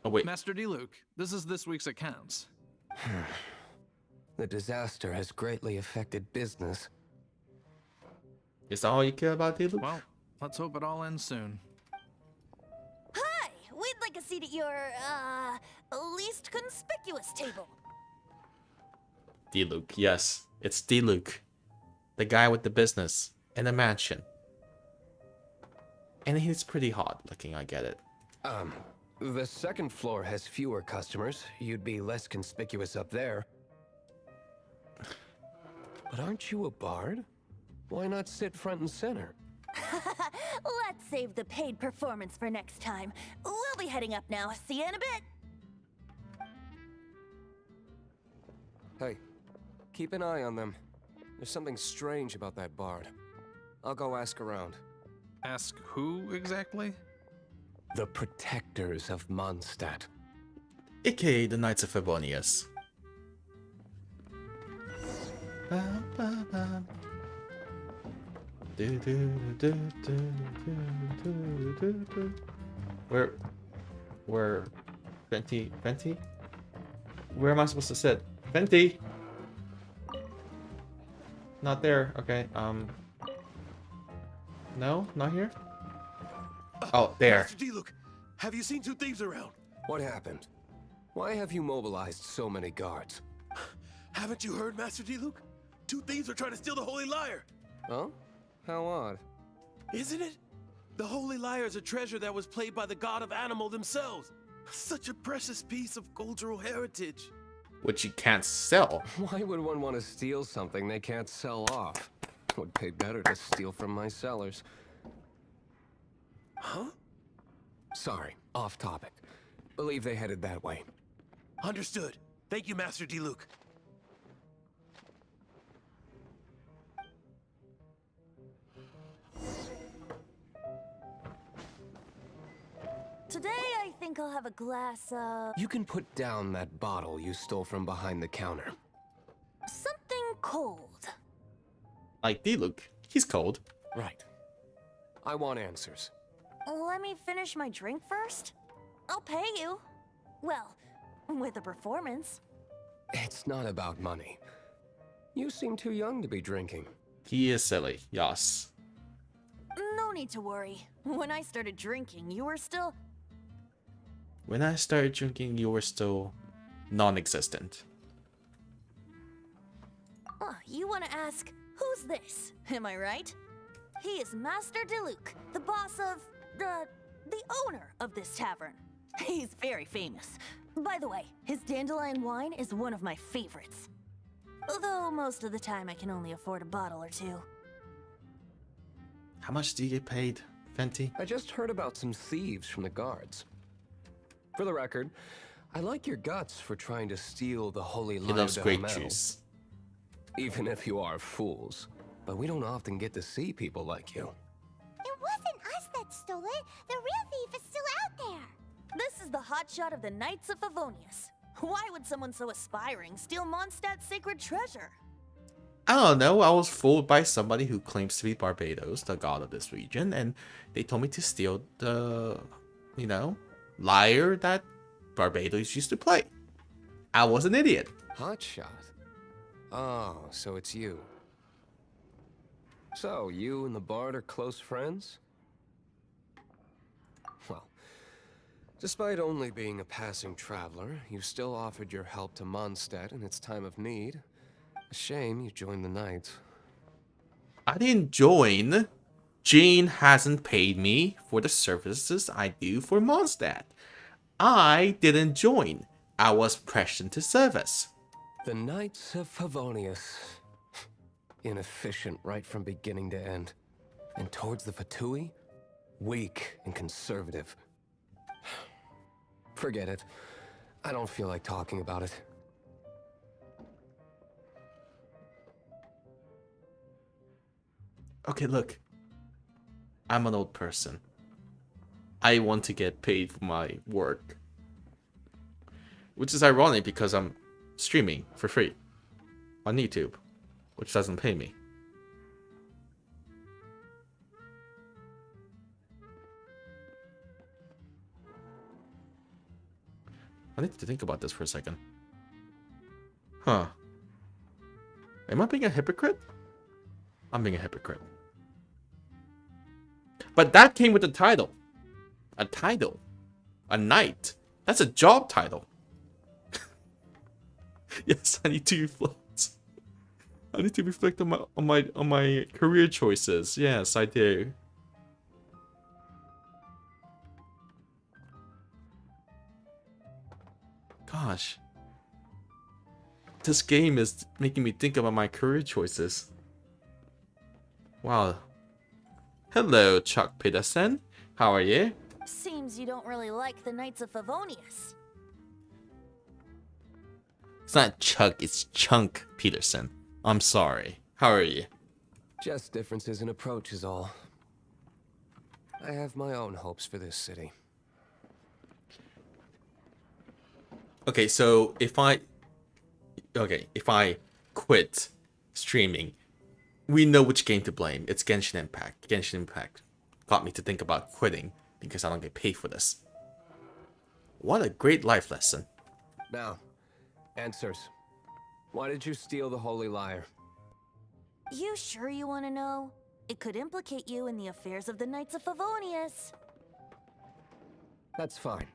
Oh wait. Master D-Luke, this is this week's accounts. The disaster has greatly affected business. Is that all you care about, D-Luke? Well, let's hope it all ends soon. Hi! We'd like a seat at your, least conspicuous table. D-Luke, yes. It's D-Luke. The guy with the business and a mansion. And he's pretty hot looking, I get it. The second floor has fewer customers. You'd be less conspicuous up there. But aren't you a bard? Why not sit front and center? Let's save the paid performance for next time. We'll be heading up now. See you in a bit. Hey, keep an eye on them. There's something strange about that bard. I'll go ask around. Ask who exactly? The protectors of Mondstadt. AKA the Knights of Favonius. Where, Fenty? Where am I supposed to sit? Fenty! Not there. Okay. No, not here. Oh, there. Master D-Luke, have you seen two thieves around? What happened? Why have you mobilized so many guards? Haven't you heard, Master D-Luke? Two thieves are trying to steal the Holy Lyre. Oh? How odd. Isn't it? The Holy Lyre is a treasure that was played by the god of animal themselves. Such a precious piece of cultural heritage. Which you can't sell. Why would one want to steal something they can't sell off? Would pay better to steal from my sellers. Huh? Sorry, off topic. Believe they headed that way. Understood. Thank you, Master D-Luke. Today, I think I'll have a glass of... You can put down that bottle you stole from behind the counter. something cold. Like D-Luke. He's cold. Right. I want answers. Let me finish my drink first. I'll pay you. Well, with a performance. It's not about money. You seem too young to be drinking. He is silly. Yes. No need to worry. When I started drinking, you were still... When I started drinking, you were still non-existent. You want to ask, who's this? Am I right? He is Master D-Luke, the boss of... the owner of this tavern. He's very famous. By the way, his dandelion wine is one of my favorites. Although most of the time I can only afford a bottle or two. How much do you get paid, Fenty? I just heard about some thieves from the guards. For the record, I like your guts for trying to steal the holy He Lyre loves de grape Hamel. juice. Even if you are fools. But we don't often get to see people like you. It wasn't us that stole it. The real thief is still out there. This is the hotshot of the Knights of Favonius. Why would someone so aspiring steal Mondstadt's sacred treasure? I don't know. I was fooled by somebody who claims to be Barbados, the god of this region, and they told me to steal the, lyre that Barbados used to play. I was an idiot. Hotshot? Oh, so it's you. So, you and the bard are close friends? Well, despite only being a passing traveler, you still offered your help to Mondstadt in its time of need. A shame you joined the Knights. I didn't join. Jane hasn't paid me for the services I do for Mondstadt. I didn't join. I was pressed into service. The Knights of Favonius. Inefficient right from beginning to end. And towards the Fatui, weak and conservative. Forget it. I don't feel like talking about it. Okay, look. I'm an old person. I want to get paid for my work. Which is ironic because I'm streaming for free on YouTube, which doesn't pay me. I need to think about this for a second. Huh. Am I being a hypocrite? I'm being a hypocrite. But that came with a title. A title. A knight. That's a job title. Yes, I need to reflect. I need to reflect on my career choices. Yes, I do. Gosh. This game is making me think about my career choices. Wow. Hello, Chuck Peterson. How are you? Seems you don't really like the Knights of Favonius. It's not Chuck, it's Chunk Peterson. I'm sorry. How are you? Just differences in approach is all. I have my own hopes for this city. Okay, so if I quit streaming, we know which game to blame. It's Genshin Impact. Genshin Impact got me to think about quitting because I don't get paid for this. What a great life lesson. Now, answers. Why did you steal the Holy Lyre? You sure you want to know? It could implicate you in the affairs of the Knights of Favonius. That's fine.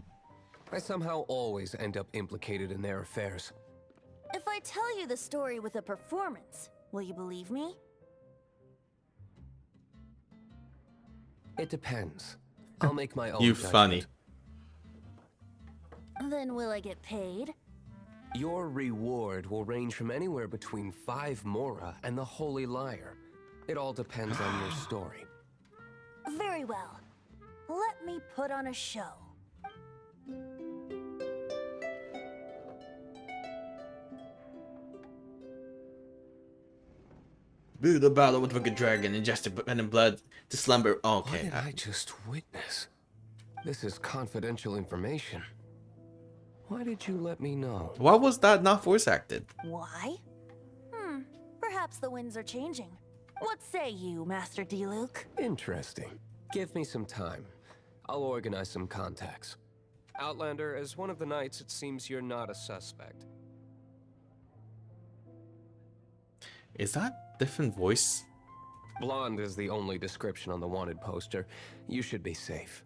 I somehow always end up implicated in their affairs. If I tell you the story with a performance, will you believe me? It depends. I'll make my own You judgment. funny. Then will I get paid? Your reward will range from anywhere between 5 Mora and the Holy Lyre. It all depends on your story. Very well. Let me put on a show. Boo the battle with Wicked Dragon, ingested and blood to slumber. Oh, What okay. did I just witness? This is confidential information. Why did you let me know? Why was that not voice acted? Why? Perhaps the winds are changing. What say you, Master D-Luke? Interesting. Give me some time. I'll organize some contacts. Outlander, as one of the knights, it seems you're not a suspect. Is that different voice? Blonde is the only description on the wanted poster. You should be safe.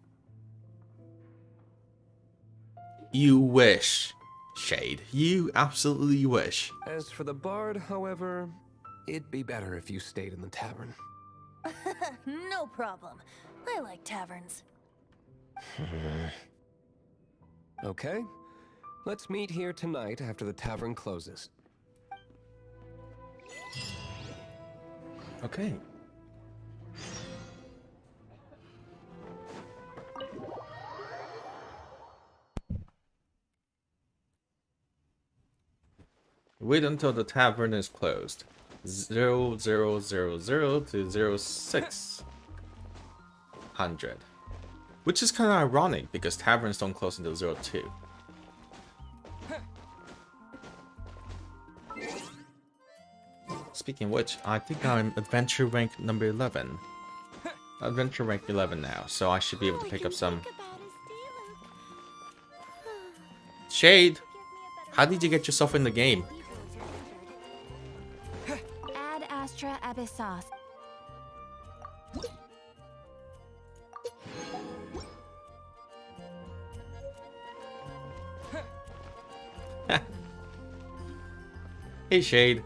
You wish, Shade. You absolutely wish. As for the bard, however, it'd be better if you stayed in the tavern. No problem. I like taverns. Okay. Let's meet here tonight after the tavern closes. Okay. Wait until the tavern is closed. 0000 to 0600. Which is kind of ironic because taverns don't close until 02. Speaking of which, I think I'm adventure rank number 11. Adventure rank 11 now, so I should be able to pick up some. Shade! How did you get yourself in the game? Ad Astra Abyssos. Hey, Shade.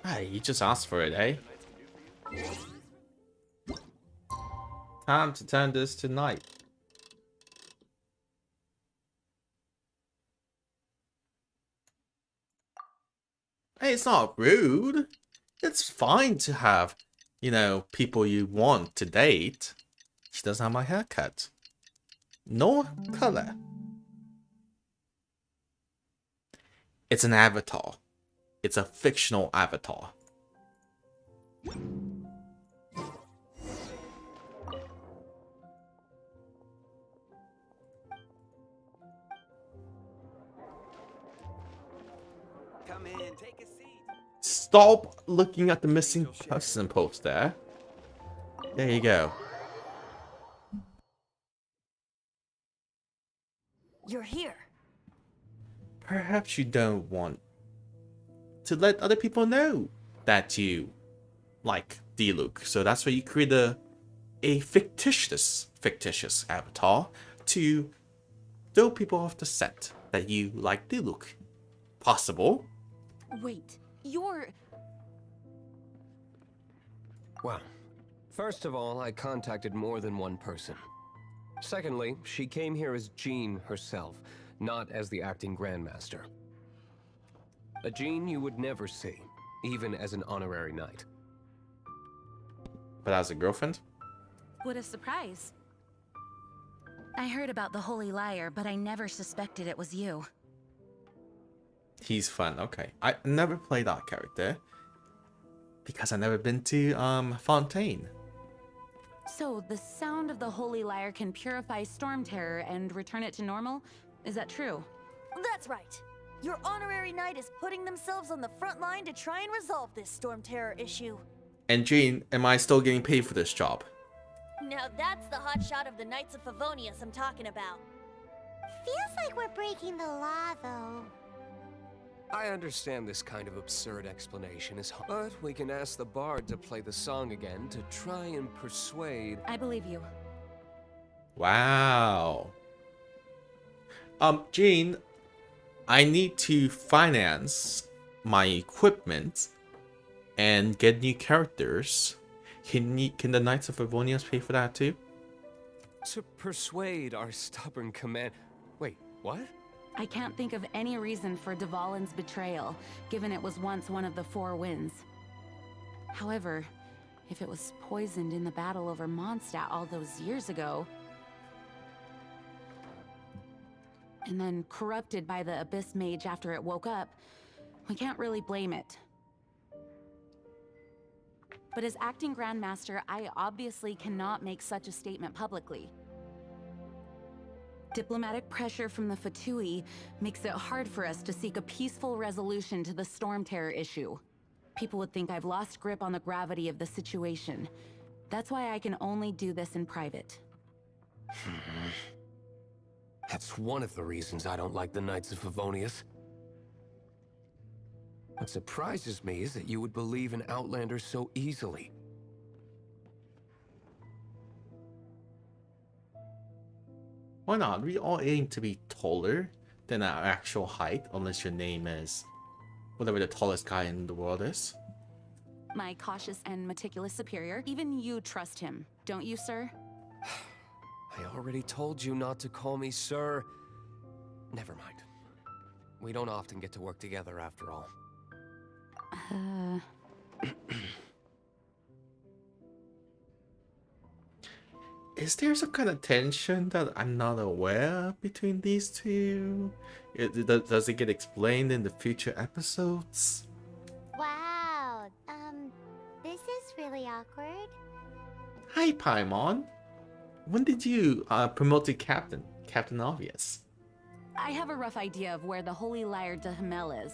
Hey, you just asked for it, eh? Time to turn this to night. Hey, it's not rude. It's fine to have, you know, people you want to date. She doesn't have my haircut. No color. It's an avatar. It's a fictional avatar. Come in, take a seat. Stop looking at the missing person post there. There you go. You're here. Perhaps you don't want to let other people know that you like D-Luke. So that's why you create a fictitious avatar to throw people off the scent that you like D-Luke. Possible. Wait, you're... Well, first of all, I contacted more than one person. Secondly, she came here as Jean herself, not as the acting Grandmaster. A Jean you would never see, even as an honorary knight. But as a girlfriend? What a surprise. I heard about the Holy Liar, but I never suspected it was you. He's fun. Okay. I never played that character because I've never been to Fontaine. So, the sound of the Holy Liar can purify Storm Terror and return it to normal? Is that true? That's right. Your honorary knight is putting themselves on the front line to try and resolve this Storm Terror issue. And Jean, am I still getting paid for this job? Now that's the hotshot of the Knights of Favonius I'm talking about. Feels like we're breaking the law, though. I understand this kind of absurd explanation is hard, but we can ask the bard to play the song again to try and persuade... I believe you. Wow. Jean, I need to finance my equipment and get new characters. Can the Knights of Favonius pay for that too? To persuade our stubborn command... Wait, what? I can't think of any reason for Dvalin's betrayal, given it was once one of the Four Winds. However, if it was poisoned in the battle over Mondstadt all those years ago, and then corrupted by the Abyss Mage after it woke up, we can't really blame it. But as acting Grandmaster, I obviously cannot make such a statement publicly. Diplomatic pressure from the Fatui makes it hard for us to seek a peaceful resolution to the Storm Terror issue. People would think I've lost grip on the gravity of the situation. That's why I can only do this in private. That's one of the reasons I don't like the Knights of Favonius. What surprises me is that you would believe in Outlanders so easily. Why not? We all aim to be taller than our actual height, unless your name is whatever the tallest guy in the world is. My cautious and meticulous superior, even you trust him, don't you, sir? I already told you not to call me sir. Never mind. We don't often get to work together after all. Is there some kind of tension that I'm not aware of between these two? Does it get explained in the future episodes? Wow, this is really awkward. Hi, Paimon. When did you promote to Captain? Captain Obvious. I have a rough idea of where the Holy Liar de Himmel is.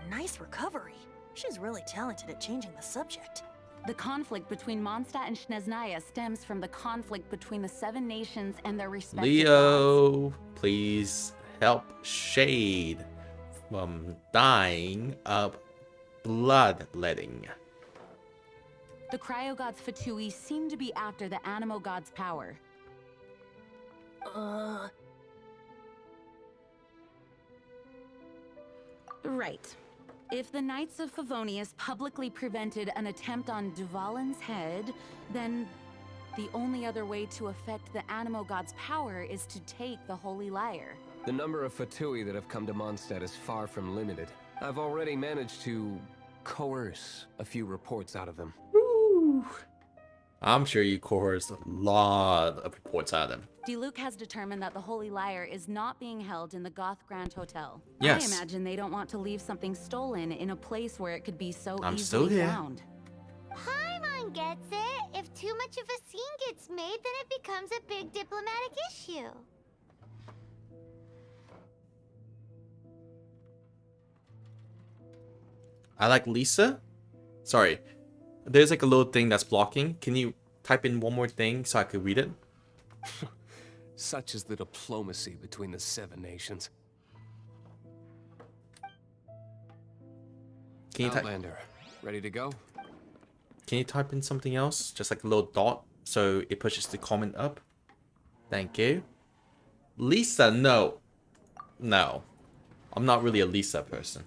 Nice recovery. She's really talented at changing the subject. The conflict between Mondstadt and Snezhnaya stems from the conflict between the Seven Nations and their respective Leo, gods. please help Shade from dying of bloodletting. The Cryo Gods Fatui seem to be after the Animo God's power. Right. If the Knights of Favonius publicly prevented an attempt on Dvalin's head, then the only other way to affect the Animo God's power is to take the Holy Liar. The number of Fatui that have come to Mondstadt is far from limited. I've already managed to coerce a few reports out of them. Woo. I'm sure you coerced a lot of reports out of them. Diluc has determined that the Holy Liar is not being held in the Goth Grand Hotel. Yes. I imagine they don't want to leave something stolen in a place where it could be so I'm easily still here. found. Paimon gets it. If too much of a scene gets made, then it becomes a big diplomatic issue. I like Lisa. Sorry. There's like a little thing that's blocking. Can you type in one more thing so I could read it? Such is the diplomacy between the Seven Nations. Can you type? Outlander, ready to go? Can you type in something else? Just like a little dot so it pushes the comment up. Thank you. Lisa, no. No. I'm not really a Lisa person.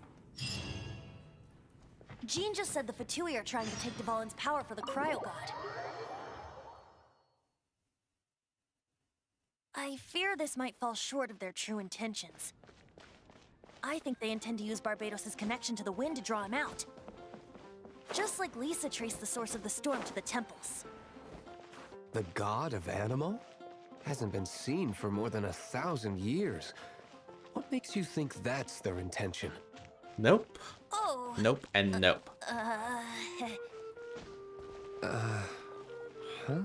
Jean just said the Fatui are trying to take Dvalin's power for the Cryo God. I fear this might fall short of their true intentions. I think they intend to use Barbados' connection to the wind to draw him out. Just like Lisa traced the source of the storm to the temples. The god of Animo? Hasn't been seen for more than 1,000 years. What makes you think that's their intention? Nope. Oh. Nope and nope. Huh?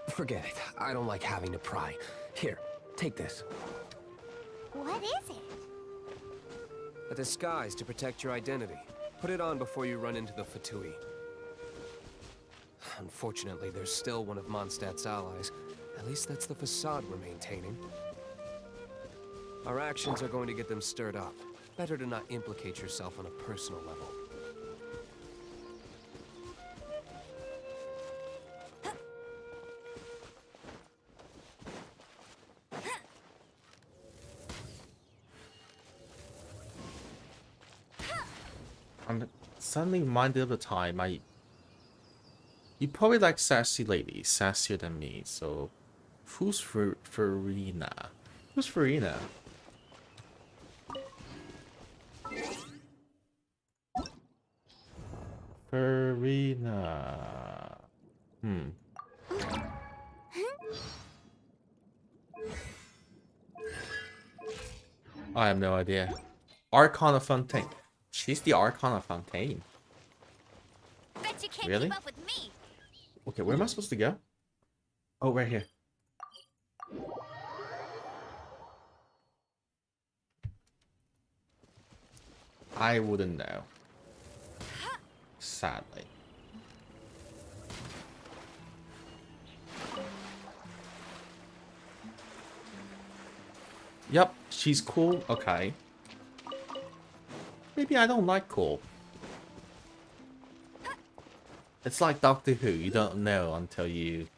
Forget it. I don't like having to pry. Here, take this. What is it? A disguise to protect your identity. Put it on before you run into the Fatui. Unfortunately, there's still one of Mondstadt's allies. At least that's the facade we're maintaining. Our actions are going to get them stirred up. Better to not implicate yourself on a personal level. I'm suddenly reminded of the time you probably like sassy ladies, sassier than me, so who's Farina? Who's Farina? Farina. I have no idea. Arcana Fontaine. She's the Arcana Fontaine. Bet you can't Really? keep up with me. Okay, where am I supposed to go? Oh, right here. I wouldn't know. Sadly. Yep, she's cool. Okay. Maybe I don't like cool. It's like Doctor Who. You don't know until you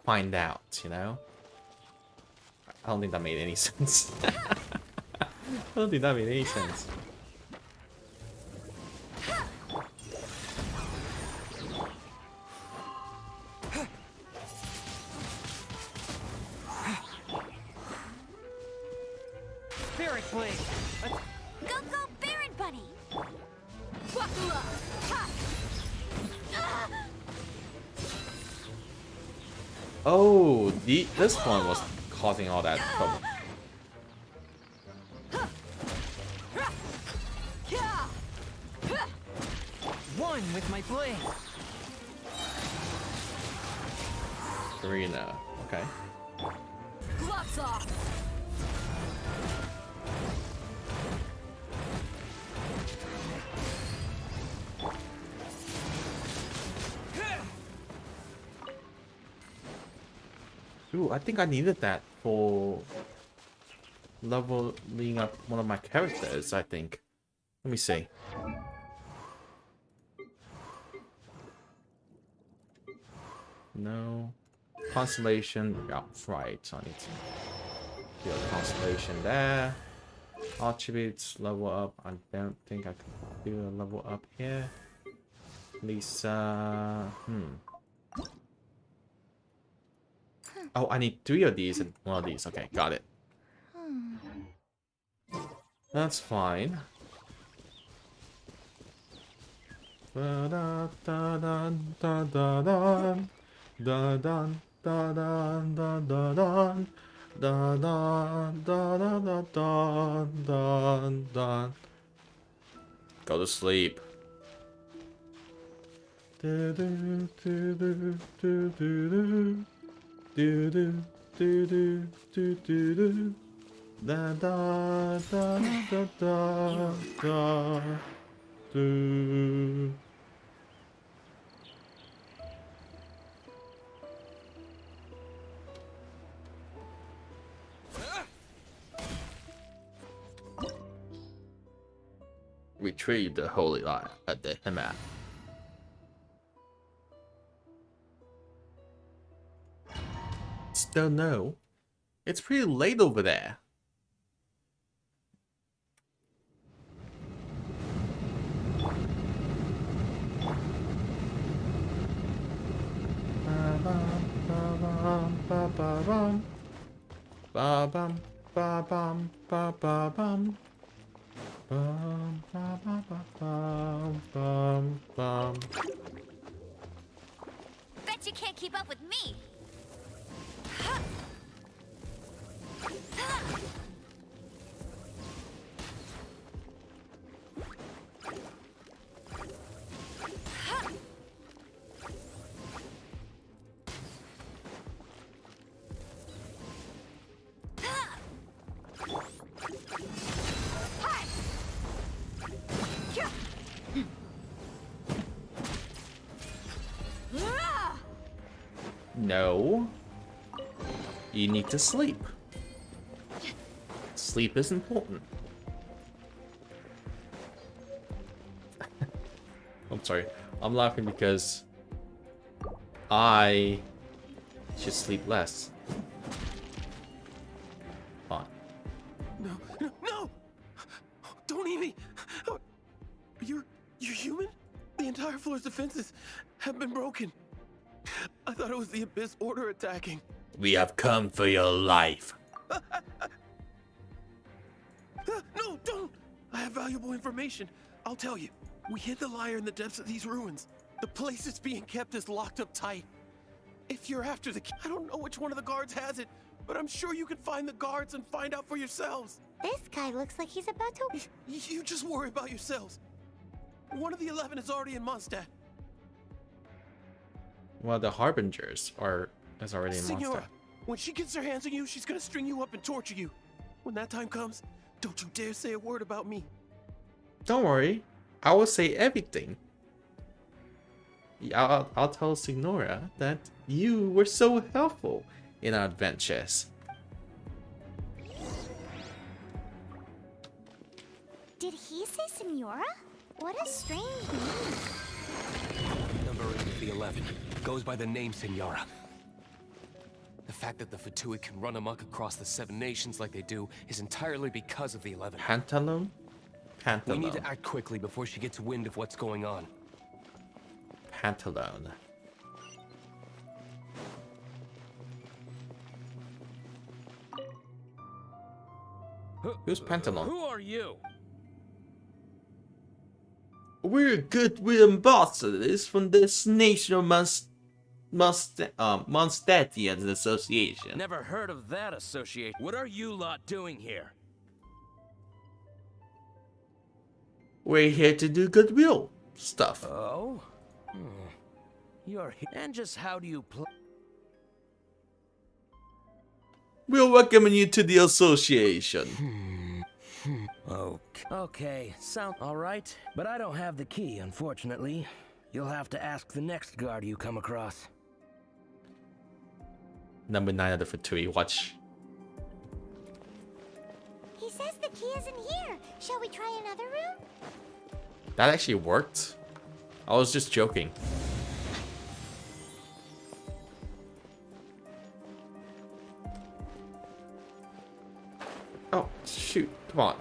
find out, you know? I don't think that made any sense. I don't think that made any sense. Spirit Blade! Go, go, Baron Bunny! Buckle up! Ha! Oh, this one was causing all that trouble. One with my blade! Arena. Okay. Gloves off! Ooh, I think I needed that for leveling up one of my characters, I think. Let me see. No. Constellation. Yeah, right. So I need to do a constellation there. Attributes, level up. I don't think I can do a level up here. Lisa. Oh, I need 3 of these and 1 of these. Okay, got it. That's fine. Da da da da da da da da da da da da da da da da da da da. Go to sleep. Do do do do do do. Do do do do do do do da da da da da da do. Retrieve the holy light at the Hema. Still no. It's pretty late over there. Bet you can't keep up with me. No. You need to sleep. Sleep is important. I'm sorry. I'm laughing because I should sleep less. Fine. No! Don't eat me! You're human? The entire floor's defenses have been broken. I thought it was the Abyss Order attacking. We have come for your life. No, don't! I have valuable information. I'll tell you. We hid the liar in the depths of these ruins. The place it's being kept is locked up tight. If you're after the key, I don't know which one of the guards has it, but I'm sure you can find the guards and find out for yourselves. This guy looks like he's about to... You just worry about yourselves. One of the 11 is already in Mondstadt. Well, the Harbingers is already in Signora, Mondstadt. when she gets her hands on you, she's gonna string you up and torture you. When that time comes, don't you dare say a word about me. Don't worry. I will say everything. I'll tell Signora that you were so helpful in our adventures. Did he say Senora? What a strange name. Number 8 of the 11 goes by the name Senora. The fact that the Fatui can run amok across the 7 nations like they do is entirely because of the 11. Pantalone? Pantalone. We need to act quickly before she gets wind of what's going on. Pantalone. Who's Pantalone? Who are you? We're goodwill ambassadors from this national Mondstadtians Association. Never heard of that association. What are you lot doing here? We're here to do goodwill stuff. Oh? You're here. And just how do you play? We're welcoming you to the association. Okay, sound alright. But I don't have the key, unfortunately. You'll have to ask the next guard you come across. Number 9 of the Fatui, watch. He says the key isn't here. Shall we try another room? That actually worked. I was just joking. Oh, shoot. Come on.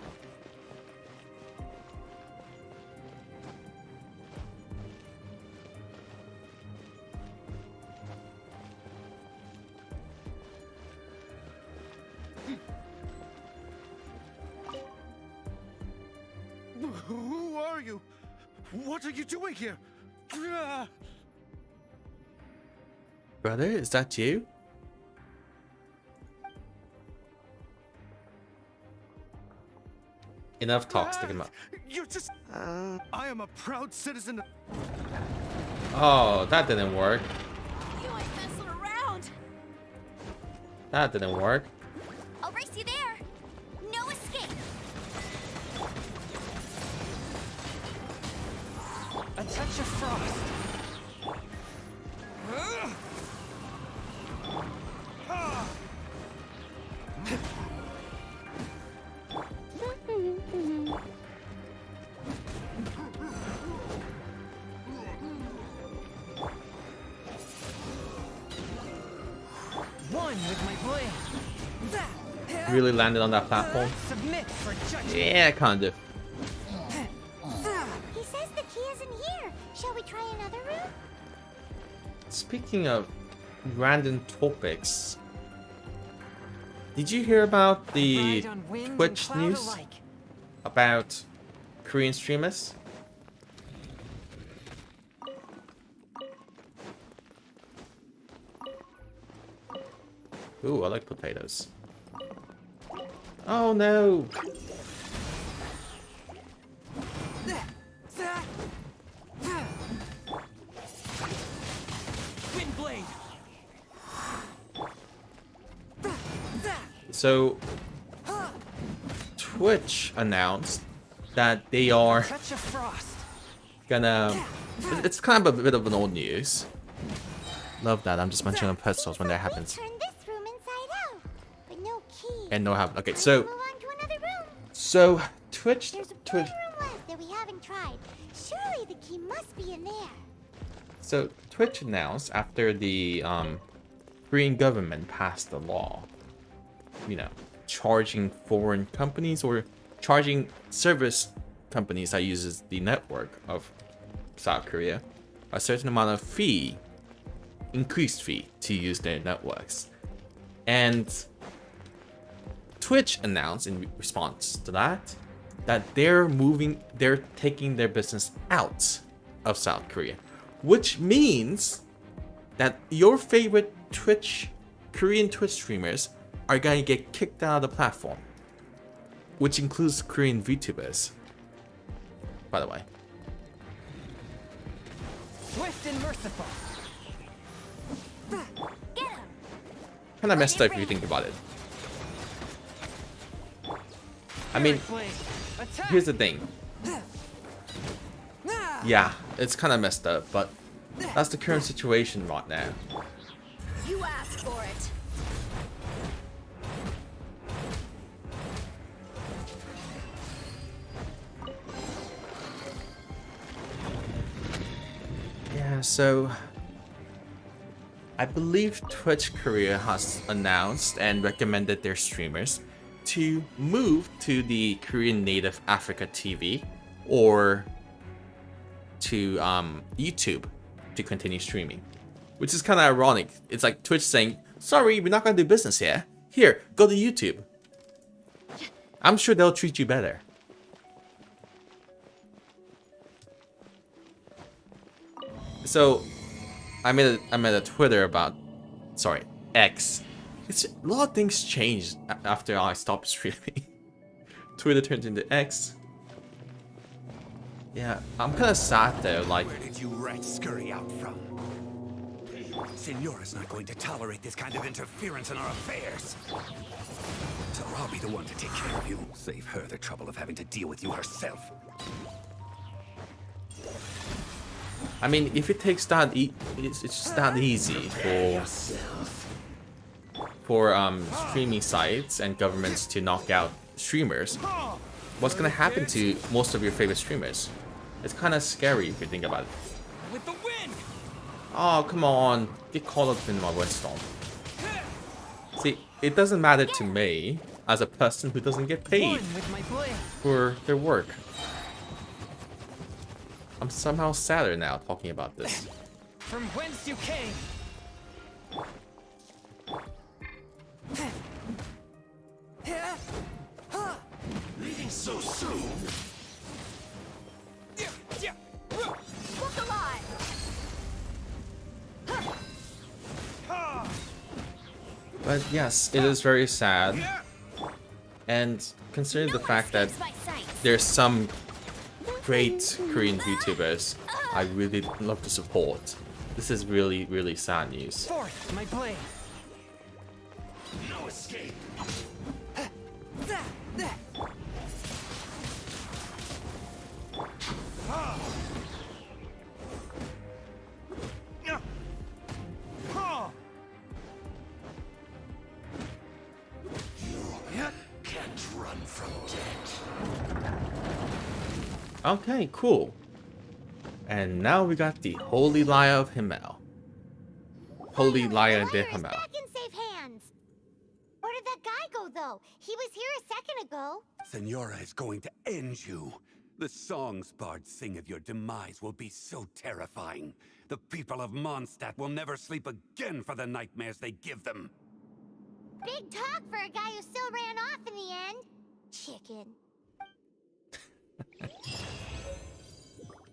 Who are you? What are you doing here? Brother, is that you? Enough talk, stick him up. You're just... I am a proud citizen. Oh, that didn't work. You ain't messing around. That didn't work. I'll race you there. No escape. A touch of frost. One with my blade. Really landed on that platform? Submit for judgment. Yeah, kind of. He says the key isn't here. Shall we try another room? Speaking of random topics, did you hear about the Ride on wind and Twitch cloud news alike. about Korean streamers? Ooh, I like potatoes. Oh no! Windblade. So, Twitch announced that they are Touch of frost. gonna... It's kind of a bit of an old news. Love that. I'm just munching on pretzels when that happens. Turn this room inside out, but no key. And no happen. Okay, so... Move on to another room. So, Twitch... There's one room left that we haven't tried. Surely the key must be in there. So, Twitch announced after the Korean government passed the law, you know, charging foreign companies or charging service companies that uses the network of South Korea a certain amount of fee, increased fee to use their networks. And Twitch announced in response to that they're taking their business out of South Korea, which means that your favorite Korean Twitch streamers are going to get kicked out of the platform, which includes Korean VTubers, by the way. Swift and merciful. Kind of messed up if you think about it. I mean, here's the thing. Yeah, it's kind of messed up, but that's the current situation right now. You asked for it. Yeah, so I believe Twitch Korea has announced and recommended their streamers to move to the Korean native Africa TV or to YouTube to continue streaming, which is kind of ironic. It's like Twitch saying, sorry, we're not going to do business here. Here, go to YouTube. I'm sure they'll treat you better. So, I made a Twitter about, sorry, X. It's a lot of things changed after I stopped streaming. Twitter turned into X. Yeah, I'm kind of sad though. Like, where did you rats scurry out from? Senora's not going to tolerate this kind of interference in our affairs. So I'll be the one to take care of you. Save her the trouble of having to deal with you herself. I mean, if it takes that, it's just that easy for streaming sites and governments to knock out streamers. What's gonna happen to most of your favorite streamers? It's kind of scary if you think about it. With the wind. Oh, come on, get caught up in my windstorm. See, it doesn't matter to me as a person who doesn't get paid for their work. I'm somehow sadder now talking about this. From whence you came. Leaving so soon? Look alive. But yes, it is very sad. And considering the fact that there's some great Korean VTubers I really love to support, this is really, really sad news. Forth, my blade. No escape. Okay, cool. And now we got the Holy Liar of Himmel. Holy Liar de Himmel. Back in safe hands. Where did that guy go, though? He was here a second ago. Senora is going to end you. The songs bards sing of your demise will be so terrifying. The people of Mondstadt will never sleep again for the nightmares they give them. Big talk for a guy who still ran off in the end. Chicken.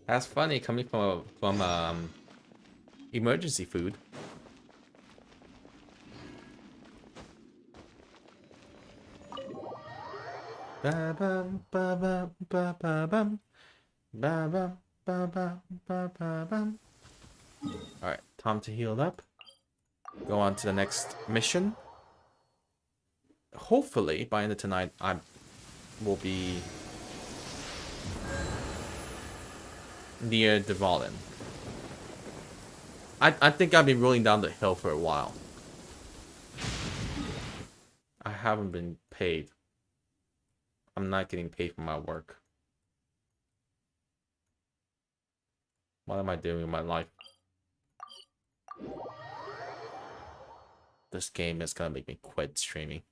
That's funny coming from emergency food. Ba bum ba bum ba ba bum. Ba bum ba bum ba ba bum. Alright, time to heal up. Go on to the next mission. Hopefully, by the end of tonight, I will be near Dvalin. I think I've been rolling down the hill for a while. I haven't been paid. I'm not getting paid for my work. What am I doing with my life? This game is gonna make me quit streaming.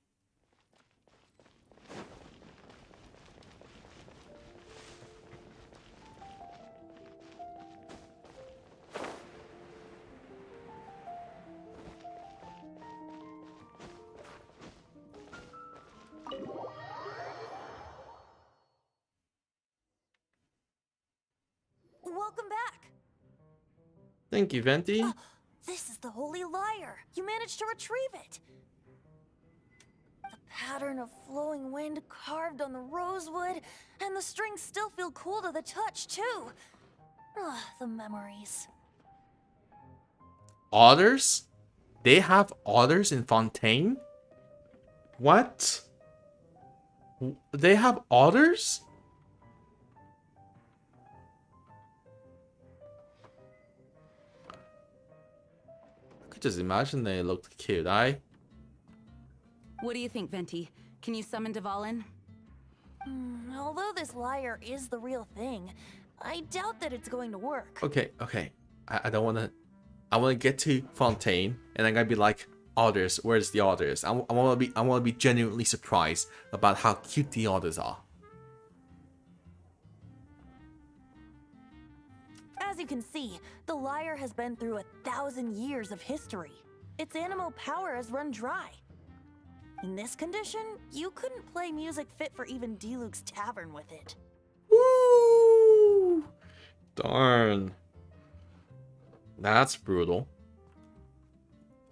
Welcome back. Thank you, Venti. This is the Holy Lyre. You managed to retrieve it. The pattern of flowing wind carved on the rosewood, and the strings still feel cool to the touch, too. The memories. Otters? They have otters in Fontaine? What? They have otters? I could just imagine they looked cute. What do you think, Venti? Can you summon Dvalin? Although this lyre is the real thing, I doubt that it's going to work. Okay. I don't wanna. I wanna get to Fontaine, and I'm gonna be like, otters. Where's the otters? I wanna be genuinely surprised about how cute the otters are. As you can see, the lyre has been through 1,000 years of history. Its animal power has run dry. In this condition, you couldn't play music fit for even Diluc's tavern with it. Woo! Darn. That's brutal.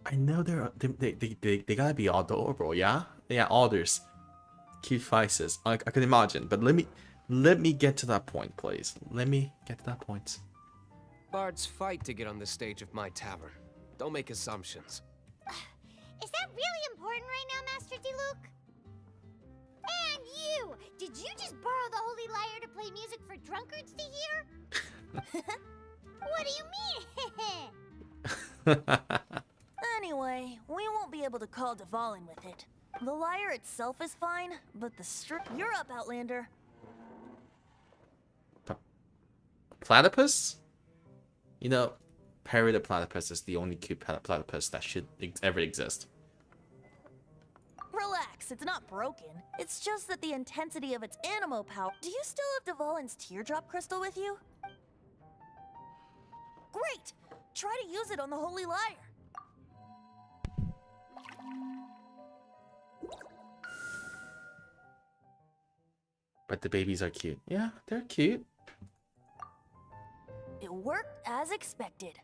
I know they gotta be adorable, yeah? Yeah, otters. Cute faces. I can imagine, but let me get to that point, please. Let me get to that point. Bards fight to get on the stage of my tavern. Don't make assumptions. Is that really important right now, Master Diluc? And you! Did you just borrow the Holy Lyre to play music for drunkards to hear? What do you mean? Anyway, we won't be able to call Dvalin with it. The lyre itself is fine, but the You're up, Outlander. Platypus? You know, Perry the Platypus is the only cute platypus that should ever exist. Relax, it's not broken. It's just that the intensity of its animal power... Do you still have Dvalin's teardrop crystal with you? Great! Try to use it on the Holy Lyre. But the babies are cute. Yeah, they're cute. It worked as expected.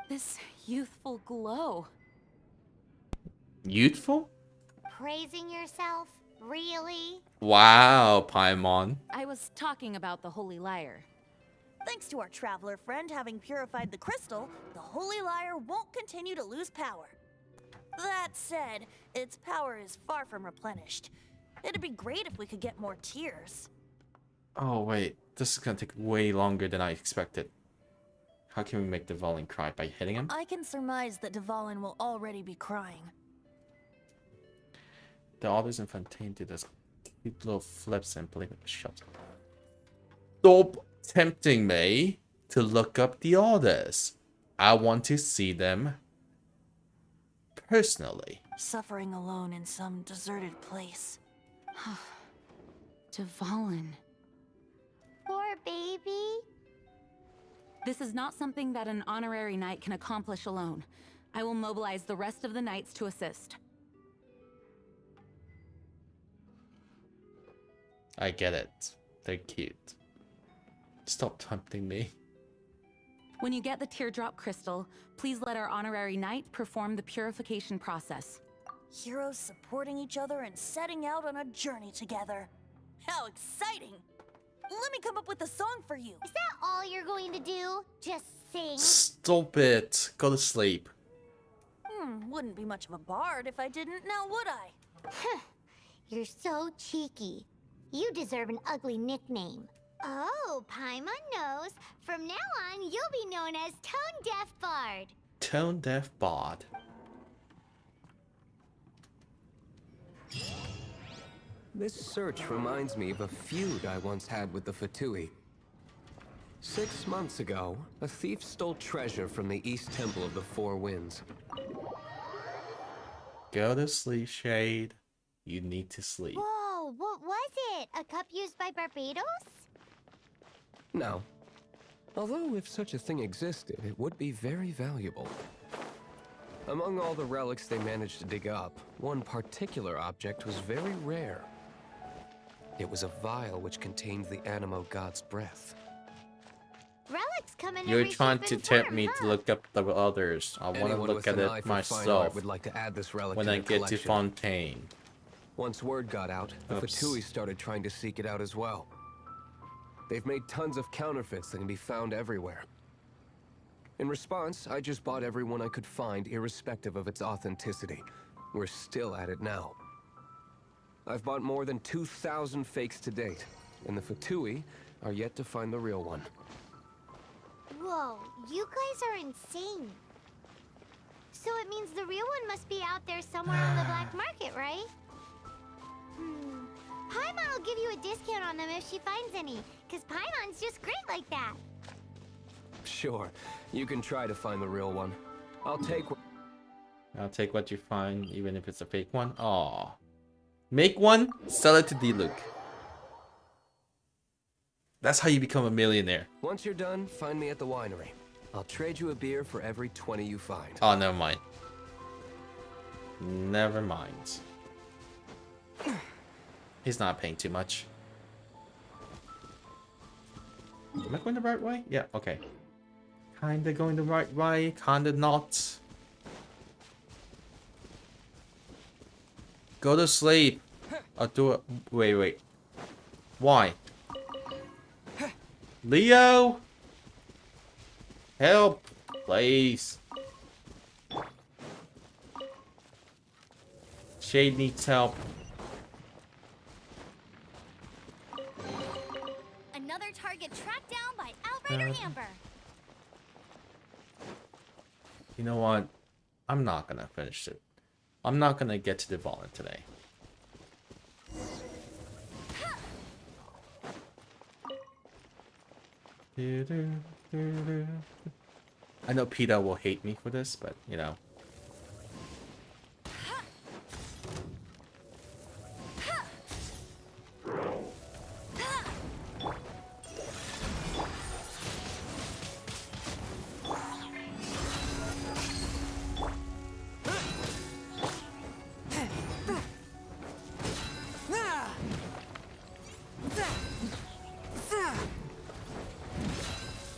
This youthful glow. Youthful? Praising yourself? Really? Wow, Paimon. I was talking about the Holy Lyre. Thanks to our traveler friend having purified the crystal, the Holy Lyre won't continue to lose power. That said, its power is far from replenished. It'd be great if we could get more tears. Oh, wait. This is gonna take way longer than I expected. How can we make Dvalin cry? By hitting him? I can surmise that Dvalin will already be crying. The others in Fontaine do this cute little flips and believe it. Shut up. Stop tempting me to look up the others. I want to see them personally. Suffering alone in some deserted place. Dvalin. Poor baby. This is not something that an honorary knight can accomplish alone. I will mobilize the rest of the knights to assist. I get it. They're cute. Stop tempting me. When you get the teardrop crystal, please let our honorary knight perform the purification process. Heroes supporting each other and setting out on a journey together. How exciting! Let me come up with a song for you. Is that all you're going to do? Just sing? Stop it. Go to sleep. Wouldn't be much of a bard if I didn't, now would I? You're so cheeky. You deserve an ugly nickname. Oh, Paimon knows. From now on, you'll be known as Tone Deaf Bard. Tone Deaf Bard. This search reminds me of a feud I once had with the Fatui. 6 months ago, a thief stole treasure from the East Temple of the Four Winds. Go to sleep, Shade. You need to sleep. Whoa, what was it? A cup used by Barbados? No. Although if such a thing existed, it would be very valuable. Among all the relics they managed to dig up, one particular object was very rare. It was a vial which contained the Animo god's breath. Relics come in You're every trying shape to and tempt form, me huh? to look up the others. I want to Anyone look with at an eye it for fine myself art would like to add this relic when to I their get to collection. Fontaine. Once word got out, the Oops. Fatui started trying to seek it out as well. They've made tons of counterfeits that can be found everywhere. In response, I just bought every one I could find, irrespective of its authenticity. We're still at it now. I've bought more than 2,000 fakes to date, and the Fatui are yet to find the real one. Whoa, you guys are insane. So it means the real one must be out there somewhere on the black market, right? Paimon will give you a discount on them if she finds any, because Paimon's just great like that. Sure, you can try to find the real one. I'll take what you find, even if it's a fake one. Aw. Make one, sell it to D-Luke. That's how you become a millionaire. Once you're done, find me at the winery. I'll trade you a beer for every 20 you find. Oh, never mind. Never mind. He's not paying too much. Am I going the right way? Yeah, okay. Kinda going the right way, kinda not. Go to sleep. I'll do it. Wait. Why? Leo! Help! Please. Shade needs help. Another target tracked down by Outrider Amber. You know what? I'm not gonna finish it. I'm not gonna get to the Volant today. I know PETA will hate me for this, but you know.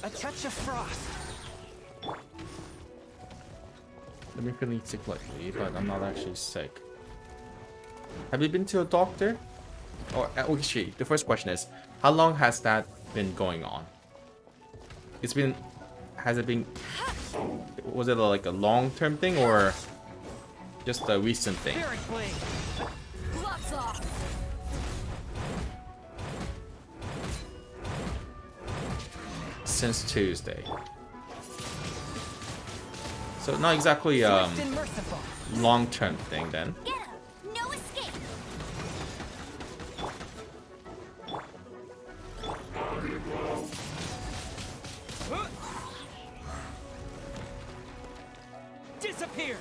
A touch of frost. I've been feeling sick lately, but I'm not actually sick. Have you been to a doctor? Or actually, the first question is, how long has that been going on? It's been, has it been, was it like a long-term thing or just a recent thing? Gloves off. Since Tuesday. So not exactly long-term thing then. Get him! No escape! Disappear!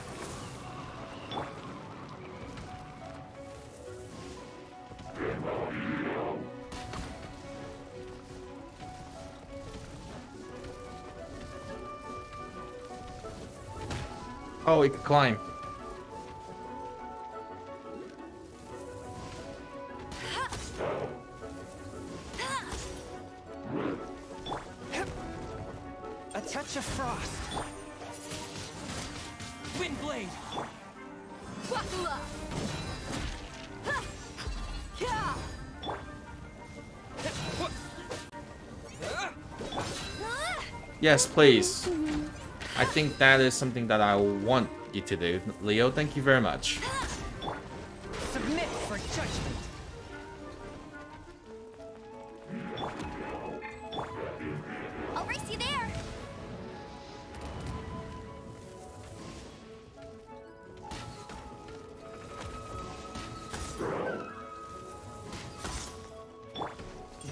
Oh, we can climb. A touch of frost. Windblade. Buckle up. Ha! Yeah! Yes, please. I think that is something that I want you to do. Leo, thank you very much. Submit for judgment. I'll race you there.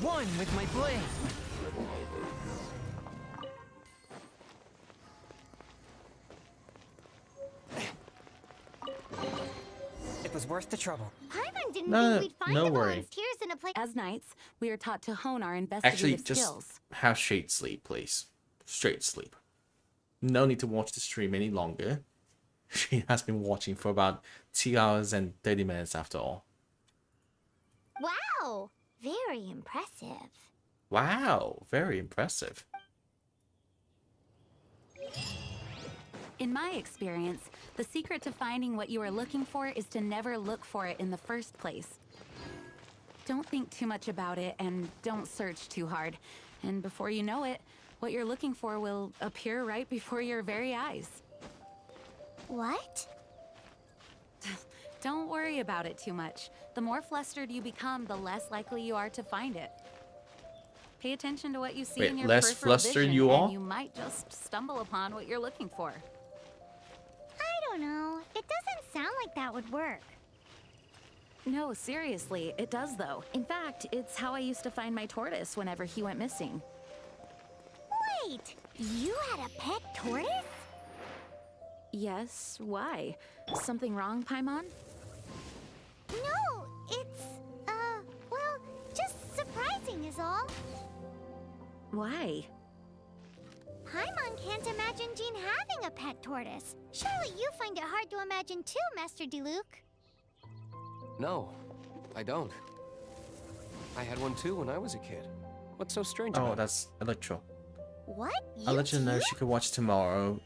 One with my blade. It was worth the trouble. Paimon didn't No, think we'd find no the worry. volunteers in a place. As knights, we are taught to hone our investigative Actually, just skills. have straight sleep, please. Straight sleep. No need to watch the stream any longer. She has been watching for about 2 hours and 30 minutes after all. Wow, very impressive. Wow, very impressive. In my experience, the secret to finding what you are looking for is to never look for it in the first place. Don't think too much about it and don't search too hard. And before you know it, what you're looking for will appear right before your very eyes. What? Don't worry about it too much. The more flustered you become, the less likely you are to find it. Pay attention to what you see Wait, in your less peripheral flustered vision, you are? and you might just stumble upon what you're looking for. I don't know. It doesn't sound like that would work. No, seriously, it does though. In fact, it's how I used to find my tortoise whenever he went missing. Wait, you had a pet tortoise? Yes, why? Something wrong, Paimon? No, it's, well, just surprising is all. Why? Paimon can't imagine Jean having a pet tortoise. Surely you find it hard to imagine too, Master Diluc. No, I don't. I had one too when I was a kid. What's so strange Oh, about it? that's Electro. What? I'll let you know if she could watch tomorrow.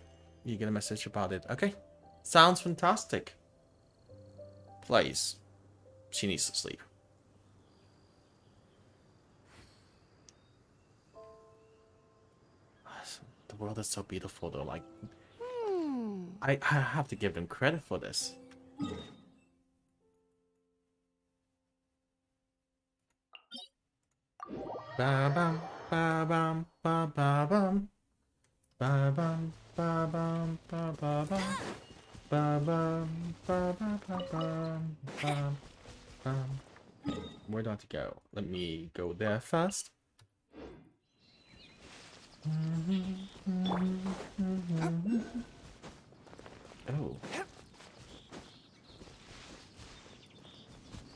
You get a message about it. Okay. Sounds fantastic. Please. She needs to sleep. The world is so beautiful though. Like, I have to give them credit for this. Ba bam ba bam ba ba bam ba bam ba bam ba ba bam ba bam ba ba ba bam bam bam. Where do I have to go? Let me go there first. Oh.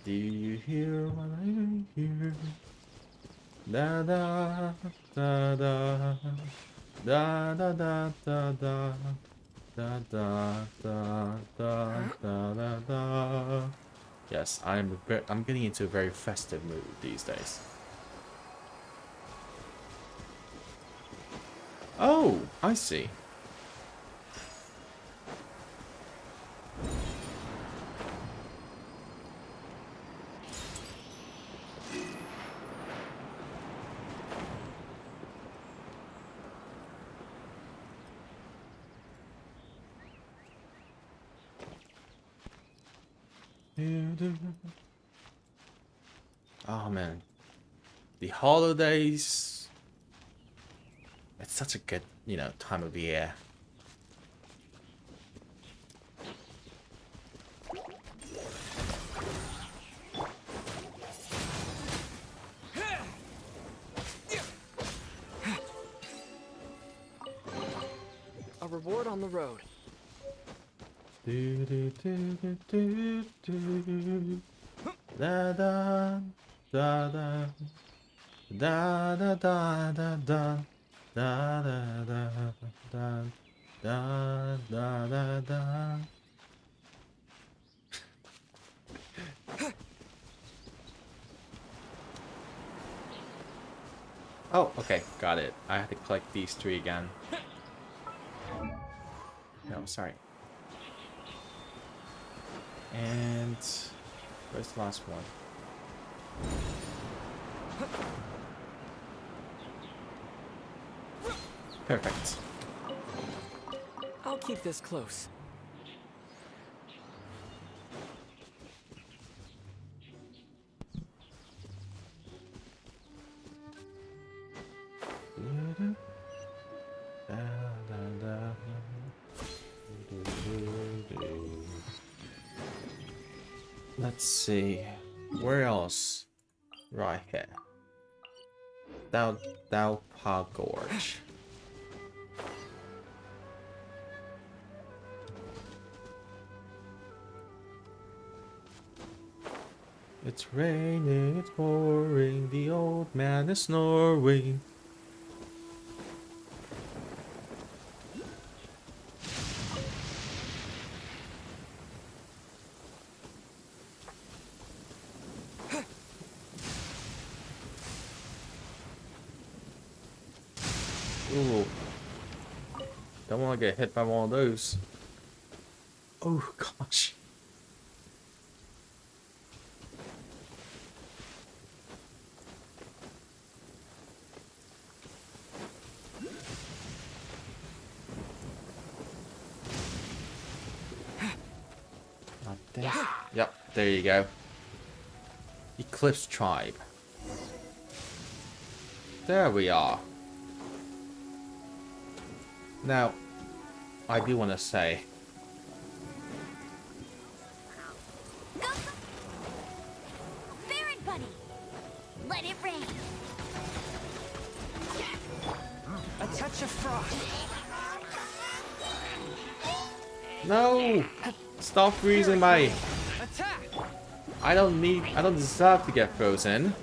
Do you hear what I hear? Da da da da da da da da da da da da da da da. Yes, I'm getting into a very festive mood these days. Oh, I see. Oh man, the holidays. It's such a good, time of the year. A reward on the road. Do do do do do do. Da da da da da da da da da. Da da da da da da da da. Oh, okay, got it. I have to collect these 3 again. No, sorry. And where's the last one? Perfect. I'll keep this close. Let's see. Where else? Right here. Dalpa Gorge. It's raining, it's pouring, the old man is snoring. Ooh. Don't want to get hit by one of those. Oh gosh. Yep, there you go. Eclipse Tribe. There we are. Now, I do want to say... Baron Buddy! Let it rain! A touch of frost. No! Stop freezing me! Attack! I don't deserve to get frozen.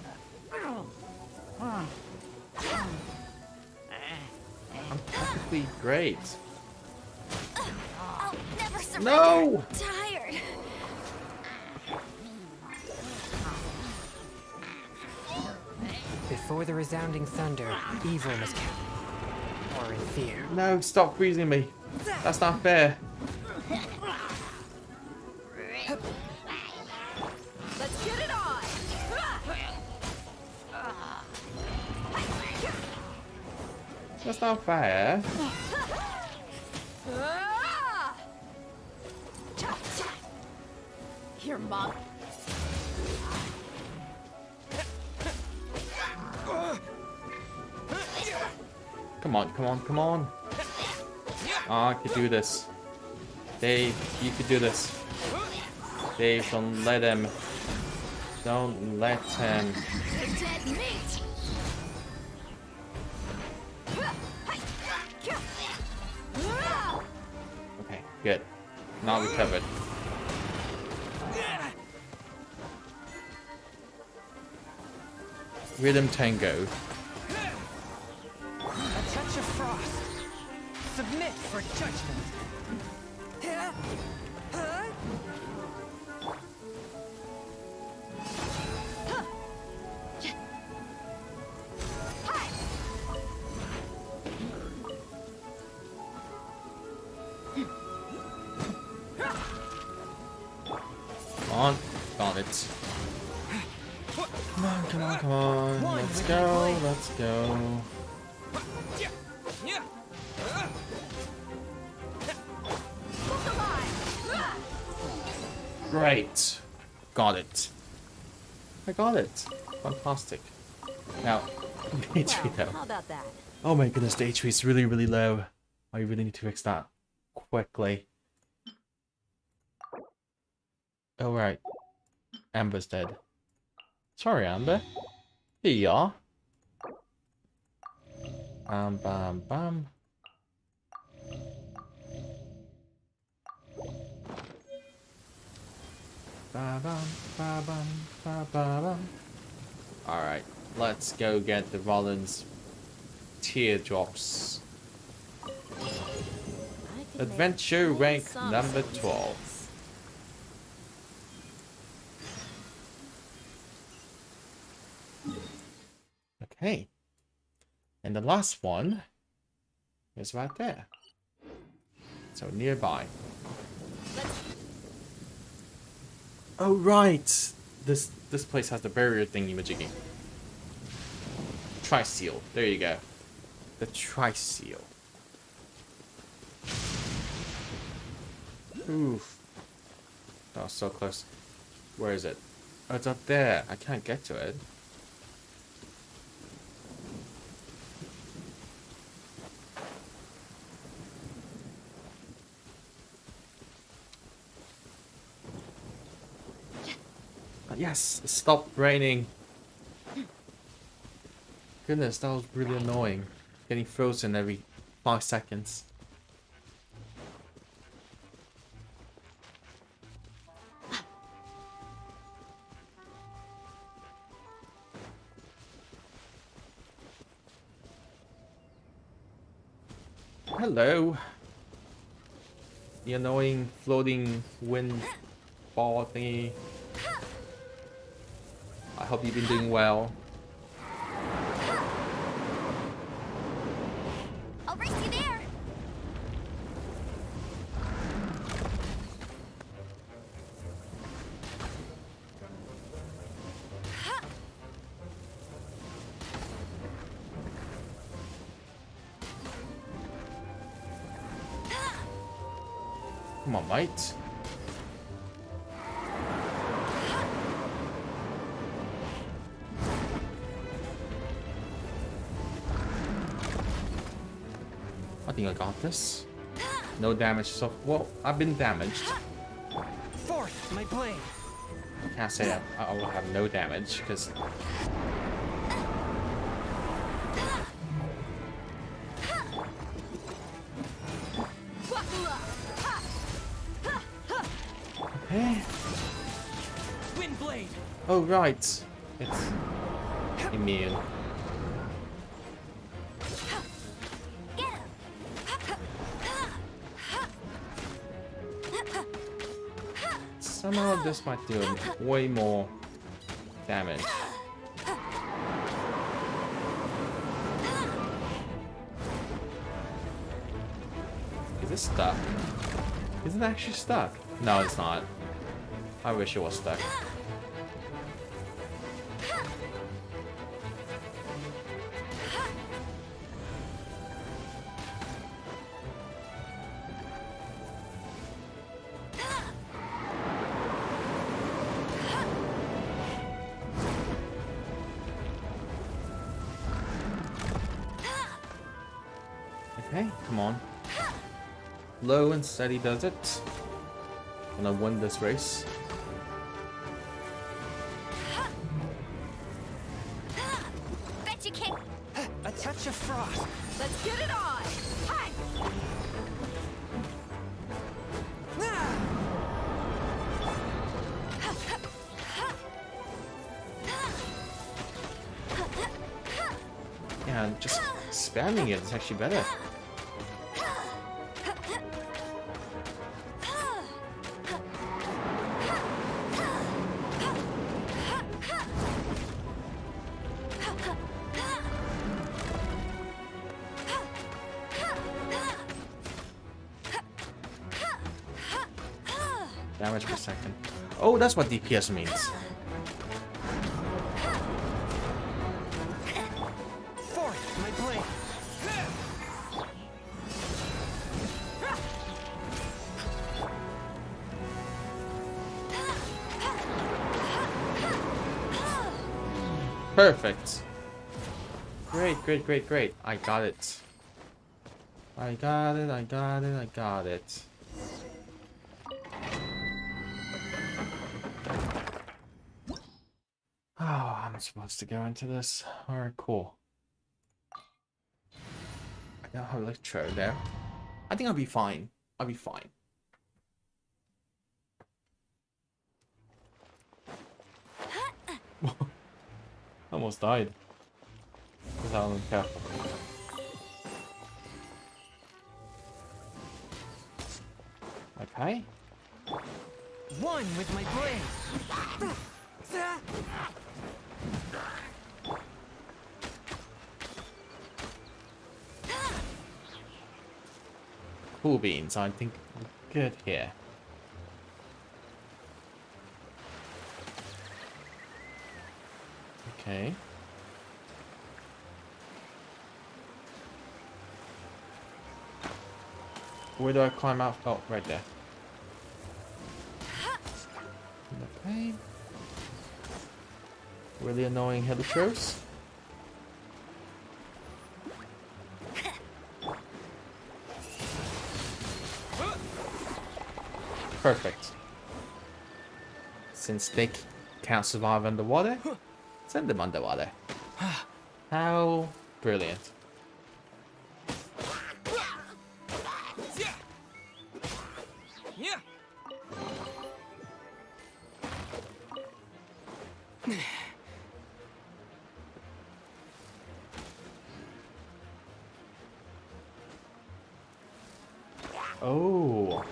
I'm perfectly great. I'll never surrender. No! Tired. Before the resounding thunder, evil must or in fear. No, stop freezing me. That's not fair. Let's get it on! That's not fair. Your mom. Come on, come on, come on. Ah, I could do this. Dave, you could do this. Dave, don't let him. Don't let him. Dead meat! Okay, good. Now we covered. Rhythm Tango. A touch of frost. Submit for judgment. Come on. Got it. Come on, come on, come on. Let's go, let's go. Great. Got it. I got it. Fantastic. Now, HP though. How about that? Oh my goodness, the HP is really, really low. I really need to fix that quickly. Oh right. Amber's dead. Sorry, Amber. Here you are. Bam, bam, bam. Ba bam, ba bam, ba ba bam. Alright, let's go get the Rollins teardrops. Adventure rank number 12. Okay. And the last one is right there. So nearby. Oh right! This place has the barrier thingy majiggy. Tri-seal. There you go. The tri-seal. Oof. That was so close. Where is it? Oh, it's up there. I can't get to it. Yes, it stopped raining. Goodness, that was really annoying. Getting frozen every 5 seconds. Hello. The annoying floating wind ball thingy. I hope you've been doing well. I'll race you there. Come on, mate. I think I got this. No damage so well, I've been damaged. Fourth, my blade. I can't say that I will have no damage because okay. Wind blade. Oh right. It's immune. Somehow this might do way more damage. Is it stuck? Is it actually stuck? No, it's not. I wish it was stuck. Okay, come on. Low and steady does it. Gonna win this race. Bet you can't. A touch of frost. Let's get it on! Hi! Yeah, just spamming it is actually better. Damage per second. Oh, that's what DPS means. Fourth, my blade. Perfect. Great, great, great, great. I got it. I got it, I got it, I got it. Oh, I'm supposed to go into this. Alright, cool. I don't have Electro there. I think I'll be fine. I'll be fine. Almost died. Because I wasn't careful. Okay. One with my blade. Cool beans, I think we're good here. Okay. Where do I climb out? Oh, right there. Okay. Really annoying helicopters. Perfect. Since they can't survive underwater, send them underwater. How brilliant. Oh.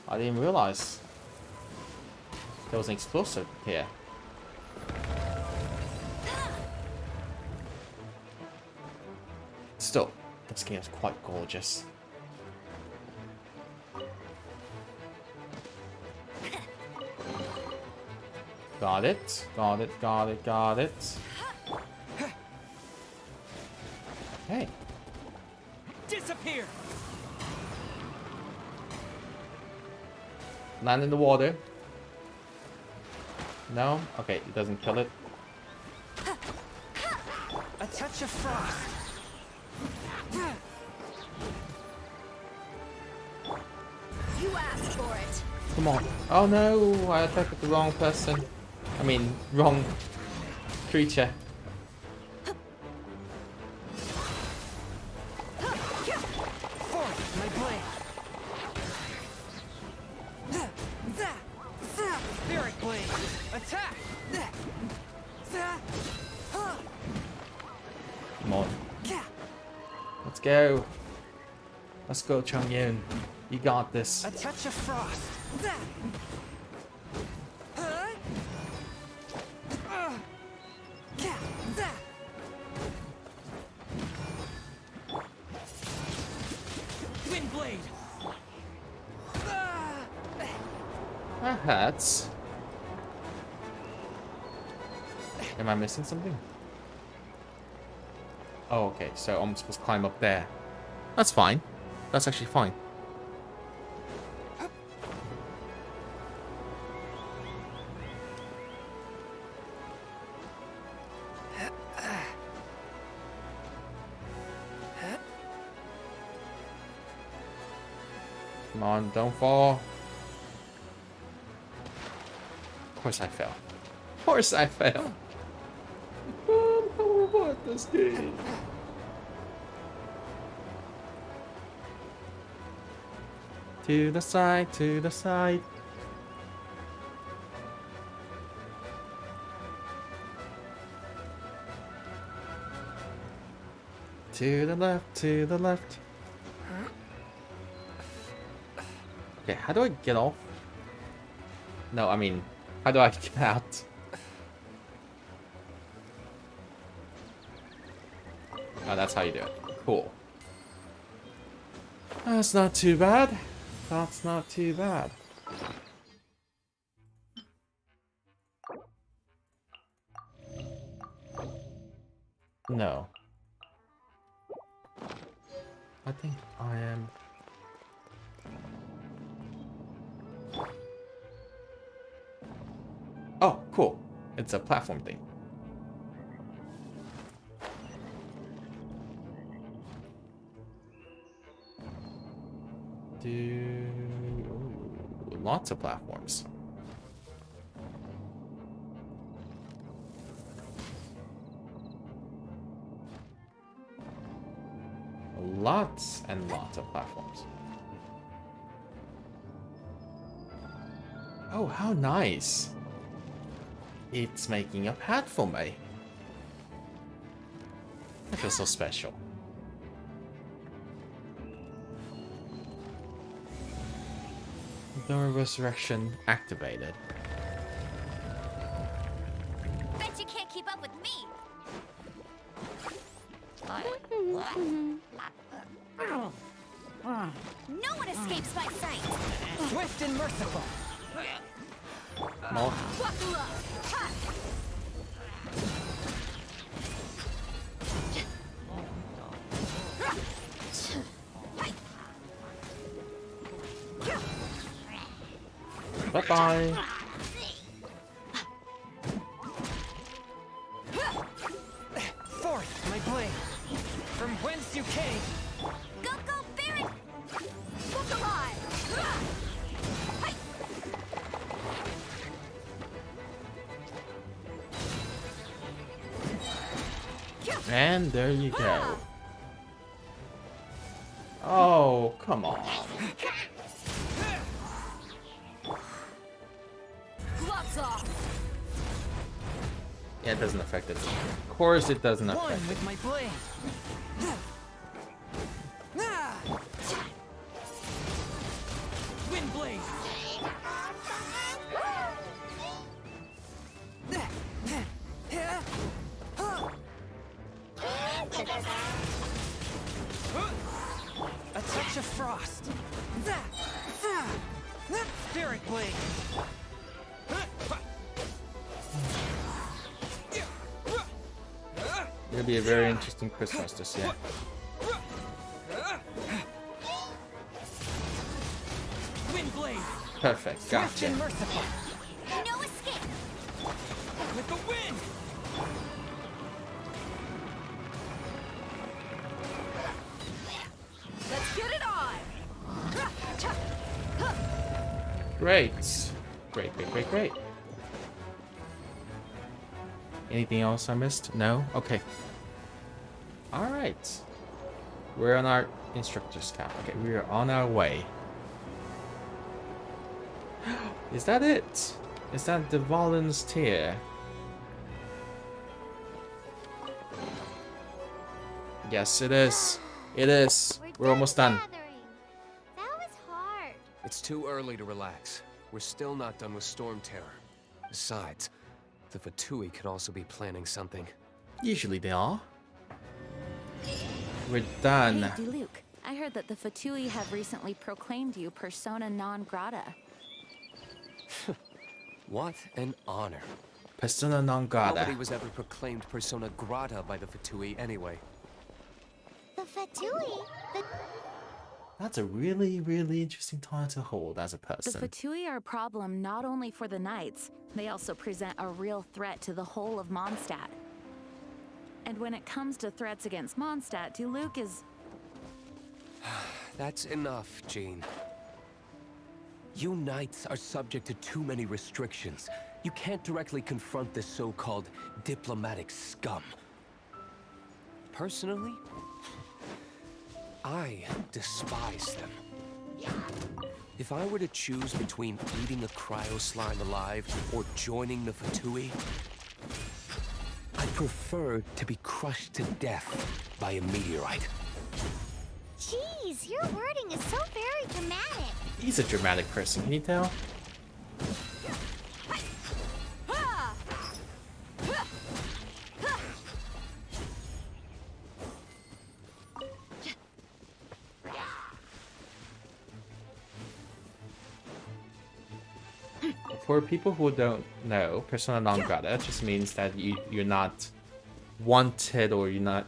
I didn't realize there was an explosive here. Still, this game is quite gorgeous. Got it, got it, got it, got it. Hey. Disappear! Land in the water. No? Okay, it doesn't kill it. A touch of frost. You asked for it. Come on. Oh no, I attacked the wrong person. I mean, wrong creature. Forth, my blade. Spirit blade. Attack. Come on. Let's go. Let's go, Chongyun. You got this. A touch of frost. Wind blade. That hurts. Am I missing something? Oh, okay. So I'm supposed to climb up there. That's fine. That's actually fine. Come on, don't fall. Of course I fell. Of course I fell. I'm horrible at this game. To the side, to the side. To the left, to the left. Okay, how do I get off? No, I mean, how do I get out? Oh, that's how you do it. Cool. That's not too bad. That's not too bad. No. I think I am... Oh, cool. It's a platform thing. Ooh, lots of platforms. Lots and lots of platforms. Oh, how nice. It's making a path for me. I feel so special. The resurrection activated. Bet you can't keep up with me. No one escapes my sight. Swift and merciful. No. Buckle up. Ha! Bye-bye. Forth, my blade. From whence you came. Go, go, Baron! Look alive! And there you go. Oh, come on. Gloves off! Yeah, it doesn't affect it. Of course it doesn't affect One it. with my blade. Wind blade. A touch of frost. Spirit blade. It'll be a very interesting Christmas this year. Wind blade. Perfect, gotcha. Merciful. No escape! With the wind. Let's get it on! Great. Great. Anything else I missed? No? Okay. Alright. We're on our instructor's camp. Okay, we are on our way. Is that it? Is that the volunteer? Yes, it is. It is. We're almost done. That was hard. It's too early to relax. We're still not done with Storm Terror. Besides, the Vtuber could also be planning something. Usually they are. We're done. Hey, Diluc, I heard that the Vtuber have recently proclaimed you persona non grata. What an honor. Persona non grata. Nobody was ever proclaimed persona grata by the Vtuber anyway. The Vtuber? That's a really interesting title to hold as a person. The Vtuber are a problem not only for the Knights, they also present a real threat to the whole of Mondstadt. And when it comes to threats against Mondstadt, Diluc is... That's enough, Jean. You Knights are subject to too many restrictions. You can't directly confront this so-called diplomatic scum. Personally, I despise them. If I were to choose between eating a cryo slime alive or joining the Vtuber, I'd prefer to be crushed to death by a meteorite. Jeez, your wording is so very dramatic. He's a dramatic person, can you tell? For people who don't know, persona non grata just means that you're not wanted, or you're not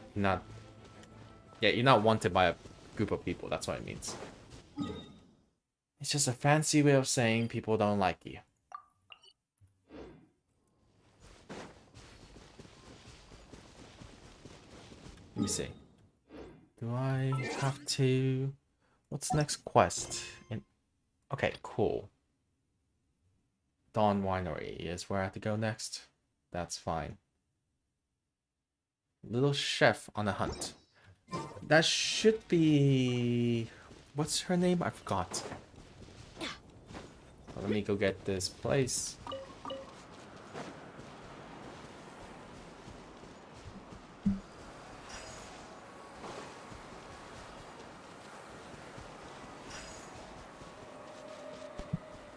wanted by a group of people. That's what it means. It's just a fancy way of saying people don't like you. Let me see. Do I have to... What's the next quest? Okay, cool. Dawn Winery is where I have to go next. That's fine. Little chef on a hunt. That should be... What's her name? I forgot. Let me go get this place.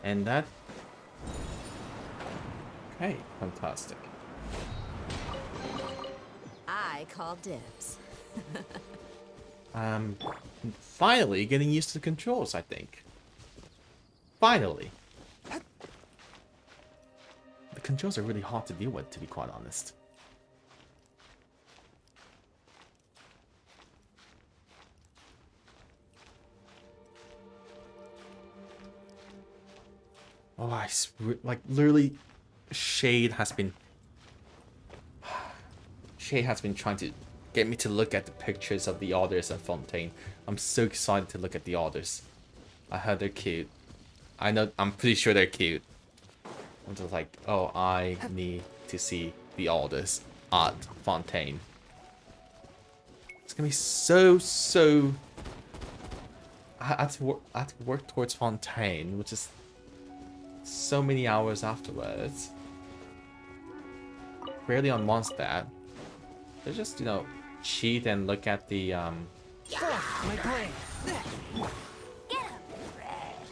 And that... Okay, fantastic. I call dibs. Finally getting used to the controls, I think. Finally. The controls are really hard to deal with, to be quite honest. Oh, like literally, Shade has been trying to get me to look at the pictures of the others at Fontaine. I'm so excited to look at the others. I heard they're cute. I'm pretty sure they're cute. I'm just like, oh, I need to see the others at Fontaine. It's gonna be so. I had to work towards Fontaine, which is so many hours afterwards. Barely on Mondstadt. They just, cheat and look at the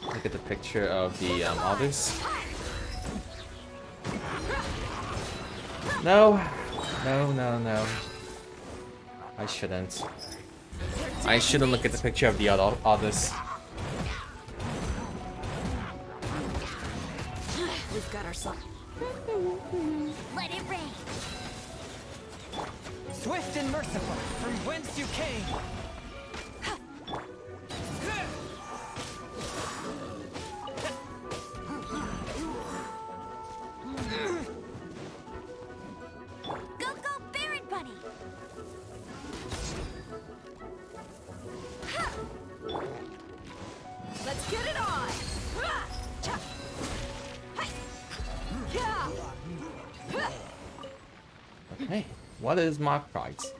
look at the picture of the others. No. I shouldn't. I shouldn't look at the picture of the others. We've got ourselves. Let it rain. Swift and merciful, from whence you came. Go, Baron Bunny! Let's get it on! Okay, what is my prize?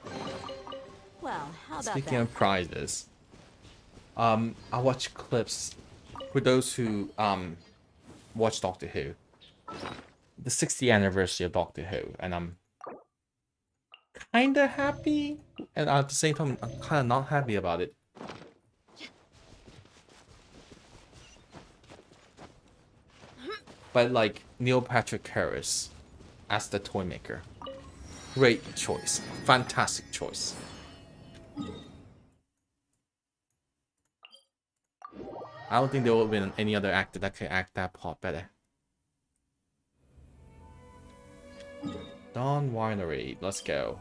Well, how about Speaking that? of prizes, I watch clips for those who watch Doctor Who, the 60th anniversary of Doctor Who, and I'm kinda happy, and at the same time I'm kinda not happy about it. But like Neil Patrick Harris as the toy maker, great choice, fantastic choice. I don't think there would have been any other actor that could act that part better. Dawn Winery, let's go.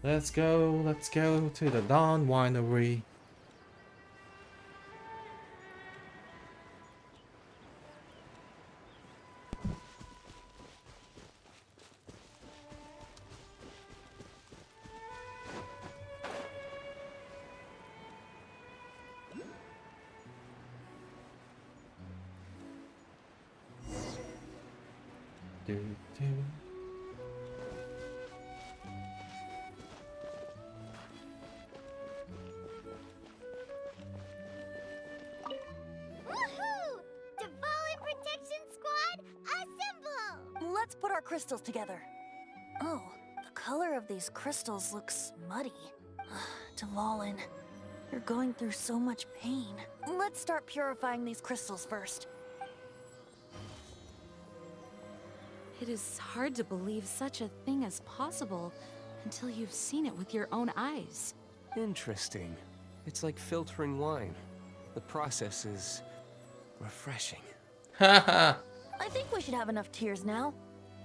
Let's go to the Dawn Winery. Woohoo! Dvalin Protection Squad, assemble! Let's put our crystals together. Oh, the color of these crystals looks muddy. Dvalin, you're going through so much pain. Let's start purifying these crystals first. It is hard to believe such a thing is possible until you've seen it with your own eyes. Interesting. It's like filtering wine. The process is refreshing. I think we should have enough tears now.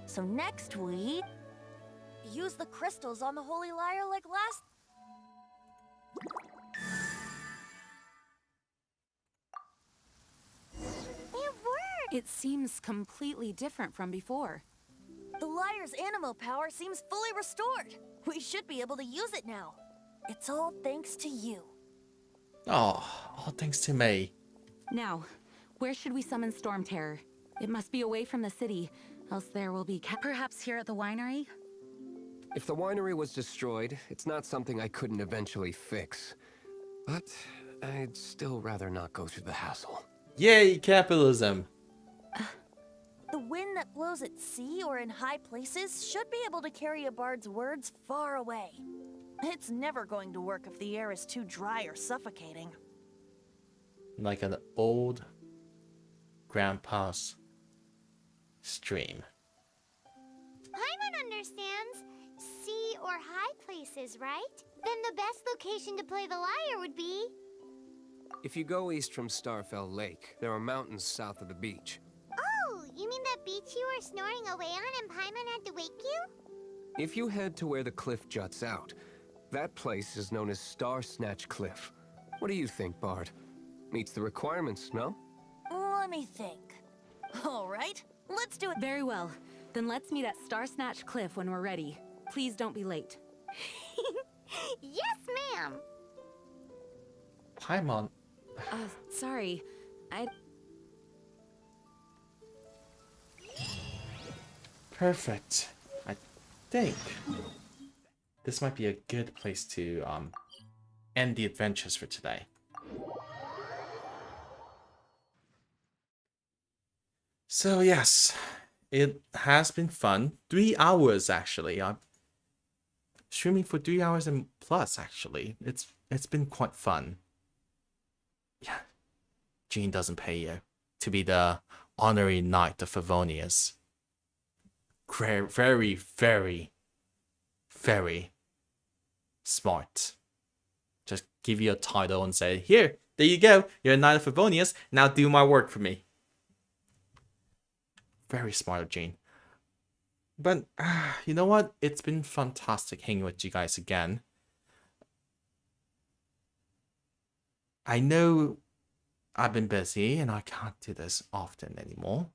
So next we use the crystals on the holy lyre like last. It worked! It seems completely different from before. The lyre's animal power seems fully restored. We should be able to use it now. It's all thanks to you. Oh, all thanks to me. Now, where should we summon Storm Terror? It must be away from the city, else there will be perhaps here at the winery? If the winery was destroyed, it's not something I couldn't eventually fix. But I'd still rather not go through the hassle. Yay, capitalism! The wind that blows at sea or in high places should be able to carry a bard's words far away. It's never going to work if the air is too dry or suffocating. Like an old grandpa's stream. Paimon understands sea or high places, right? Then the best location to play the lyre would be... If you go east from Starfell Lake, there are mountains south of the beach. Oh, you mean that beach you were snoring away on and Paimon had to wake you? If you head to where the cliff juts out, that place is known as Star Snatch Cliff. What do you think, Bard? Meets the requirements, no? Let me think. All right, let's do it. Very well. Then let's meet at Star Snatch Cliff when we're ready. Please don't be late. Yes, ma'am. Paimon. Sorry. Perfect. I think this might be a good place to end the adventures for today. So yes, it has been fun. 3 hours actually. I'm streaming for 3 hours and plus actually. It's been quite fun. Yeah. Jean doesn't pay you to be the honorary knight of Favonius. Very, very, very smart. Just give you a title and say, here, there you go. You're a knight of Favonius. Now do my work for me. Very smart of Jean. But you know what? It's been fantastic hanging with you guys again. I know I've been busy and I can't do this often anymore.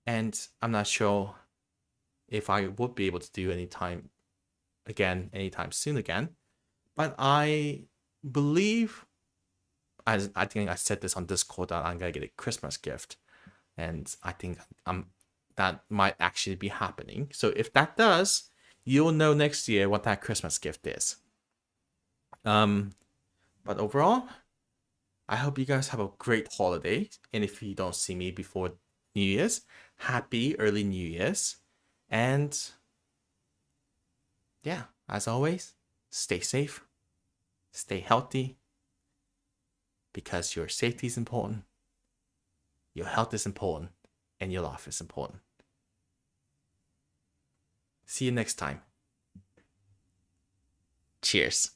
And I'm not sure if I would be able to do anytime soon again. But I believe, I think I said this on Discord, that I'm going to get a Christmas gift. And I think that might actually be happening. So if that does, you'll know next year what that Christmas gift is. But overall, I hope you guys have a great holiday. And if you don't see me before New Year's, happy early New Year's. And yeah, as always, stay safe, stay healthy, because your safety is important, your health is important, and your life is important. See you next time. Cheers.